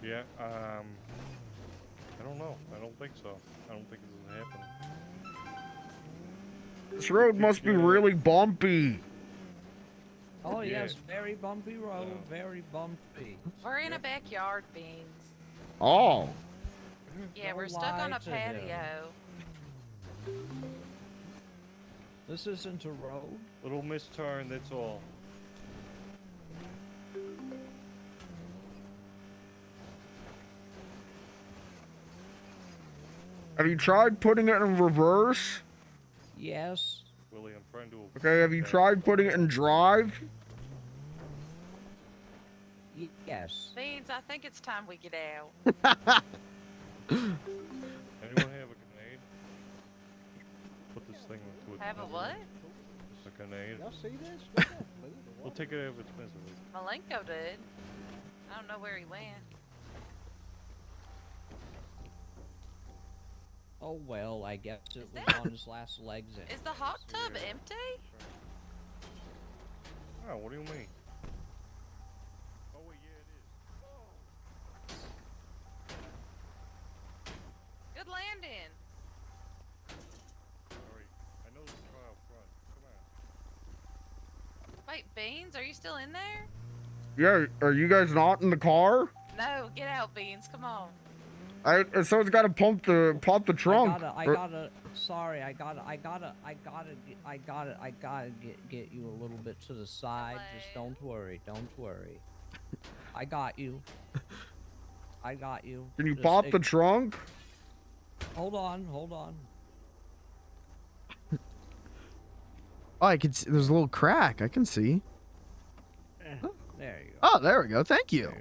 Yeah, I don't know. I don't think so. I don't think this is happening. This road must be really bumpy. Oh Yeah. yes, very bumpy road, very bumpy. We're in a backyard, Beans. Oh. Yeah, Don't we're stuck on lie a to him. patio. This isn't a road. Little misturn, that's all. Have you tried putting it in reverse? Yes. Willie, I'm trying to... Okay, have you tried putting it in drive? Yes. Beans, I think it's time we get out. Anyone have a grenade? Put this thing into its Have a what? Just a grenade. Y'all see this? Look at that, look at the We'll take it out of its misery. Malenko did. I don't know where he went. Oh well, I guess it was on his last legs. Is the hot tub empty? Oh, what do you mean? Oh, wait, yeah, it is. Good landing. Sorry. I know there's a car out front. Come on. Wait, Beans, are you still in there? Yeah, are you guys not in the car? No, get out, Beans. Come on. Someone's got to pump the trunk. I gotta get you a little bit to the side. Just don't worry. I got you. Can you Just pop the trunk? Hold on. Oh, I can see. There's a little crack. I can see. There you go. Oh, there we go. Thank you.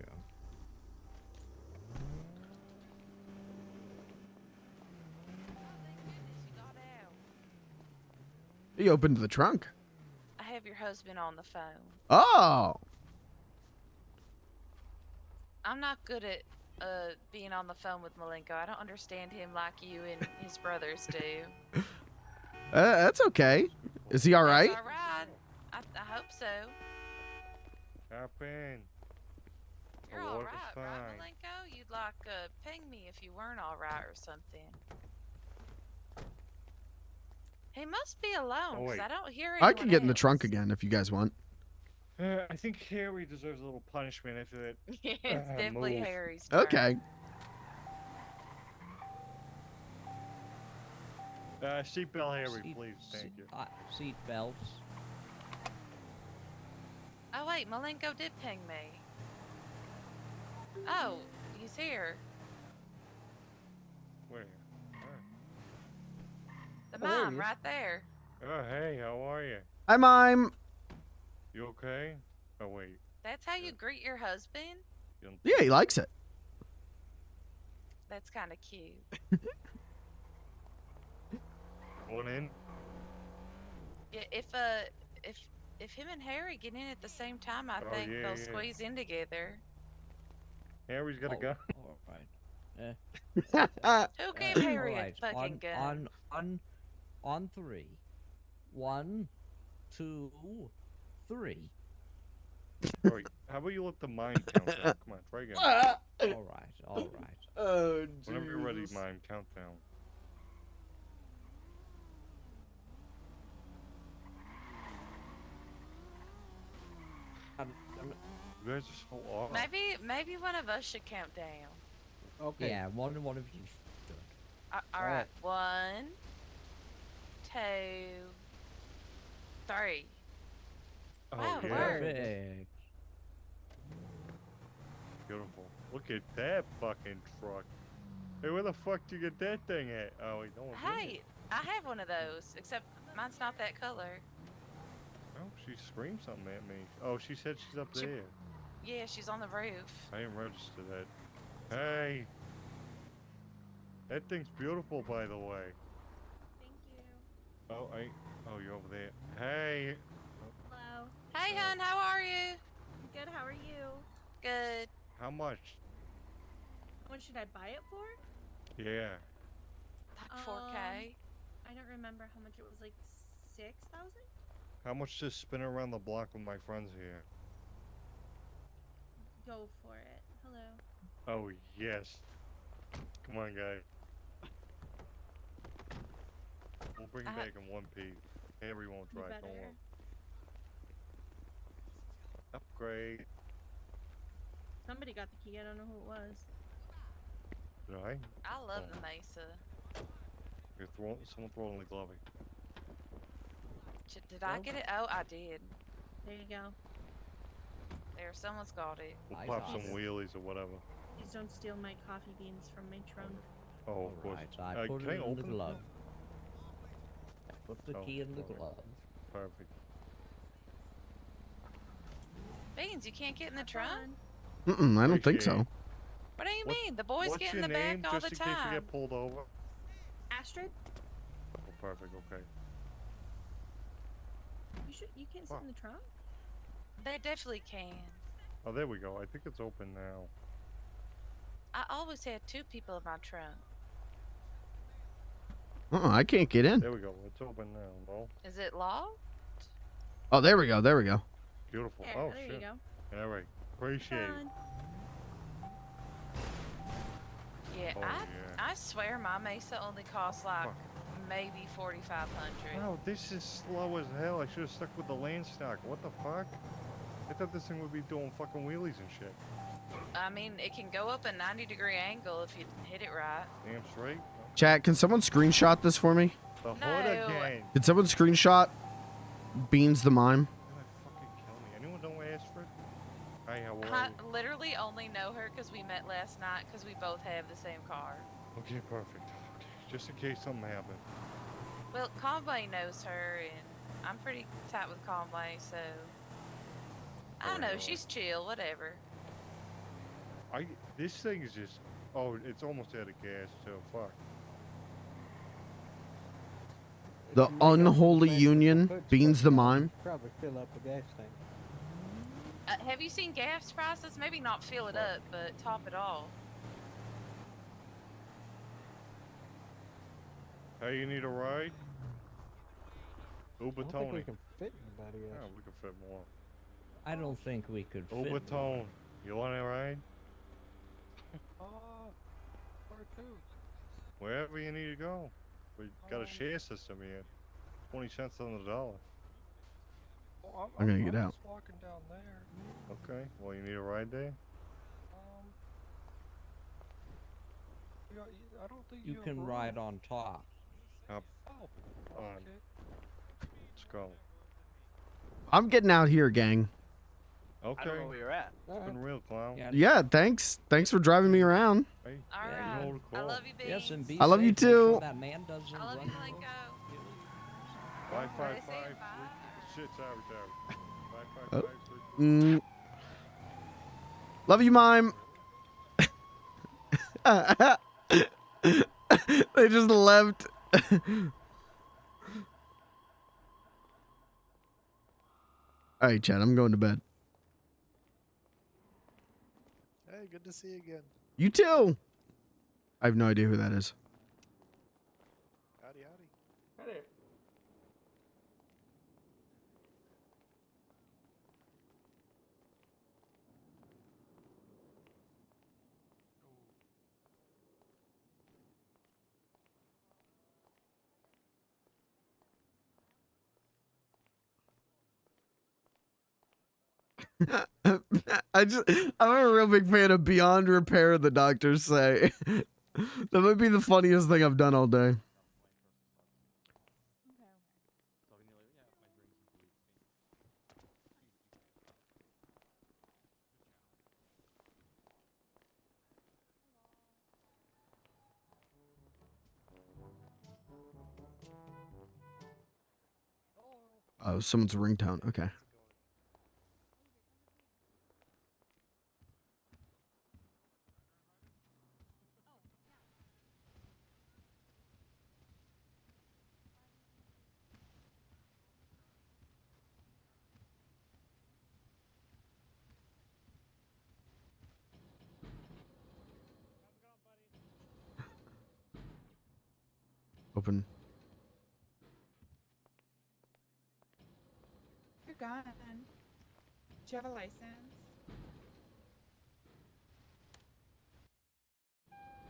He opened the trunk. I have your husband on the phone. Oh. I'm not good at being on the phone with Malenko. I don't understand him like you and his brothers do. That's okay. Is he all right? That's all right. I hope so. Hop in. You're The all water's right, right, Malenko? You'd like ping me if you weren't all right or something. He must be alone Oh, because wait. I don't hear anyone I can get in the else. trunk again if you guys want. I think Harry deserves a little punishment after that. Yeah, it's definitely move. Harry's turn. Okay. Seatbelt Harry, please. Thank you. Seat belts. Oh wait, Malenko did ping me. Oh, he's here. Where? The Oh, there he mom, is. right there. Oh, hey, how are you? Hi, Mime. You okay? Oh, wait. That's how you greet your husband? Yeah, he likes it. That's kind of cute. Going in? Yeah, if him and Harry get in at the same time, I Oh, think yeah, they'll yeah. squeeze in together. Harry's got a gun. All right. Who gave Harry All right, a fucking gun? On 3. 1, 2, 3. Alright, how about you let the mime count down? Come on, try again. All right. Oh, Whenever you're ready, Jesus. mime, count down. You guys are so off. Maybe one of us should count down. Okay. Yeah, one of you should. All right. 1, 2, 3. Oh, Wow, yeah. worked. Beautiful. Look at that fucking truck. Hey, where the fuck did you get that thing at? Oh, wait, no one's in Hey, it. I have one of those, except mine's not that color. Oh, she screamed something at me. Oh, she said she's up there. Yeah, she's on the roof. I didn't register that. Hey! That thing's beautiful, by the way. Thank you. Oh, oh, you're over there. Hey! Hello. Hey, hon, how are you? Good. How are you? Good. How much? How much should I buy it for? Yeah. Like 4K. I don't remember how much it was. Like 6,000. How much to spin around the block with my friends here? Go for it. Hello. Oh, yes. Come on, guys. We'll bring it back in one piece. Henry won't You drive, don't better. worry. Upgrade. Somebody got the key. I don't know who it was. Did I? I love Oh. the Mesa. Someone throw it in the glove. Did I get it? Oh, I did. There you go. There, someone's got it. We'll pop some wheelies or whatever. Please don't steal my coffee beans from my trunk. Oh, of course. Right, I put can it I in open the it? glove. I put the key in the alright. glove. Perfect. Beans, you can't get in the trunk? I don't think so. What do you mean? The boys What's get your in the name, back all just the in case we time. get pulled over? Astrid, Oh, perfect. Okay. you can't sit in the trunk. They definitely can. Oh, there we go. I think it's open now. I always had 2 people in my trunk. I can't get in. There we go. It's open now. No. Is it locked? Oh, there we go. There we go. Beautiful. There, Oh, there shit. you go. All right. Appreciate it. Fun. Yeah, Oh, I swear my Mesa only costs like maybe 4,500. Wow, this is slow as hell. I should have stuck with the lane stock. What the fuck? I thought this thing would be doing fucking wheelies and shit. I mean, it can go up a 90-degree angle if you hit it right. Damn straight. Chat, can someone screenshot this for me? The hood No. again. Can someone screenshot Beans the Mime? You're gonna fucking kill me. Anyone know Astrid? Hi, how are I you? literally only know her because we met last night because we both have the same car. Okay, perfect. Okay. Just in case something happened. Well, Conway knows her, and I'm pretty tight with Conway, so I don't know. Alright. She's chill, whatever. This thing is just. Oh, it's almost out of gas too. Fuck. The Unholy Union, Beans the Mime. Probably fill up the gas tank. Have you seen gas prices? Maybe not fill it up, but top it off. Hey, you need a ride? Uber I don't think Tony. we can fit anybody else. Yeah, we can fit more. I don't think we could fit. Uber more. Tone. You want a ride? Where to? Wherever you need to go. We got a share system here. 20 cents on the dollar. Oh, I'm gonna get out. just walking down there. Okay. Well, you need a ride there? I don't think You can ride on top. Hop on. Let's go. I'm getting out here, gang. Okay. I don't know where you're at. It's been real, clown. Yeah, thanks. Thanks for driving me around. Hey, All you right. hold the I call. love you, Beans. Yes, and be I love you safe. Make sure too. that man doesn't I love run you, Malenko. 555. Shit, sorry. Oh. 555. Love you, Mime. They just left. All right, Chad, I'm going to bed. Hey, good to see you again. You too. I have no idea who that is. Howdy. Howdy. I'm a real big fan of Beyond Repair, the doctors say. That might be the funniest thing I've done all day. Oh, someone's ringtone. Okay. Open. You're gone. Do you have a license?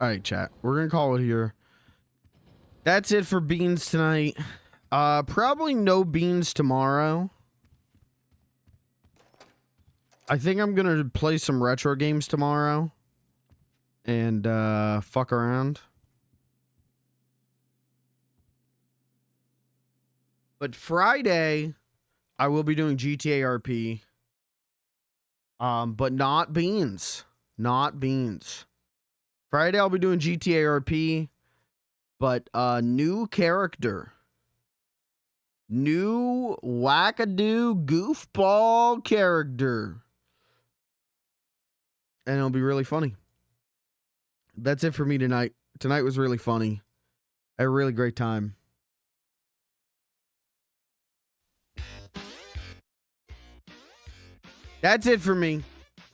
All right, chat. We're gonna call it here. That's it for Beans tonight. Probably no Beans tomorrow. I think I'm gonna play some retro games tomorrow and fuck around. But Friday, I will be doing GTA RP. But not Beans. Not Beans. Friday, I'll be doing GTA RP. But new character. New wackadoo goofball character. And it'll be really funny. That's it for me tonight. Tonight was really funny. I had a really great time. That's it for me.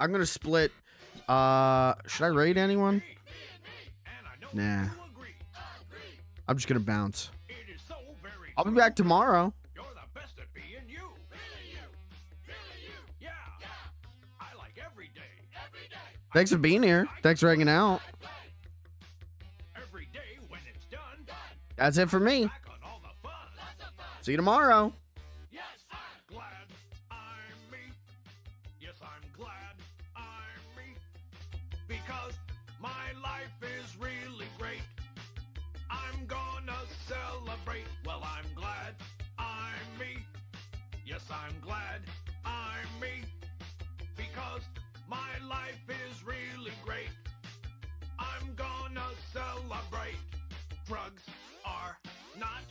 I'm gonna split. Should I raid anyone? Nah. I'm just gonna bounce. I'll be back tomorrow. Thanks for being here. Thanks for hanging out. That's it for me. See you tomorrow. Because my life is really great. I'm gonna celebrate. Well, I'm glad I'm me. Yes, I'm glad I'm me. Because my life is really great. I'm gonna celebrate. Drugs are not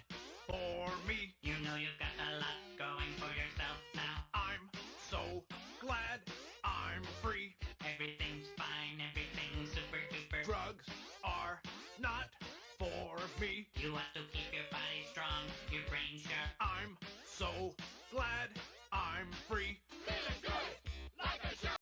for me. You know you've got a lot going for yourself now. I'm so glad I'm free. Everything's fine, everything's super duper. Drugs are not for me. You want to keep your body strong, your brain sharp. I'm so glad I'm free.